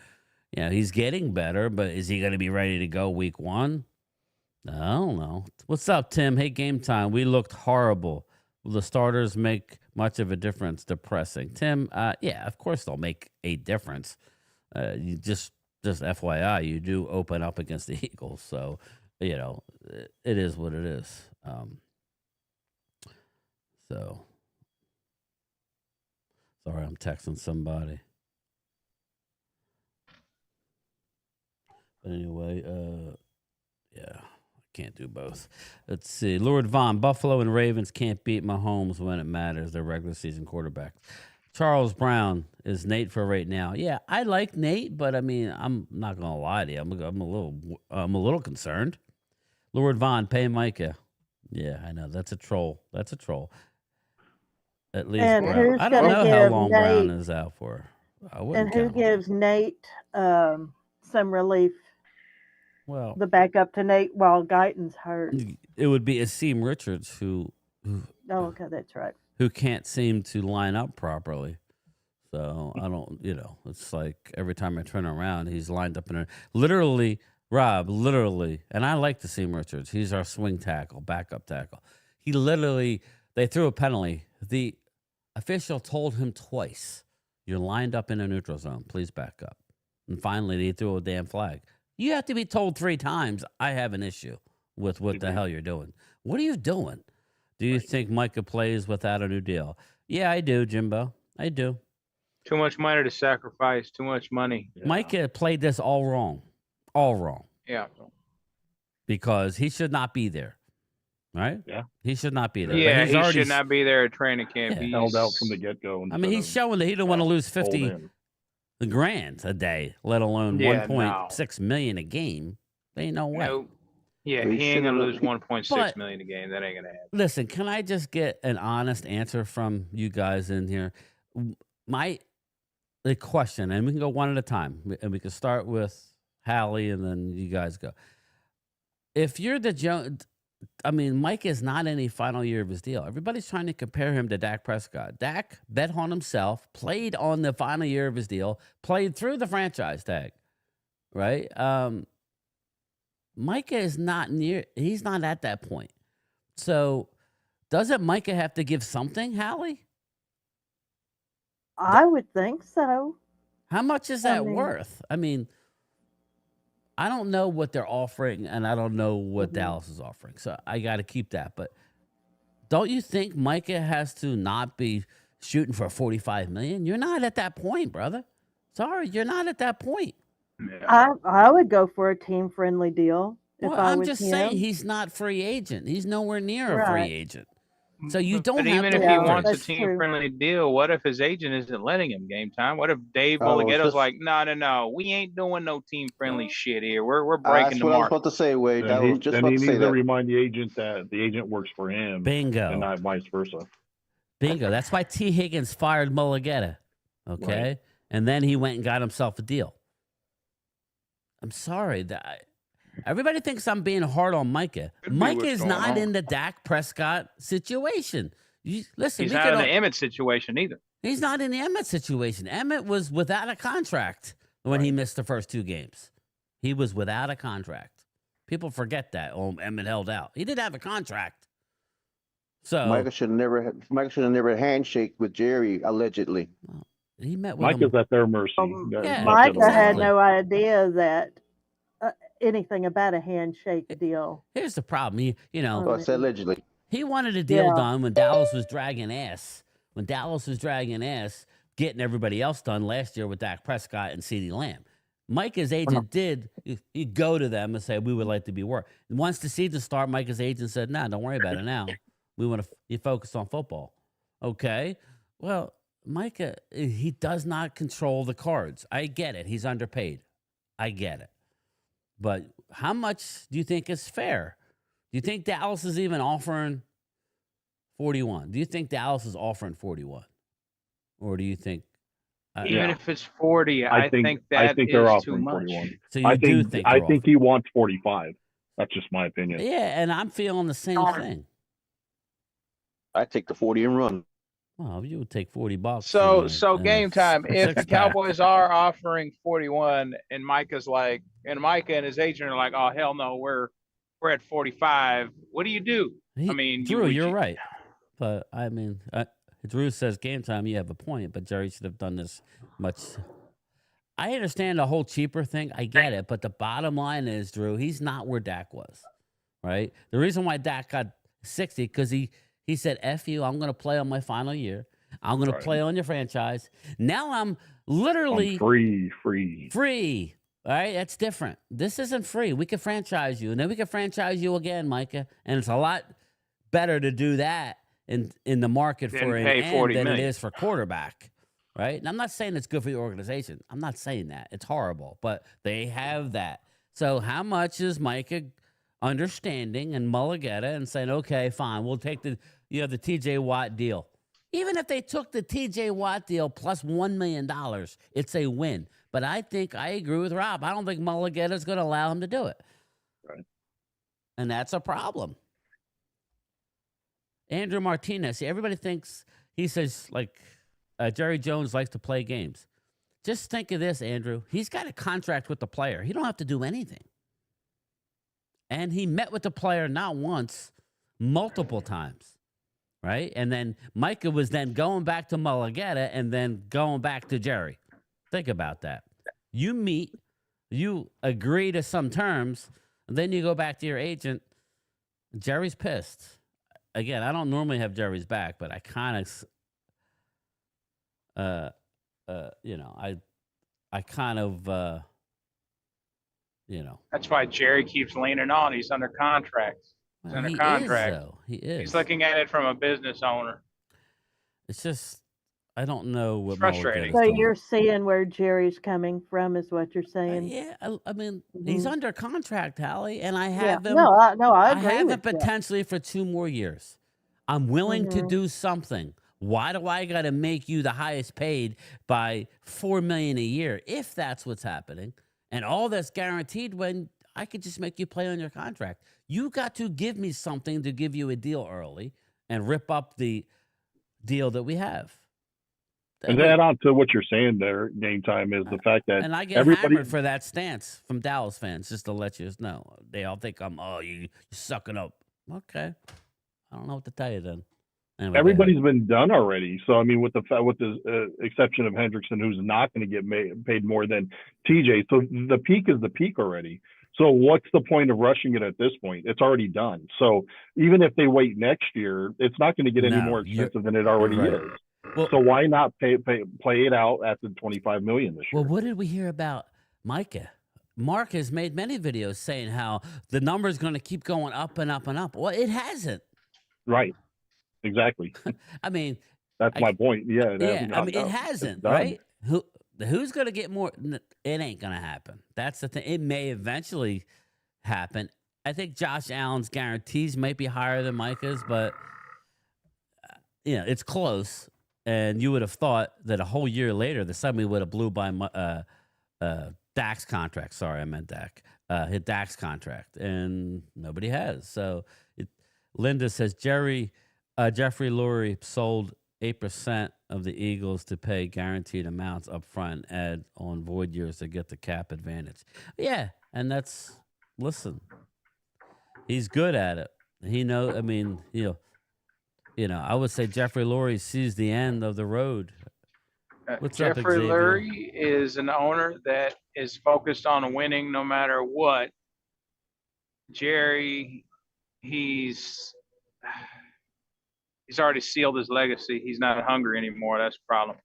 he's getting better. But is he going to be ready to go week 1? I don't know. What's up, Tim? Hey, game time. We looked horrible. Will the starters make much of a difference? Depressing. Tim, yeah, of course they'll make a difference. You just FYI, you do open up against the Eagles, so it is what it is. So sorry, I'm texting somebody. But anyway, yeah, I can't do both. Let's see. Lord Vaughn, Buffalo and Ravens can't beat Mahomes when it matters. They're regular season quarterbacks. Charles Brown is Nate for right now. Yeah, I like Nate, but I mean, I'm not gonna lie to you. I'm a little concerned. Lord Vaughn, pay Micah. Yeah, I know that's a troll. That's a troll. At least And Brown. who's I don't gonna know how give long Brown Nate- is out for. I And wouldn't who count on it. gives Nate some relief, Well, the backup to Nate while Guyton's hurt? it would be Asim Richards who Oh, okay, that's right. can't seem to line up properly. So I don't, it's like every time I turn around, he's lined up in a Rob, and I like Asim Richards. He's our swing tackle, backup tackle. They threw a penalty. The official told him twice, you're lined up in a neutral zone. Please back up. And finally, they threw a damn flag. You have to be told 3 times, I have an issue with what the hell you're doing. What are you doing? Do you think Micah plays without a new deal? Yeah, I do, Jimbo. I do. Too much money to sacrifice. Too much money. Yeah. Micah played this all wrong. All wrong. Yeah. Because he should not be there. Right? Yeah. He should not be there. But Yeah, he's he already should not be there at training camp. Yeah. He's held out from the get-go. I mean, he's showing that he don't want to lose 50 in. grand a day, let alone Yeah, 1.6 million a game. There ain't no way. No. Yeah, He he ain't gonna should've- lose 1.6 But- million a game. That ain't gonna happen. Listen, can I just get an honest answer from you guys in here? The question, and we can go one at a time, and we can start with Hallie, and then you guys go. If you're Mike is not in the final year of his deal. Everybody's trying to compare him to Dak Prescott. Dak bet on himself, played on the final year of his deal, played through the franchise tag, right? Micah is he's not at that point. So doesn't Micah have to give something, Hallie? I would think so. How much is I that mean- worth? I mean, I don't know what they're offering, and I don't know what Mhm. Dallas is offering. So I got to keep that. But don't you think Micah has to not be shooting for 45 million? You're not at that point, brother. Sorry, you're not at that point. Yeah. I would go for a team friendly deal if Well, I I'm was just him. saying he's not free agent. He's nowhere near a free Right. agent. So you don't But have even to if Yeah, he wants a that's true. team-friendly deal, what if his agent isn't letting him game time? What if Dave Oh, it's Mulligato's just- like, no, we ain't doing no Oh. team-friendly shit here. We're That's breaking the what I was mark. about to say, Wade. I was just Then about he to needs say to that. remind the agent that the agent works for him and Bingo. not vice versa. Bingo. That's why T. Higgins fired Mulligata. Okay. Right. And then he went and got himself a deal. I'm sorry. Everybody thinks I'm being hard on Micah. Could be Micah what's is going not on. in the Dak Prescott situation. Listen, He's not in the Emmett situation either. He's not in the Emmett situation. Emmett was without a contract when he missed the first 2 games. He was without a contract. People forget that. Oh, Emmett held out. He did have a contract. So Micah should have never had handshake with Jerry, allegedly. he met with Micah's him. at their mercy. Yeah, Micah had exactly. no idea that anything about a handshake deal. Here's the problem. So I said allegedly. He wanted a deal Yeah. done when Dallas was dragging ass. Getting everybody else done last year with Dak Prescott and CeeDee Lamb. Micah's agent did. You go to them and say, we would like to be worked. Once the season started, Micah's agent said, nah, don't worry about it now. We want to focus on football. Okay. Well, Micah, he does not control the cards. I get it. He's underpaid. I get it. But how much do you think is fair? Do you think Dallas is even offering 41? Do you think Dallas is offering 41? Or do you think Even if it's 40, I think they're is too offering much. 41. so? You I do think think I they're think he wants 45. That's just my opinion. offering. Yeah, and I'm feeling the same thing. I take the 40 and run. Well, you would take $40. So game time. If the six-pack. Cowboys are offering 41 and Micah and his agent are like, oh hell no, we're at 45. What do you do? I mean, Drew, you're right. But I mean, Drew says game time. You have a point, but Jerry should have done this much. I understand the whole cheaper thing. I get it, but the bottom line is, Drew, he's not where Dak was, right? The reason why Dak got 60 because he said, "F you, I'm going to play on my final year. I'm going to play on your franchise." Now I'm literally free. All right, that's different. This isn't free. We can franchise you, and then we can franchise you again, Micah. And it's a lot better to do that in the market Then for an pay end $40 than it million. is for quarterback, right? And I'm not saying it's good for the organization. I'm not saying that. It's horrible, but they have that. So how much is Micah understanding and Mulligetta and saying, okay, fine, we'll take the TJ Watt deal. Even if they took the TJ Watt deal plus $1 million, it's a win. But I agree with Rob. I don't think Mulligetta is going to allow him to do it. Right. And that's a problem. Andrew Martinez. See, everybody thinks he says, Jerry Jones likes to play games. Just think of this, Andrew. He's got a contract with the player. He don't have to do anything. And he met with the player not once, multiple times. Right? And then Micah was then going back to Mulligetta and then going back to Jerry. Think about that. You meet, you agree to some terms, and then you go back to your agent. Jerry's pissed. Again, I don't normally have Jerry's back, but I kind of, That's why Jerry keeps leaning on. He's under contract. He's under contract. He is. He's looking at it from a business owner. It's just, I don't know what. It's frustrating. So you're seeing where Jerry's coming from, is what you're saying? Yeah, I mean, he's under contract, Hallie, and I have him. No, I agree have him with you. potentially for 2 more years. I'm willing to do something. Why do I got to make you the highest paid by $4 million a year if that's what's happening, and all that's guaranteed when I could just make you play on your contract? You got to give me something to give you a deal early and rip up the deal that we have. And to add on to what you're saying there, game time, is the fact that and I get hammered for that stance from Dallas fans, just to let you know. They all think you're sucking up. Okay. I don't know what to tell you then. Anyway, everybody's been done already. So I mean, with the exception of Hendrickson, who's not going to get paid more than TJ. So the peak is the peak already. So what's the point of rushing it at this point? It's already done. So even if they wait next year, it's not going to get any more expensive than it already is. Well, so why not play it out at the $25 million this year? Well, what did we hear about Micah? Mark has made many videos saying how the number is going to keep going up and up and up. Well, it hasn't. Right. Exactly. I mean, that's my point. Yeah. It hasn't. Right? Who's going to get more? It ain't going to happen. That's the thing. It may eventually happen. I think Josh Allen's guarantees might be higher than Micah's, but it's close. And you would have thought that a whole year later, the suddenly would have blew by Dak's contract. Sorry, I meant Dak. Hit Dak's contract, and nobody has. So Linda says, Jerry Jeffrey Lurie sold 8% of the Eagles to pay guaranteed amounts up front, add on void years to get the cap advantage. Yeah, and listen, he's good at it. He knows. I mean, I would say Jeffrey Lurie sees the end of the road. What's up, Jeffrey Xavier? Lurie is an owner that is focused on winning no matter what. Jerry, he's already sealed his legacy. He's not hungry anymore. That's the problem.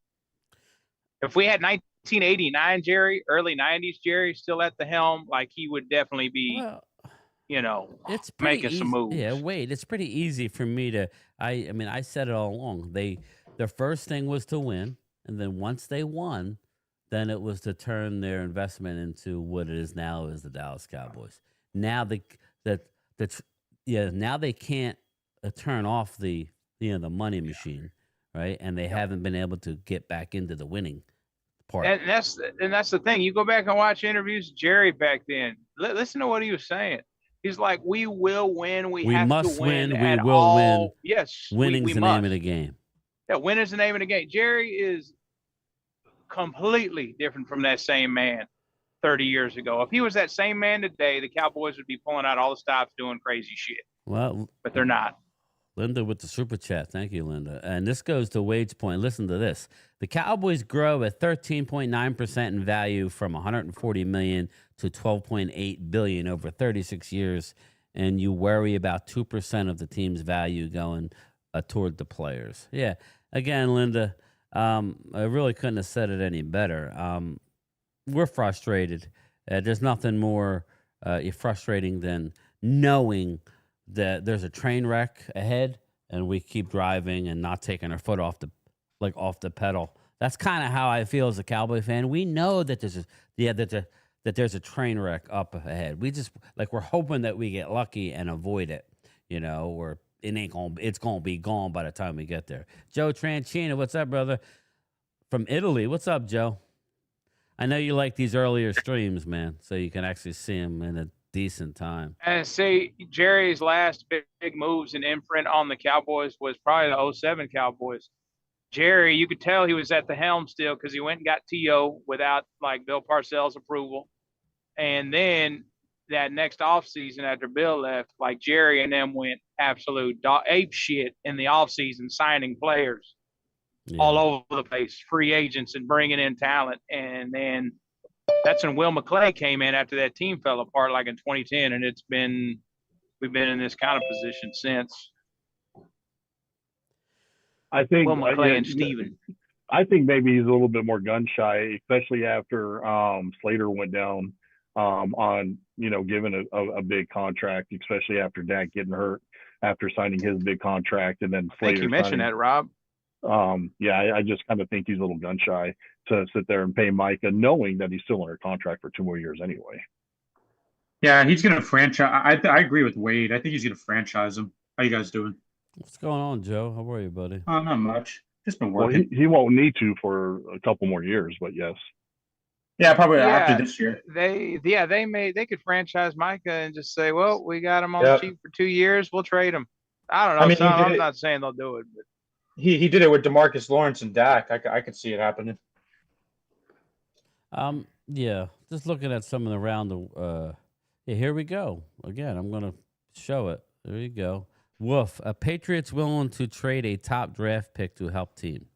If we had 1989 Jerry, early 90s Jerry still at the helm, like he would definitely be, it's making some moves. Yeah, wait, it's pretty easy for me to. I said it all along. Their first thing was to win, and then once they won, then it was to turn their investment into what it is now is the Dallas Cowboys. Now now they can't turn off the money machine, right? And they haven't been able to get back into the winning part. And that's the thing. You go back and watch interviews of Jerry back then. Listen to what he was saying. He's like, "We will win. We have must to win. We will win. Yes, winning's the name of the game. Yeah, winning's the name of the game. Jerry is completely different from that same man 30 years ago. If he was that same man today, the Cowboys would be pulling out all the stops doing crazy shit. Well, but they're not. Linda with the super chat. Thank you, Linda. And this goes to Wade's point. Listen to this. The Cowboys grow at 13.9% in value from $140 million to $12.8 billion over 36 years. And you worry about 2% of the team's value going toward the players. Yeah. Again, Linda, I really couldn't have said it any better. We're frustrated. There's nothing more frustrating than knowing that there's a train wreck ahead and we keep driving and not taking our foot off the pedal. That's kind of how I feel as a Cowboy fan. We know that that there's a train wreck up ahead. We just we're hoping that we get lucky and avoid it, or it's gonna be gone by the time we get there. Joe Tranchina, what's up, brother? From Italy. What's up, Joe? I know you like these earlier streams, man, so you can actually see them in a decent time. And see, Jerry's last big moves and imprint on the Cowboys was probably the 07 Cowboys. Jerry, you could tell he was at the helm still because he went and got T.O. without Bill Parcells' approval. And then that next offseason after Bill left, Jerry and them went absolute ape shit in the offseason signing players all over the place, free agents and bringing in talent. And then that's when Will McClay came in after that team fell apart in 2010. And we've been in this kind of position since. I think Will McClay and Steven. I think maybe he's a little bit more gun shy, especially after Slater went down on giving a big contract, especially after Dak getting hurt after signing his big contract, and then Slater. I think you mentioned that, Rob. I just kind of think he's a little gun shy to sit there and pay Micah, knowing that he's still under contract for 2 more years anyway. Yeah, he's going to franchise. I agree with Wade. I think he's going to franchise him. How you guys doing? What's going on, Joe? How are you, buddy? Not much. Just been working. Well, he won't need to for a couple more years, but yes. Yeah, probably after this year. They could franchise Micah and just say, well, we got him on cheap for 2 years. We'll trade him. I don't know. I'm not saying they'll do it, but he did it with DeMarcus Lawrence and Dak. I could see it happening. Yeah. Just looking at some of the round. Here we go. Again, I'm going to show it. There you go. Woof. Patriots willing to trade a top draft pick to help team.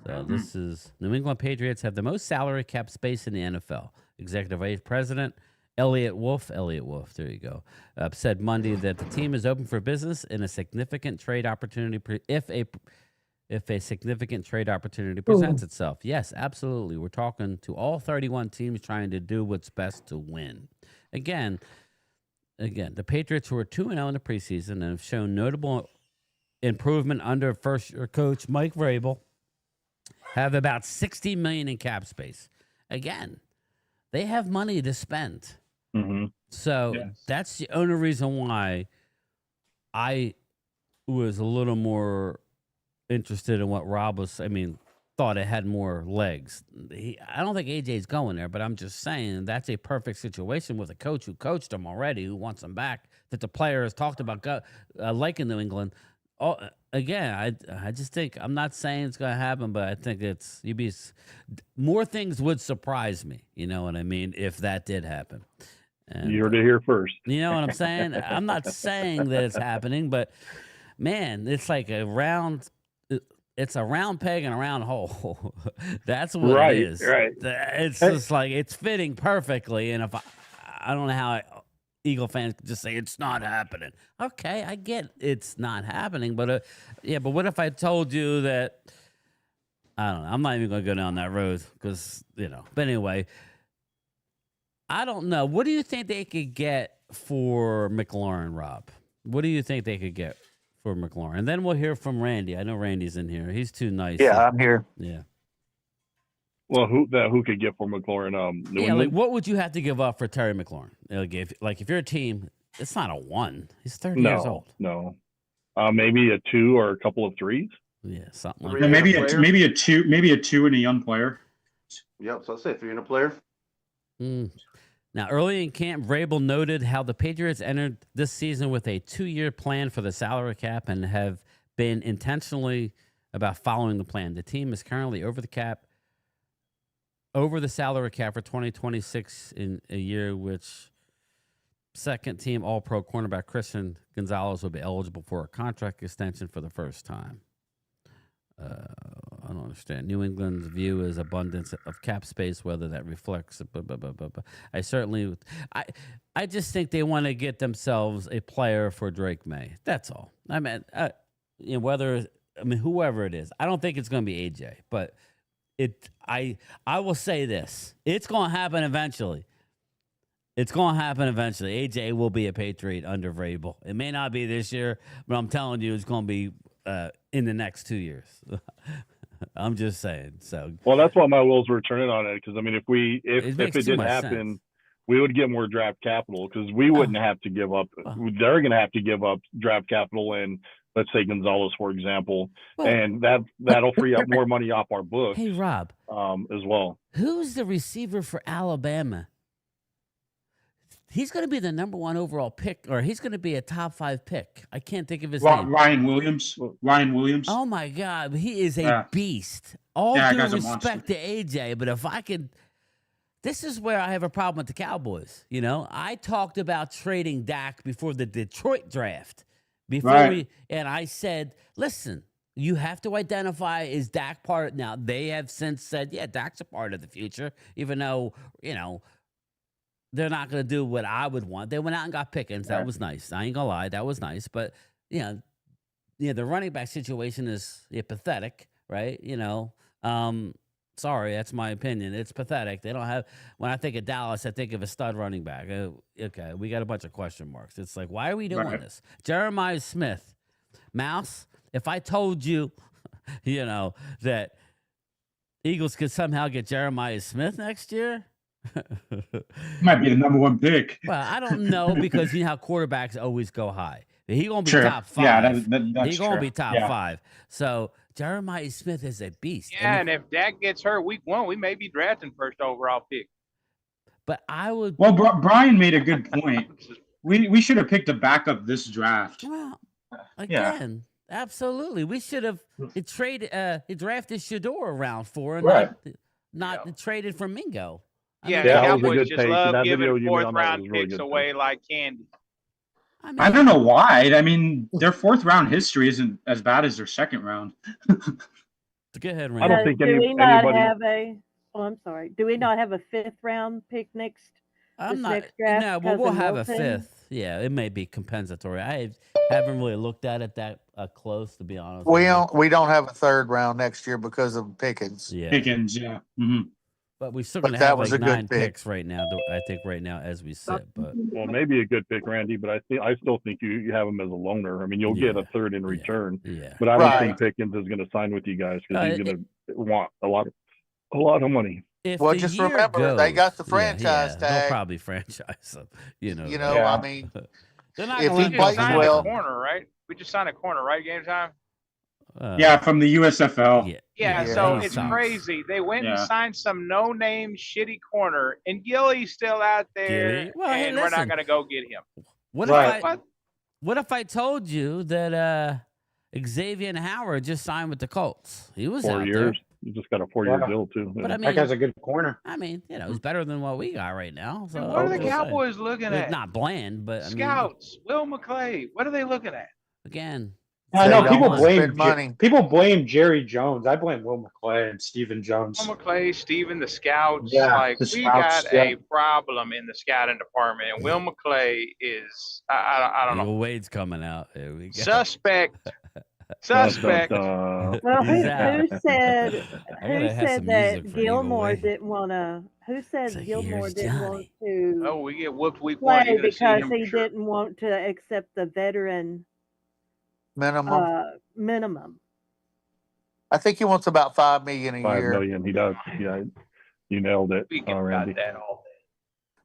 So this is New England Patriots have the most salary cap space in the NFL. Executive Vice President Elliot Wolf, there you go, said Monday that the team is open for business in a significant trade opportunity if a significant trade opportunity presents itself. Yes, absolutely. We're talking to all 31 teams trying to do what's best to win. Again, the Patriots who are 2-0 in the preseason and have shown notable improvement under first-year coach Mike Vrabel have about $60 million in cap space. Again, they have money to spend. Mm-hmm. So that's the only reason why I was a little more interested in what Rob was. Thought it had more legs. I don't think AJ's going there, but I'm just saying that's a perfect situation with a coach who coached him already, who wants him back, that the player has talked about liking New England again, I just think I'm not saying it's going to happen, but I think more things would surprise me. You know what I mean? If that did happen. And, You heard it here first. You know what I'm saying? I'm not saying that it's happening, but man, it's like it's a round peg and a round hole. That's what it is. Right. It's just like it's fitting perfectly. And if I don't know how Eagle fans can just say it's not happening. Okay, I get it's not happening, but but what if I told you that? I don't know. I'm not even going to go down that road because But anyway. I don't know. What do you think they could get for McLaurin, Rob? What do you think they could get for McLaurin? And then we'll hear from Randy. I know Randy's in here. He's too nice. Yeah, I'm here. Yeah. Well, who could get for McLaurin? New Yeah, England? like what would you have to give up for Terry McLaurin? If you're a team, it's not a 1. He's 30 years old. No. Maybe a 2 or a couple of 3s. Yeah, something like Three that. Maybe a 2 and a young player. Yep. So I'll say 3 and a player. Now, early in camp, Vrabel noted how the Patriots entered this season with a 2-year plan for the salary cap and have been intentionally about following the plan. The team is currently over the salary cap for 2026 in a year which second-team All-Pro cornerback Christian Gonzalez will be eligible for a contract extension for the first time. I don't understand. New England's view is abundance of cap space, whether that reflects. I just think they want to get themselves a player for Drake May. That's all. I mean, whoever it is, I don't think it's going to be AJ, but I will say this: it's going to happen eventually. It's going to happen eventually. AJ will be a Patriot under Vrabel. It may not be this year, but I'm telling you, it's going to be in the next 2 years. I'm just saying. So, well, that's why my wheels were turning on it because I mean, if it didn't happen, sense. We would get more draft capital because we wouldn't have to give up. They're going to have to give up draft capital and let's say Gonzalez, for example, and that'll free up more money off our books. Hey, Rob, as well. Who's the receiver for Alabama? He's going to be the number 1 overall pick, or he's going to be a top 5 pick. I can't think of his name. Ryan Williams. Oh my God, he is a beast. All due respect to AJ, but if I could, this is where I have a problem with the Cowboys. I talked about trading Dak before the Detroit draft, and I said, listen, you have to identify is Dak part. Now they have since said, yeah, Dak's a part of the future, even though they're not going to do what I would want. They went out and got Pickens. That was nice. I ain't going to lie. That was nice. But, the running back situation is pathetic, right? Sorry, that's my opinion. It's pathetic. They don't have – when I think of Dallas, I think of a stud running back. Okay, we got a bunch of question marks. It's like, why are we doing this? Jeremiah Smith. Mouse, if I told you, that Eagles could somehow get Jeremiah Smith next year – might be the number 1 pick. Well, I don't know because you know how quarterbacks always go high. He's going to be top 5. Yeah, that's He's going to be top 5. So Jeremiah Smith is a beast. Yeah, and if Dak gets hurt week 1, we may be drafting first overall pick. But I would. Well, Brian made a good point. We should have picked a backup this draft. Well, again, absolutely. We should have drafted Shador round 4 and not traded for Mingo. The Cowboys just love giving 4th-round picks away like candy. I don't know why. I mean, their 4th-round history isn't as bad as their 2nd round. Go ahead, Randy. I don't think anybody. I'm sorry. Do we not have a 5th-round pick next? Next draft? No, but we'll have a 5th. Yeah, it may be compensatory. I haven't really looked at it that close, to be honest. We don't have a 3rd round next year because of Pickens. Yeah. Pickens, yeah. Mm-hmm. But we're still going to have like 9 picks right now. I think right now as we sit. But maybe a good pick, Randy. But I still think you have him as a loaner. I mean, you'll get a 3rd in return. Yeah. But I don't think Pickens is going to sign with you guys because he's going to want a lot of money. Well, just remember they got the franchise tag. They'll probably franchise him. I mean, they're not if he plays well, a corner, right? We just signed a corner, right? Game time. From the USFL. Yeah, so it's crazy. They went and signed some no-name shitty corner, and Gilly's still out there, and we're not going to go get him. What if I told you that Xavier Howard just signed with the Colts. He was 4 out years. there. He just got a 4-year Yeah. deal too. But I Yeah. mean, That guy's a good corner. he's better than what we got right now. So What are the I'm just saying. Cowboys looking It's at? not bland, but I mean, Scouts, Will McClay. What are they looking at? again, I They know don't people wanna blame spend money. people blame Jerry Jones. I blame Will McClay and Stephen Jones. Will McClay, Steven, the scouts. Yeah, Like the we scouts, got yeah. a problem in the scouting department, and Will McClay is I don't know. Eagle Wade's coming out. Here we go. Suspect. Suspect. Well, He's who out. said I gotta have some music that for Eagle Gilmore Wade. didn't want to? Who said So Gilmore here's didn't want Johnny. to Oh, we get whooped week one. play You're gonna see because him for he sure. didn't want to accept the veteran Minimum. minimum? I think he wants about $5 million a 5 year. million. He does. Yeah, you nailed it, We can Randy. got that all day.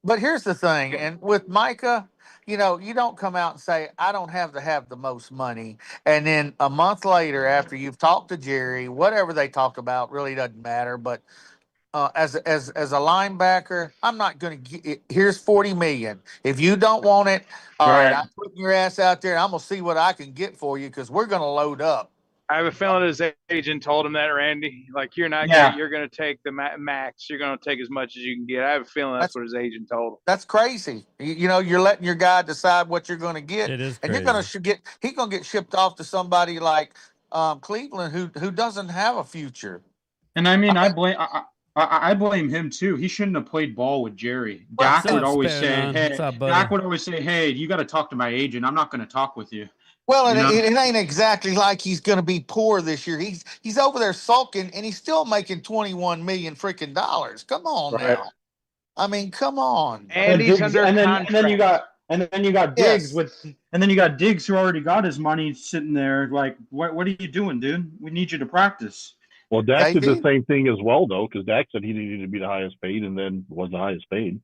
But here's the thing, and with Micah, you don't come out and say, I don't have to have the most money. And then a month later, after you've talked to Jerry, whatever they talk about really doesn't matter. But as a linebacker, I'm not going to get here's $40 million. If you don't want it, all right, I'm putting your ass out there and I'm going to see what I can get for you because we're going to load up. I have a feeling his agent told him that, Randy. Like you're not you're going to take the max. You're going to take as much as you can get. I have a feeling that's what his agent told him. That's crazy. You're letting your guy decide what you're going to get. It is and crazy. you're going to he's going to get shipped off to somebody like Cleveland who doesn't have a future. And I mean, I blame him too. He shouldn't have played ball with Jerry. Dak would always say, "Hey, Dak would always say, hey, you got to talk to my agent. I'm not going to talk with you." Well, it ain't exactly like he's going to be poor this year. He's over there sulking, and he's still making $21 million freaking dollars. Come on now. I mean, come on. And he's under contract. And then you got Diggs Diggs who already got his money sitting there. Like, what are you doing, dude? We need you to practice. Well, Dak did the same thing as well, though, because Dak said he needed to be the highest paid, and then was the highest paid.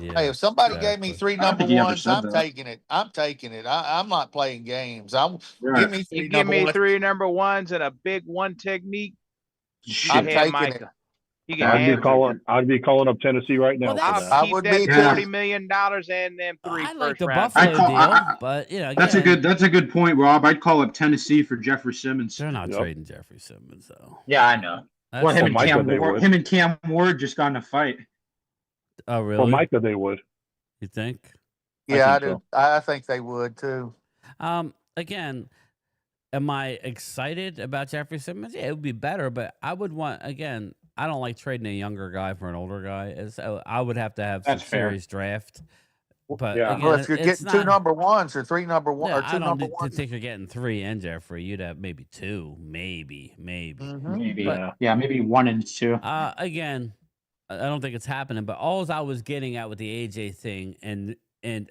Yeah, Hey, if somebody gave me 3 number ones, I'm taking it. I'm taking it. I'm not playing games. Give me 3 give me ones. 3 number ones and a big one technique. I'm taking Micah. it. I'd be calling up Tennessee right now. Well, for that. I'll keep that $40 million and them 3 I like first the round. Buffalo deal, but That's a good point, Rob. I'd call up Tennessee for Jeffrey Simmons. They're not trading Jeffrey Simmons though. Yeah, I know. That's him and Cam Ward just got in a fight. Oh, really? For Micah, they would. You think? Yeah, I think do. so. I think they would too. Again, am I excited about Jeffrey Simmons? Yeah, it would be better, but I would want again. I don't like trading a younger guy for an older guy. So I would have to have some serious draft. But again, well, if you're getting 2 number ones or 3 number one or 2 I don't number ones, think you're getting 3 and Jeffrey. You'd have maybe 2, maybe. Maybe, But- maybe 1 and 2. Again, I don't think it's happening. But all I was getting at with the AJ thing and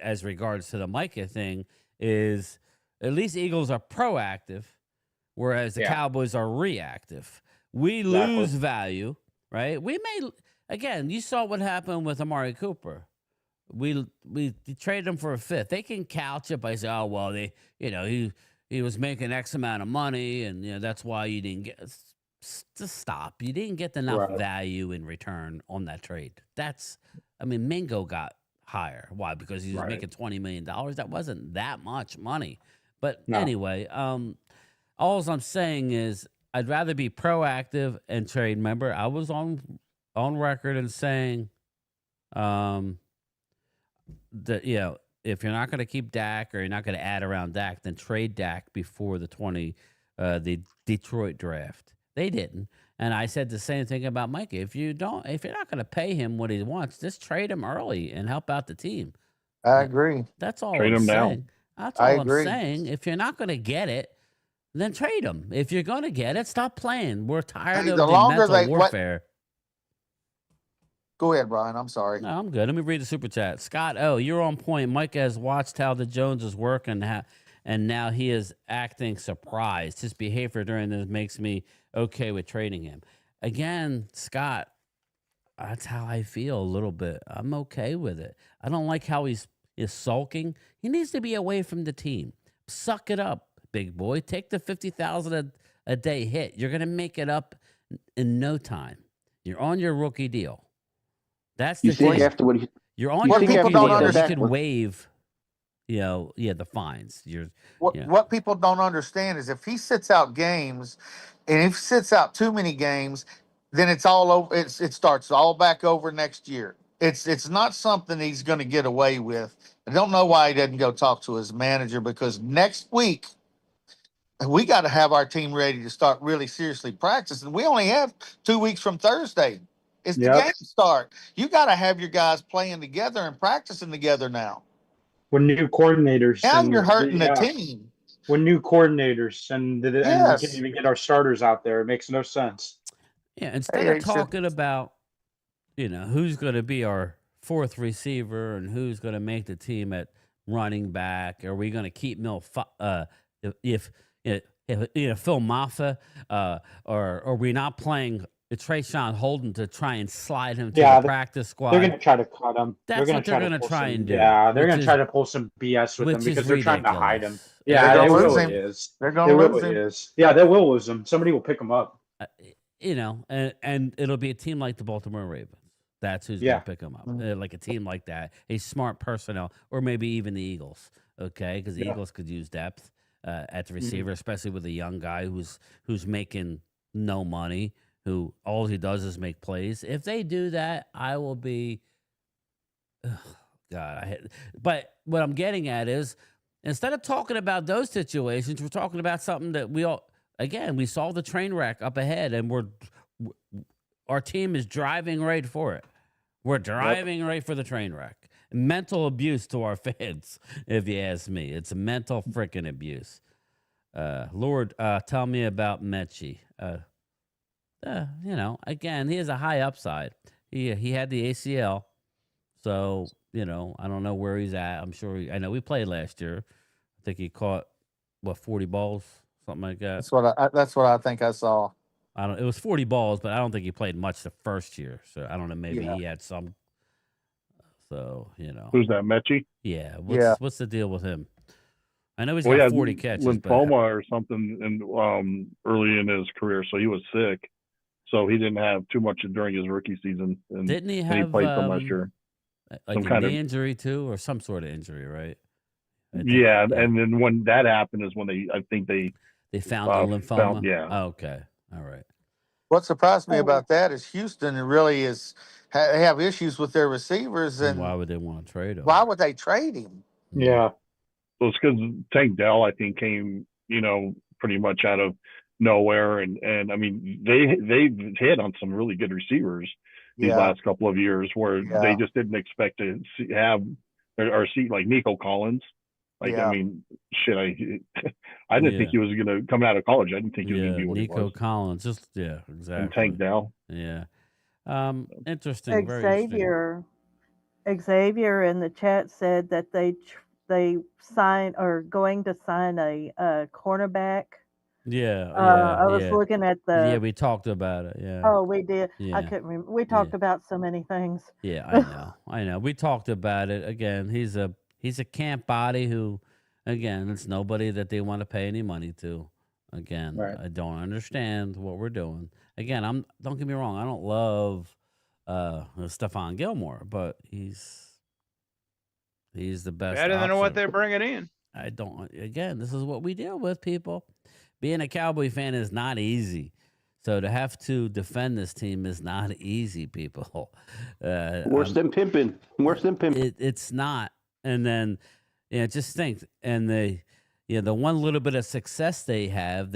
as regards to the Micah thing is at least Eagles are proactive, whereas the Cowboys are reactive. We lose value, right? We may again. You saw what happened with Amari Cooper. We traded him for a 5th. They can couch it by saying, "Oh well, he was making X amount of money, and that's why you didn't get." Just stop. You didn't get enough value in return on that trade. Mingo got higher. Why? Because he was making $20 million. That wasn't that much money. But anyway, all I'm saying is I'd rather be proactive and trade. Remember, I was on record and saying that if you're not going to keep Dak or you're not going to add around Dak, then trade Dak before the Detroit draft. They didn't. And I said the same thing about Micah. If you're not going to pay him what he wants, just trade him early and help out the team. I agree. That's all Trade I'm him now. saying. That's all I'm saying. If you're not going to get it, then trade him. If you're going to get it, stop playing. We're tired of the mental warfare. Go ahead, Brian. I'm sorry. No, I'm good. Let me read the super chat. Scott, you're on point. Micah has watched how the Joneses work and now he is acting surprised. His behavior during this makes me okay with trading him. Again, Scott, that's how I feel a little bit. I'm okay with it. I don't like how he's sulking. He needs to be away from the team. Suck it up, big boy. Take the $50,000 a day hit. You're going to make it up in no time. You're on your rookie deal. That's the thing. After what You're on What your people rookie don't deal. You understand- can waive. the fines. What people don't understand is if he sits out games, and if he sits out too many games, then it's all over. It starts all back over next year. It's not something he's going to get away with. I don't know why he doesn't go talk to his manager, because next week we got to have our team ready to start really seriously practicing. We only have 2 weeks from Thursday. It's the game start. You got to have your guys playing together and practicing together now. When new coordinators Now and you're hurting the team. When new coordinators and we can't even get our starters out there, it makes no sense. Yeah, instead of talking about, who's going to be our fourth receiver and who's going to make the team at running back, are we going to keep if Phil Maffa, or are we not playing Trayshawn Holden to try and slide him to the practice squad? They're going to try to cut him. That's what they're going to try and do. Yeah, they're going to try to pull some BS with him because they're trying to hide him. Yeah, they're they going to will. lose him. They're going to lose him. Yeah, they will lose him. Somebody will pick him up. And it'll be a team like the Baltimore Ravens. That's who's going to pick him up. Like a team like that, a smart personnel, or maybe even the Eagles. Okay, because the Eagles could use depth at the receiver, especially with a young guy who's making no money, who all he does is make plays. If they do that, I will be. But what I'm getting at is, instead of talking about those situations, we're talking about something that we saw the train wreck up ahead, and our team is driving right for it. We're driving right for the train wreck. Mental abuse to our fans, if you ask me. It's mental freaking abuse. Lord, tell me about Mechie. Again, he has a high upside. He had the ACL, so I don't know where he's at. I'm sure. I know we played last year. I think he caught 40 balls, something like that. That's what I think I saw. It was 40 balls, but I don't think he played much the first year. So I don't know. Maybe he had some. So who's that, Mechie? Yeah. What's the deal with him? I know he's got 40 catches. Lymphoma or something, early in his career, so he was sick. So he didn't have too much during his rookie season. And didn't he have? He played some last year. Like a knee injury too, or some sort of injury, right? Yeah, and then when that happened is when they found the lymphoma. Yeah. Okay. All right. What surprised me about that is Houston really have issues with their receivers, and why would they want to trade him? Why would they trade him? Yeah. So it's because Tank Dell, I think, came pretty much out of nowhere, and I mean they've hit on some really good receivers these last couple of years where they just didn't expect to see like Nico Collins. Like, I mean, shit, I didn't think he was going to come out of college. I didn't think he was going to be what he was. Nico Collins, exactly. And Tank Dell. Yeah. Interesting. Very Xavier in the chat said that they signed or going to sign a cornerback. I was looking at the. Yeah, we talked about it. Yeah. Oh, we did. Yeah. I couldn't remember. We talked about so many things. Yeah, I know. We talked about it. Again, he's a camp body who, again, it's nobody that they want to pay any money to. Again, I don't understand what we're doing. Again, don't get me wrong. I don't love Stephon Gilmore, but he's the best. Better than what they're bringing in. I don't. Again, this is what we deal with, people. Being a Cowboy fan is not easy. So to have to defend this team is not easy, people. Worse than pimping. It's not. And then, just think. And the one little bit of success they have,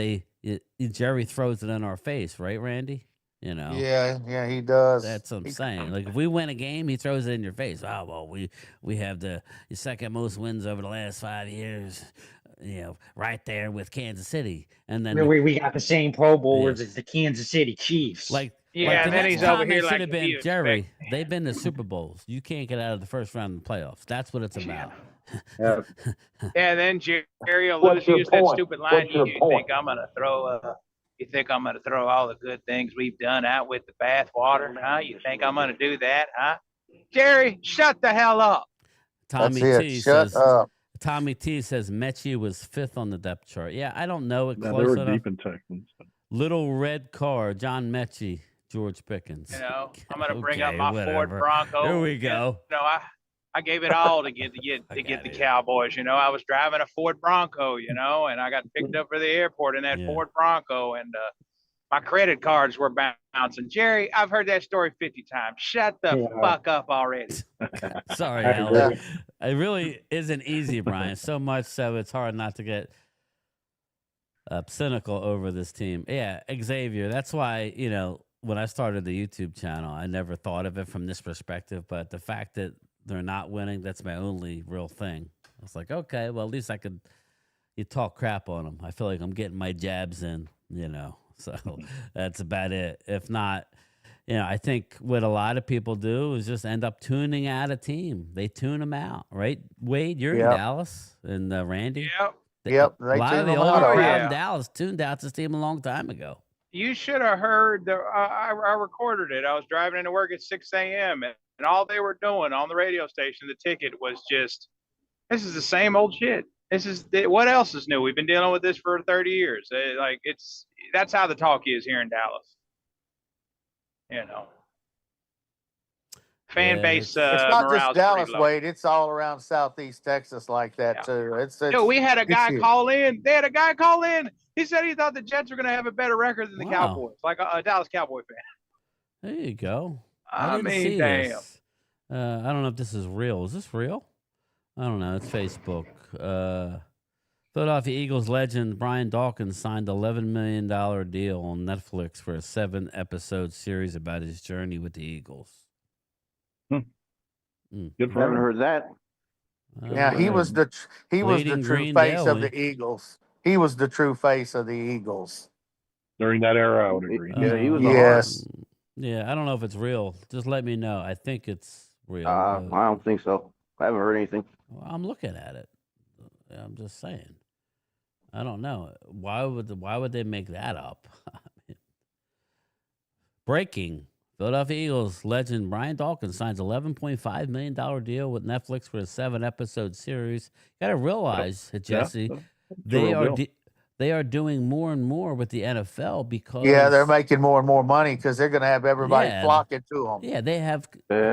Jerry throws it in our face, right, Randy? Yeah, he does. That's what I'm saying. Like, if we win a game, he throws it in your face. Oh, well, we have the second most wins over the last 5 years. Right there with Kansas City, and then we got the same Pro Bowlers as the Kansas City Chiefs. And then he's over here like been Jerry. They've been to Super Bowls. You can't get out of the first round of the playoffs. That's what it's about. Yeah. Then Jerry will use that stupid line. You think I'm gonna throw all the good things we've done out with the bathwater? Huh? You think I'm gonna do that? Huh? Jerry, shut the hell up. Tommy T says. Tommy T says Mechie was 5th on the depth chart. Yeah, I don't know it close enough. They were deep in Texans. Little red car, John Mechie, George Pickens. I'm going to bring up my Ford Bronco. Here we go. I gave it all to get the Cowboys. I was driving a Ford Bronco, and I got picked up for the airport in that Ford Bronco, and my credit cards were bouncing. Jerry, I've heard that story 50 times. Shut the fuck up already. Sorry, Alex. It really isn't easy, Brian. So much so it's hard not to get cynical over this team. Yeah, Xavier. That's why, when I started the YouTube channel, I never thought of it from this perspective. But the fact that they're not winning, that's my only real thing. I was like, okay, well, at least you talk crap on them. I feel like I'm getting my jabs in, So that's about it. If not, I think what a lot of people do is just end up tuning out a team. They tune them out, right? Wade, you're in Dallas, and Randy. Yep. A lot of the older crowd in Dallas tuned out this team a long time ago. You should have heard I recorded it. I was driving into work at 6 a.m. and all they were doing on the radio station, the ticket was just, this is the same old shit. What else is new? We've been dealing with this for 30 years. That's how the talk is here in Dallas. Fan base. It's not just Dallas, Wade. It's all around Southeast Texas like that too. We had a guy call in. They had a guy call in. He said he thought the Jets were going to have a better record than the Cowboys, like a Dallas Cowboy fan. There you go. I mean, damn. This. I don't know if this is real. Is this real? I don't know. It's Facebook. Philadelphia Eagles legend Brian Dawkins signed an $11 million deal on Netflix for a 7-episode series about his journey with the Eagles. Good for haven't heard that. Yeah, he was the true face of the Eagles. He was the true face of the Eagles during that era. I would agree. Yeah, he was. Yes. Yeah, I don't know if it's real. Just let me know. I think it's real. I don't think so. I haven't heard anything. Well, I'm looking at it. I'm just saying. I don't know. Why would they make that up? Breaking. Philadelphia Eagles legend Brian Dawkins signs $11.5 million deal with Netflix for a 7-episode series. You got to realize, Jesse, they are doing more and more with the NFL because they're making more and more money because they're going to have everybody flocking to them. Yeah, they have.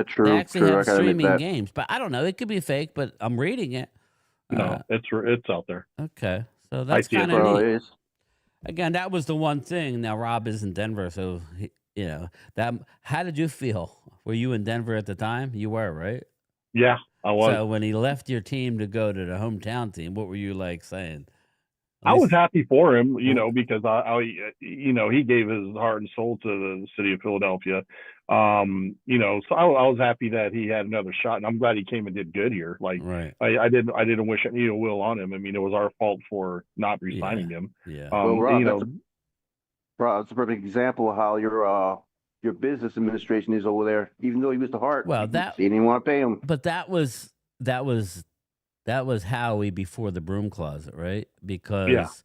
True. They actually have streaming games, but I don't know. It could be fake, but I'm reading it. No, it's out there. Okay, so that's kind of neat. Again, that was the one thing. Now Rob is in Denver, so that. How did you feel? Were you in Denver at the time? You were, right? Yeah, I was. So when he left your team to go to the hometown team, what were you like saying? I was happy for him, because he gave his heart and soul to the city of Philadelphia. So I was happy that he had another shot, and I'm glad he came and did good here. Like, right. I didn't wish any ill will on him. I mean, it was our fault for not re-signing him. Yeah. Rob, that's a perfect example of how your business administration is over there. Even though he was the heart, well, he didn't want to pay him. But that was Howie before the broom closet, right? Because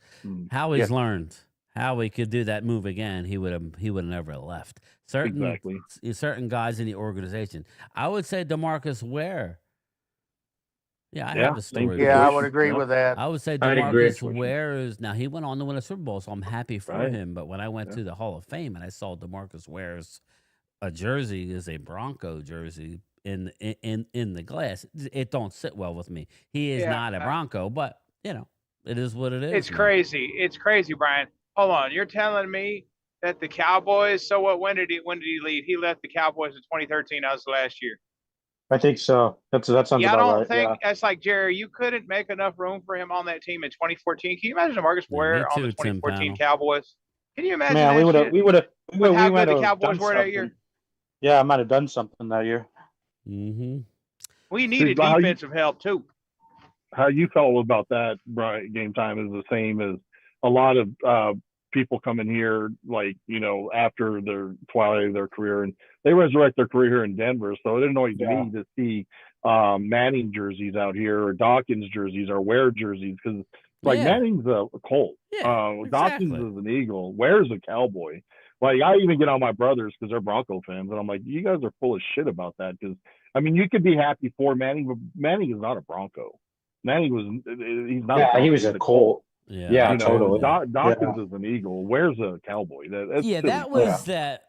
Howie's learned. Howie could do that move again. He would have never left. Certain guys in the organization. I would say DeMarcus Ware. Yeah, I have a story. Yeah, I would agree with that. I would say DeMarcus Ware is now he went on to win a Super Bowl, so I'm happy for him. But when I went to the Hall of Fame and I saw DeMarcus Ware's jersey is a Bronco jersey in the glass, it don't sit well with me. He is not a Bronco, but it is what it is. It's crazy. It's crazy, Brian. Hold on, you're telling me that the Cowboys? So what? When did he leave? He left the Cowboys in 2013. That was last year. I think so. That sounds about right. I don't think that's like Jerry. You couldn't make enough room for him on that team in 2014. Can you imagine Marcus Ware on the 2014 Cowboys? Can you imagine? Man, we would have. How good the Cowboys were that year? Yeah, I might have done something that year. Mm-hmm. We needed defensive help too. How you felt about that, Brian? Game time is the same as a lot of people come in here, like, after their twilight of their career, and they resurrect their career here in Denver. So it annoys me to see Manning jerseys out here, or Dawkins jerseys, or Ware jerseys, because Manning's a Colt. Dawkins is an Eagle. Ware's a Cowboy. Like, I even get on my brothers because they're Bronco fans, and I'm like, you guys are full of shit about that. Because you could be happy for Manning, but Manning is not a Bronco. He's not. Yeah, he was a Colt. Yeah, totally. Dawkins is an Eagle. Where's a Cowboy? That was that.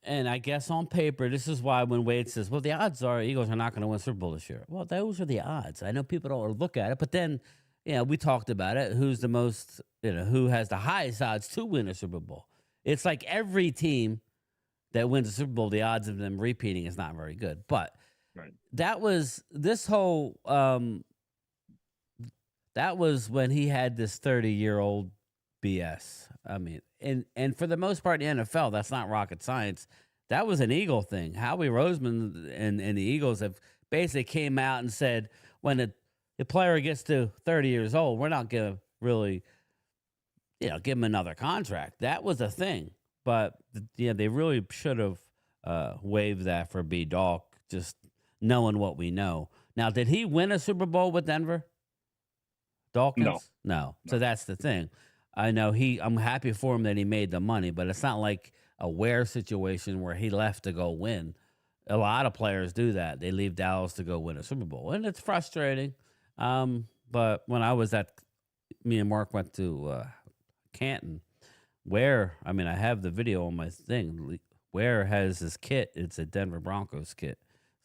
and I guess on paper, this is why when Wade says, well, the odds are Eagles are not going to win Super Bowl this year. Well, those are the odds. I know people don't look at it, but then, we talked about it. Who's the most, who has the highest odds to win a Super Bowl? It's like every team that wins a Super Bowl, the odds of them repeating is not very good. But that was this whole, that was when he had this 30-year-old BS. I mean, and for the most part in the NFL, that's not rocket science. That was an Eagle thing. Howie Roseman and the Eagles have basically came out and said, when the player gets to 30 years old, we're not going to really, give him another contract. That was a thing. But, they really should have waived that for B-Dawk, just knowing what we know. Now, did he win a Super Bowl with Denver? Dawkins? No. So that's the thing. I know I'm happy for him that he made the money, but it's not like a Ware situation where he left to go win. A lot of players do that. They leave Dallas to go win a Super Bowl, and it's frustrating. But when me and Mark went to Canton, Ware, I have the video on my thing. Ware has his kit. It's a Denver Broncos kit.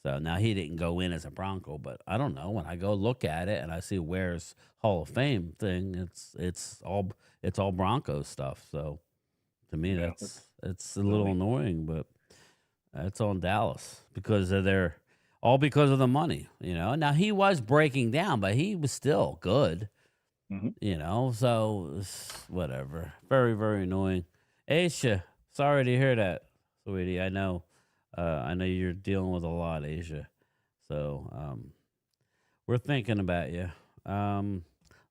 So now he didn't go in as a Bronco, but I don't know. When I go look at it and I see Ware's Hall of Fame thing, it's all Broncos stuff. So to me, it's a little annoying, but it's on Dallas because of because of the money. Now he was breaking down, but he was still good. So whatever. Very, very annoying. Aisha, sorry to hear that, sweetie. I know you're dealing with a lot, Asia. So we're thinking about you.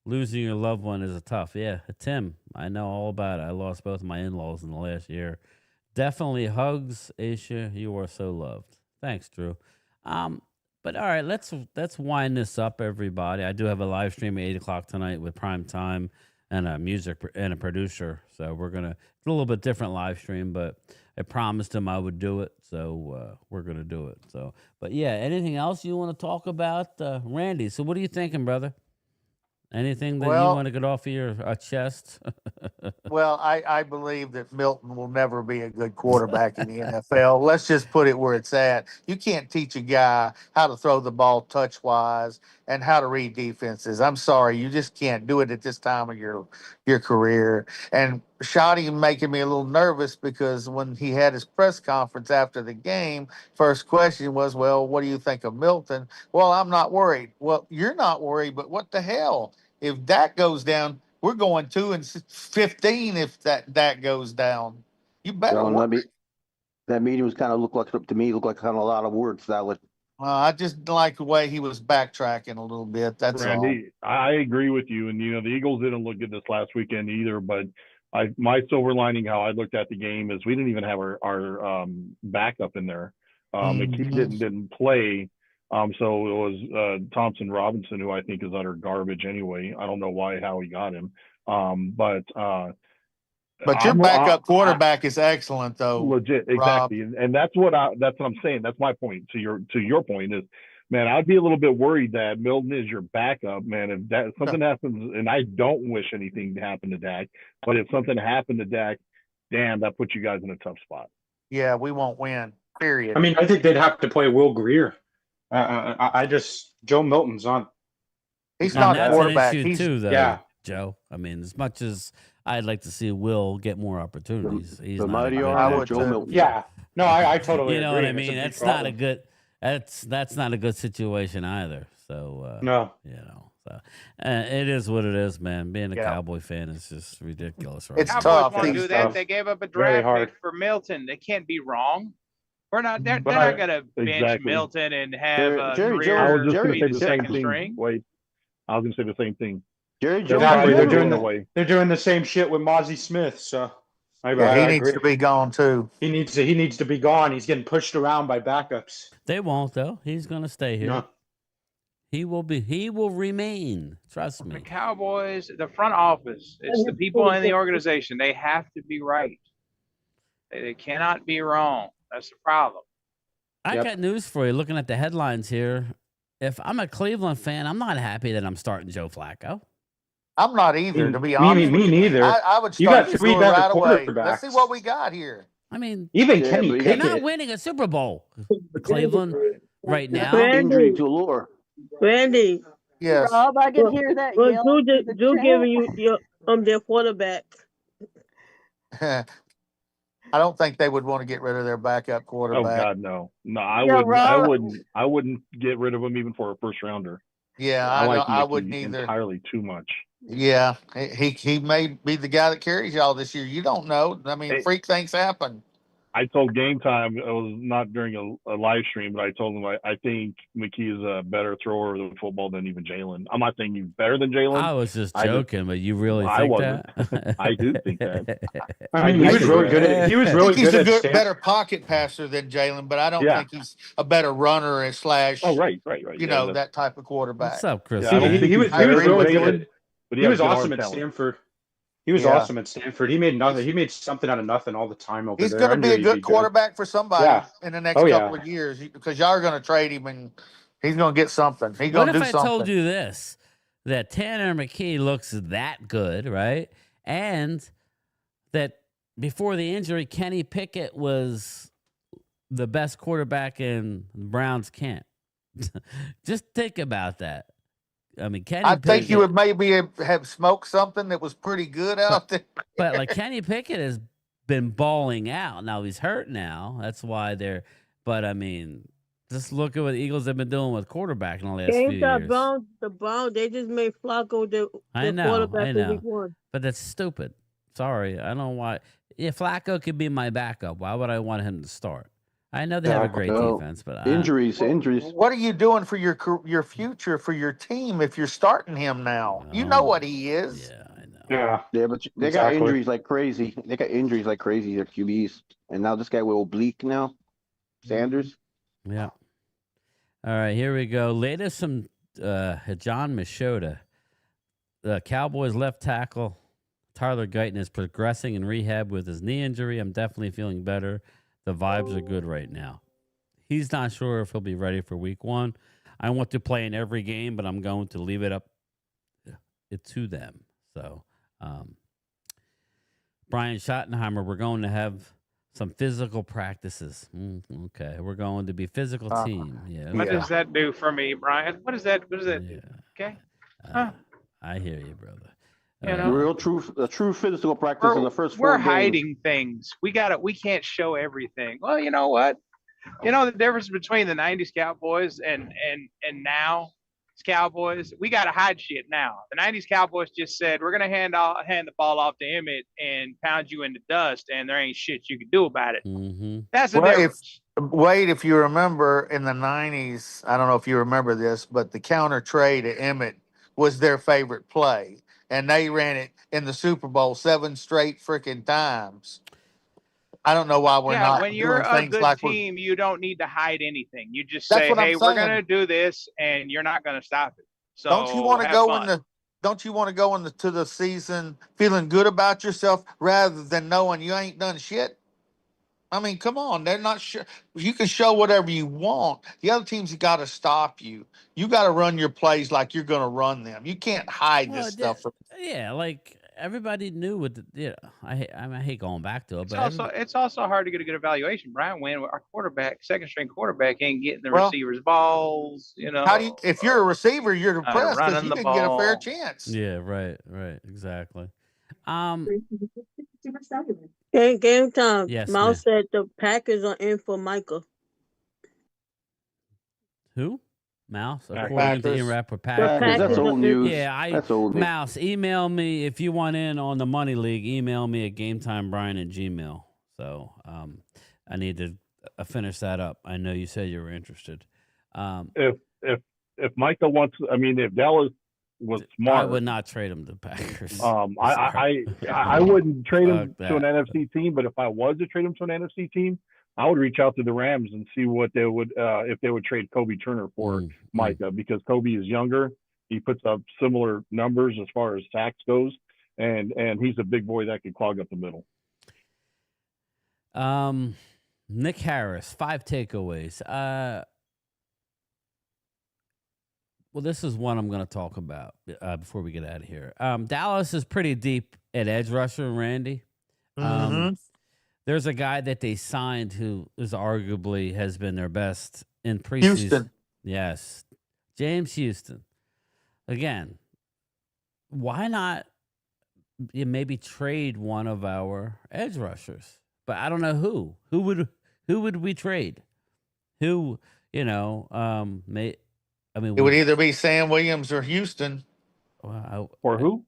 Losing your loved one is tough. Yeah, Tim, I know all about it. I lost both of my in-laws in the last year. Definitely hugs, Aisha. You are so loved. Thanks, Drew. But all right, let's wind this up, everybody. I do have a live stream at 8 o'clock tonight with Prime Time and a music and a producer. So we're gonna it's a little bit different live stream, but I promised him I would do it, so we're gonna do it. So, but yeah, anything else you want to talk about, Randy? So, what are you thinking, brother? Anything that you want to get off of your chest? Well, I believe that Milton will never be a good quarterback in the NFL. Let's just put it where it's at. You can't teach a guy how to throw the ball touch-wise and how to read defenses. I'm sorry, you just can't do it at this time of your career. And Shoddy making me a little nervous because when he had his press conference after the game, first question was, well, what do you think of Milton? Well, I'm not worried. Well, you're not worried, but what the hell? If Dak goes down, we're going 2-15 if that goes down. You better. That meeting was kind of looked like kind of a lot of words. That was. I just like the way he was backtracking a little bit. That's Randy, all. I agree with you, and the Eagles didn't look good this last weekend either. But my silver lining, how I looked at the game, is we didn't even have our backup in there. McKee didn't play. So it was Thompson Robinson, who I think is utter garbage anyway. I don't know how he got him. But your backup quarterback is excellent, though. Legit, exactly, and that's what I'm saying. That's my point. To your point is, man, I'd be a little bit worried that Milton is your backup, man. If something happens, and I don't wish anything to happen to Dak, but if something happened to Dak, damn, that puts you guys in a tough spot. Yeah, we won't win. Period. I think they'd have to play Will Greer. Joe Milton's on. He's not a quarterback. He's too, though, Joe. As much as I'd like to see Will get more opportunities, he's not. Joe Milton. Yeah, no, I totally. You know agree. What I mean? That's not a good. That's not a good situation either. So no, So it is what it is, man. Being a Cowboy fan is just ridiculous, right? It's tough. Want to do that? They gave up a draft pick for Milton. They can't be wrong. They're not going to bench Milton and have Jerry. I was just going to say the same thing. Wait, I was going to say the same thing. They're doing the same shit with Mozzie Smith. So he needs to be gone too. He needs to be gone. He's getting pushed around by backups. They won't though. He's going to stay here. No. He will remain. Trust me. The Cowboys, the front office, it's the people in the organization. They have to be right. They cannot be wrong. That's the problem. I got news for you. Looking at the headlines here, if I'm a Cleveland fan, I'm not happy that I'm starting Joe Flacco. I'm not either, to be honest. Me neither. I would start three right away. Let's see what we got here. I mean, Even Yeah, Kenny but you they're got not Pickett. winning a Super Bowl, Cleveland, right now. injury Randy, galore. Randy, Yes. Rob, I could well, hear that well, yell through the Drew chat. giving you your their quarterback. I don't think they would want to get rid of their backup Oh quarterback. God, no. I Yeah, wouldn't. Rob. I wouldn't get rid of him even for a first rounder. Yeah, I like I Mickey wouldn't either. entirely too much. Yeah, he may be the guy that carries y'all this year. You don't know. I mean, Hey, freak things happen. I told Game Time, it was not during a live stream, but I told him I think McKee is a better thrower of the football than even Jalen. I'm not saying he's better than Jalen. I was just joking, but you really I think wasn't. that? I do think that. I mean, he was really good at. He was I really think he's good a at better pocket passer than Jalen, but I don't Yeah. think he's a better runner and slash. Oh, right. You know, that type of quarterback. What's up, Chris? Yeah, I don't think He was he's better than really Jalen, good. but He was has good awesome arm at talent. Stanford. He was Yeah. awesome at Stanford. He made nothing. He made something out of nothing all the time over He's there. going I to knew be a he'd good quarterback for somebody Yeah. in the next Oh, yeah. couple of years because y'all are going to trade him and he's going to get something. He's What going to if do I something. told you this? That Tanner McKee looks that good, right? And that before the injury, Kenny Pickett was the best quarterback in Browns camp. Just think about that. I mean, Kenny I Pickett, think you would maybe have smoked something that was pretty good out there. but like Kenny Pickett has been balling out. Now he's hurt now. That's why they're. But I mean, just look at what the Eagles have been doing with quarterback in the last few years. The Browns, they just made Flacco the quarterback in week 1. But that's stupid. Sorry, I don't know why. Yeah, Flacco could be my backup. Why would I want him to start? I know they have a great defense, but injuries. What are you doing for your future for your team if you're starting him now? You know what he is. Yeah, I know. Yeah. But they got injuries like crazy. They got injuries like crazy. Their QBs, and now this guy with oblique now, Sanders. Yeah. All right, here we go. Latest from John Machota. The Cowboys left tackle Tyler Guyton is progressing in rehab with his knee injury. I'm definitely feeling better. The vibes are good right now. He's not sure if he'll be ready for week 1. I want to play in every game, but I'm going to leave it up to them. So, Brian Schottenheimer, we're going to have some physical practices. Okay, we're going to be physical team. Yeah. What does that do for me, Brian? What does that do? Okay. I hear you, brother. You know, a true physical practice in the first 4 We're games. hiding things. We can't show everything. Well, you know what? You know the difference between the '90s Cowboys and now Cowboys. We got to hide shit now. The '90s Cowboys just said we're gonna hand the ball off to Emmett and pound you into dust, and there ain't shit you can do about it. Mm-hmm. That's the difference. If you remember in the '90s, I don't know if you remember this, but the counter trade at Emmett was their favorite play. And they ran it in the Super Bowl 7 straight freaking times. I don't know why we're not when you're doing a things good like team, you don't need to hide anything. You just That's say, what I'm "Hey, we're saying. gonna do this," and you're not gonna stop it. So don't you want to have go fun. into the season feeling good about yourself rather than knowing you ain't done shit? I mean, come on. They're not sure. You can show whatever you want. The other team's got to stop you. You got to run your plays like you're going to run them. You can't hide this stuff. Yeah, like everybody knew what I hate going back to it, It's also hard to get a good evaluation, Brian, when our second string quarterback ain't getting the receivers' balls. You know, if you're a receiver, you're depressed because you didn't get a fair chance. Yeah, right, exactly. Game time. Yes, Mouse said the Packers are in for Micah. Who? Mouse, according to in-rapper Packers. That's old news. Yeah, that's old news. Mouse, email me if you want in on the Money League. Email me at GameTimeBrian@gmail. So I need to finish that up. I know you said you were interested. If Micah wants, if Dallas was smart, I would not trade him to the Packers. I wouldn't trade him to an NFC team, but if I was to trade him to an NFC team, I would reach out to the Rams and see what they would if they would trade Kobe Turner for Micah, because Kobe is younger. He puts up similar numbers as far as sacks goes, and he's a big boy that can clog up the middle. Nick Harris, 5 takeaways. Well, this is one I'm going to talk about before we get out of here. Dallas is pretty deep at edge rusher, Randy. there's a guy that they signed who is arguably has been their best in preseason. Houston. Yes. James Houston. Again, why not maybe trade one of our edge rushers? But I don't know who. Who would we trade? Who, it would either be Sam Williams or Houston. Or who?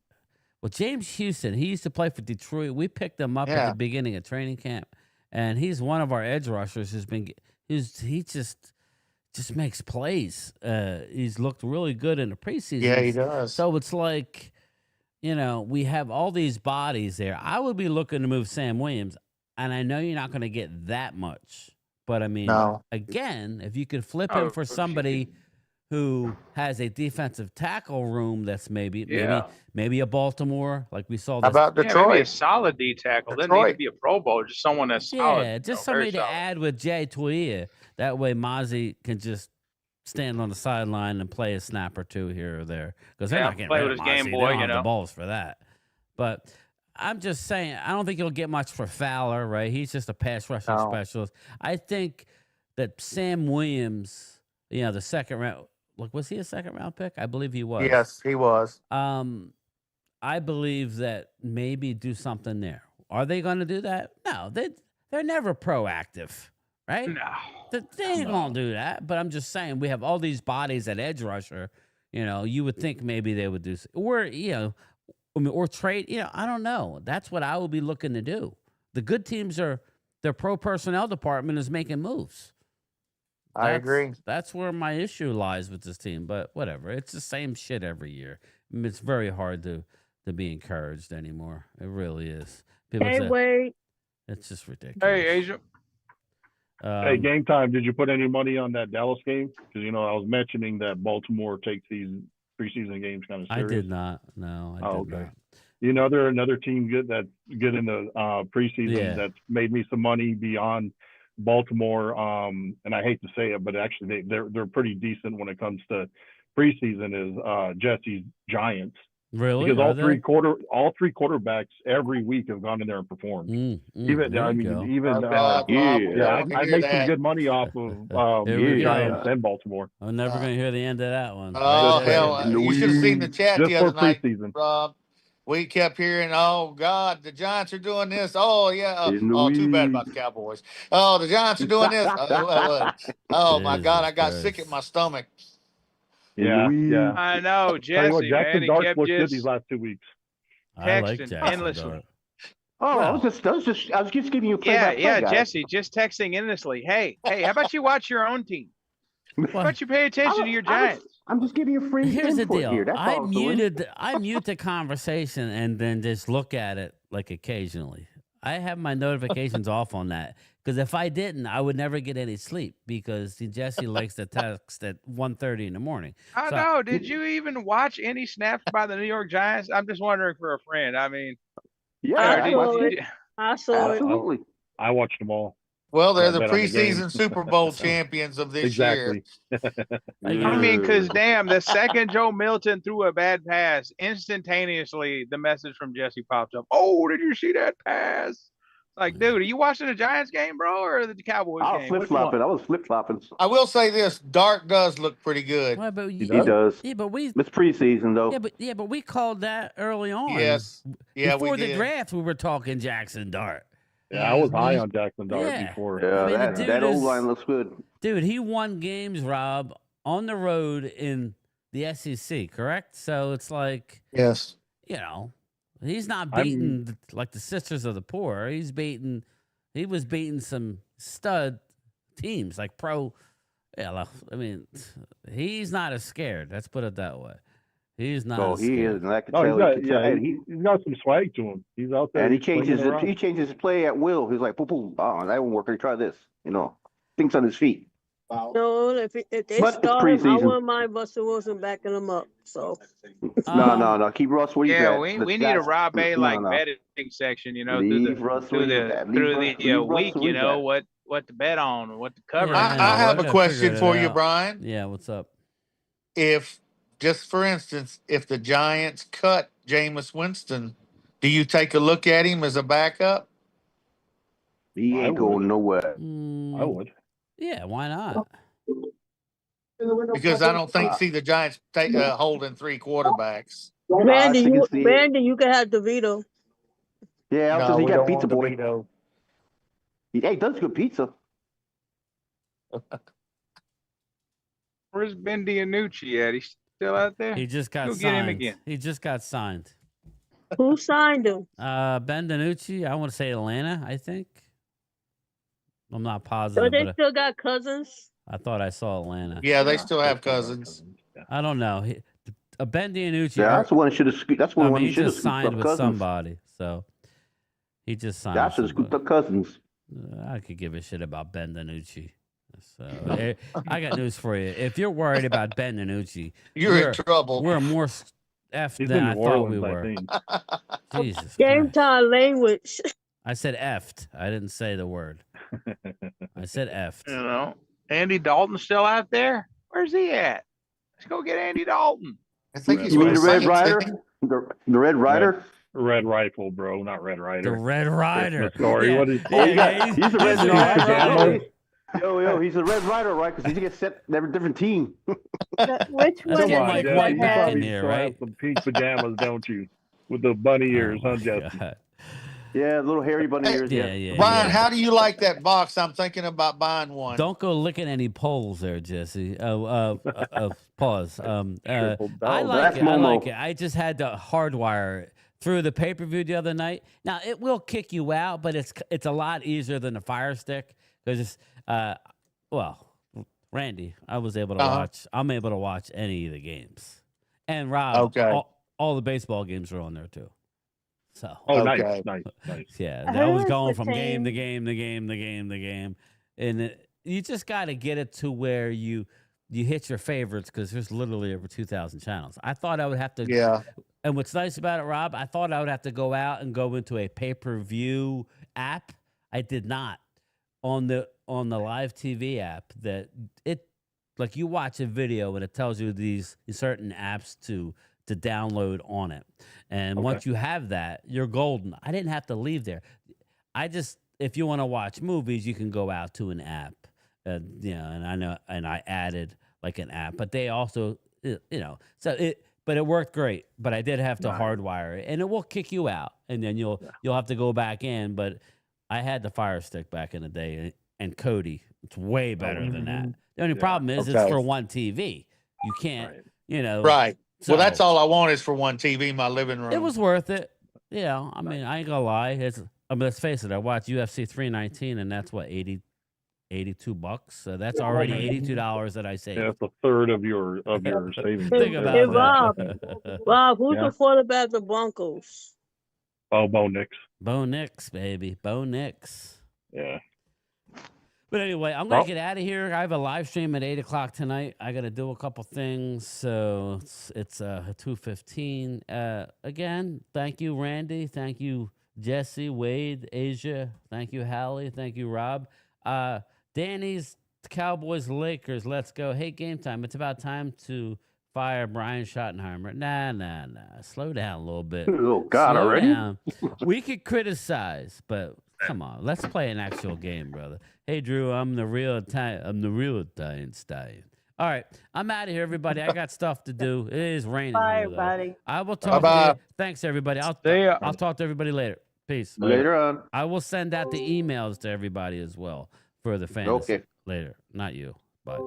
Well, James Houston, he used to play for Detroit. We picked him up at the beginning of training camp, and he's one of our edge rushers. He just makes plays. He's looked really good in the preseason. Yeah, he does. So it's like, we have all these bodies there. I would be looking to move Sam Williams, and I know you're not going to get that much. But, again, if you could flip him for somebody who has a defensive tackle room that's maybe a Baltimore, like we saw. How about Detroit? Maybe a solid D tackle. Doesn't need to be a Pro Bowl, just someone that's solid. Yeah, just somebody to add with Jay Tuia. That way Mozzie can just stand on the sideline and play a snap or two here or there. Because they're not getting rid of Mozzie. Game boy, they don't have the balls for that. But I'm just saying, I don't think you'll get much for Fowler, right? He's just a pass rushing specialist. I think that Sam Williams, the second round, was he a second round pick? I believe he was. Yes, he was. I believe that maybe do something there. Are they going to do that? No, they're never proactive, right? No. They ain't going to do that. But I'm just saying, we have all these bodies at edge rusher. You would think maybe they would do, or trade. I don't know. That's what I would be looking to do. The good teams their pro personnel department is making moves. I agree. That's where my issue lies with this team. But whatever. It's the same shit every year. It's very hard to be encouraged anymore. It really is. Wait. It's just ridiculous. Hey, Asia. Hey, game time. Did you put any money on that Dallas game? Because, I was mentioning that Baltimore takes these preseason games kind of serious. I did not. No, I did not. They're another team that's good in the preseason that's made me some money beyond Baltimore, and I hate to say it, but actually they're pretty decent when it comes to preseason. Is Jesse's Giants? Really? Because all three quarterbacks every week have gone in there and performed. I make some good money off of Giants and Baltimore. I'm never going to hear the end of that one. Oh hell! You should have seen the chat just the other night, preseason. Rob. We kept hearing, "Oh God, the Giants are doing this." Oh yeah. Too bad about the Cowboys. Oh, the Giants are doing this. My God, I got sick at my stomach. Yeah. I know, Jesse. Jackson man, Dart kept looked good just these last 2 weeks. I like texting Jackson endlessly. Dart. I was just giving you a play by play, Yeah, guys. Jesse, just texting endlessly. Hey, how about you watch your own team? How about you pay attention to your Giants? I'm just giving you free Here's the input deal. here. That's all I'm doing. I mute the conversation and then just look at it like occasionally. I have my notifications off on that because if I didn't, I would never get any sleep because Jesse likes to text at 1:30 in the morning. I know. Did you even watch any snaps by the New York Giants? I'm just wondering for a friend. I mean, I saw it. Absolutely. I watched them all. Well, they're the preseason Super Bowl champions of this year. I mean, because damn, the second Joe Milton threw a bad pass, instantaneously the message from Jesse pops up. Oh, did you see that pass? Like, dude, are you watching the Giants game, bro, or the Cowboys game? I was flip-flopping. I will say this: Dart does look pretty good. Well, but he does. Yeah, but it's preseason though. But we called that early on. Yes. Yeah, before we the did. draft, we were talking Jackson Dart. Yeah, I was high on Jackson Dart before. Yeah, that old line looks good. Dude, he won games, Rob, on the road in the SEC, correct? So it's like, yes, he's not beating like the Sisters of the Poor. He was beating some stud teams like pro. Yeah, I mean, he's not as scared. Let's put it that way. He's not. Oh, he is. And I can tell. He's got some swag to him. He's out there. And he changes his play at will. He's like, boom, boom. Oh, that won't work. Let me try this. Thinks on his feet. Wow. No, if they start him, I wouldn't mind Russell Wilson backing him up. So. No. Keep Russ where he's at. We need a Rob A betting section. Through the week. What to bet on, what to cover. I have a question for you, Brian. Yeah, what's up? Just for instance, if the Giants cut Jameis Winston, do you take a look at him as a backup? He ain't going nowhere. I would. Yeah, why not? Because I don't see the Giants holding 3 quarterbacks. Randy, you can have DeVito. Yeah, No, he we got don't pizza want boy. DeVito. He does good pizza. Where's Ben DiNucci at? He's still out there? He just got Go signed. get him again. He just got signed. Who signed him? Ben DiNucci, I want to say Atlanta, I think. I'm not positive. So they still got Cousins? I thought I saw Atlanta. Yeah, they still have Cousins. I don't know. Ben DiNucci. Yeah, that's the one should have. That's one he should have signed with somebody. So he just signed. That should have scooped up Cousins. I could give a shit about Ben DiNucci. So I got news for you. If you're worried about Ben DiNucci, you're in trouble. We're more effed than I thought we were. Jesus. Game time language. I said effed. I didn't say the word. I said effed. You know, Andy Dalton's still out there. Where's he at? Let's go get Andy Dalton. I think he's You mean with the Red Saints, Rider? isn't The Red Rider? Red Rifle, bro, not Red Rider. The Red Rider. That's the story. Yeah. What is? He's the Red Rider. Pajamas. Yo, he's a Red Rider, right? Because he gets set every different team. Which one? Come on, Mike Jesse, White you had? in here, right? Some pink pajamas, don't you? With the bunny ears, huh, Jesse? God. Yeah, little hairy bunny ears. Yeah. Brian, how do you like that box? I'm thinking about buying one. Don't go licking any poles there, Jesse. Pause. I like it. I like it. I just had to hardwire it through the pay-per-view the other night. Now it will kick you out, but it's a lot easier than the Fire Stick because Randy, I was able to watch. I'm able to watch any of the games, and Rob, all the baseball games are on there too. So nice. Yeah, I was going from game to game to game to game to game, and you just got to get it to where you hit your favorites because there's literally over 2,000 channels. I thought I would have to. Yeah. And what's nice about it, Rob, I thought I would have to go out and go into a pay-per-view app. I did not on the live TV app. That it like you watch a video and it tells you these certain apps to download on it. And once you have that, you're golden. I didn't have to leave there. If you want to watch movies, you can go out to an app. And I know, and I added like an app, but they also, but it worked great. But I did have to hardwire it, and it will kick you out, and then you'll have to go back in. But I had the Fire Stick back in the day, and Cody, it's way better than that. The only problem is it's for one TV. You can't, Right. So, well, that's all I want is for one TV in my living room. It was worth it. I mean, I ain't gonna lie. Let's face it. I watched UFC 319, and that's what $82. So that's already $82 that I saved. Yeah, that's a third of your savings. Think about that. Rob, who's the quarterback of the Broncos? Oh, Bo Nix. Bo Nix, baby. Bo Nix. Yeah. But anyway, I'm going to get out of here. I have a live stream at 8 o'clock tonight. I got to do a couple things. So it's 2:15. Again, thank you, Randy. Thank you, Jesse, Wade, Asia. Thank you, Hallie. Thank you, Rob. Danny's Cowboys, Lakers. Let's go. Hey, game time. It's about time to fire Brian Schottenheimer. Nah. Slow down a little bit. Oh, God, Slow already? down. We could criticize, but come on. Let's play an actual game, brother. Hey, Drew, I'm the real Italian stallion. All right, I'm out of here, everybody. I got stuff to do. It is raining. Bye, here, though. everybody. I will talk to you. Thanks, everybody. I'll talk to everybody later. Peace. Later on. I will send out the emails to everybody as well for the fans. Okay. Later. Not you. Bye.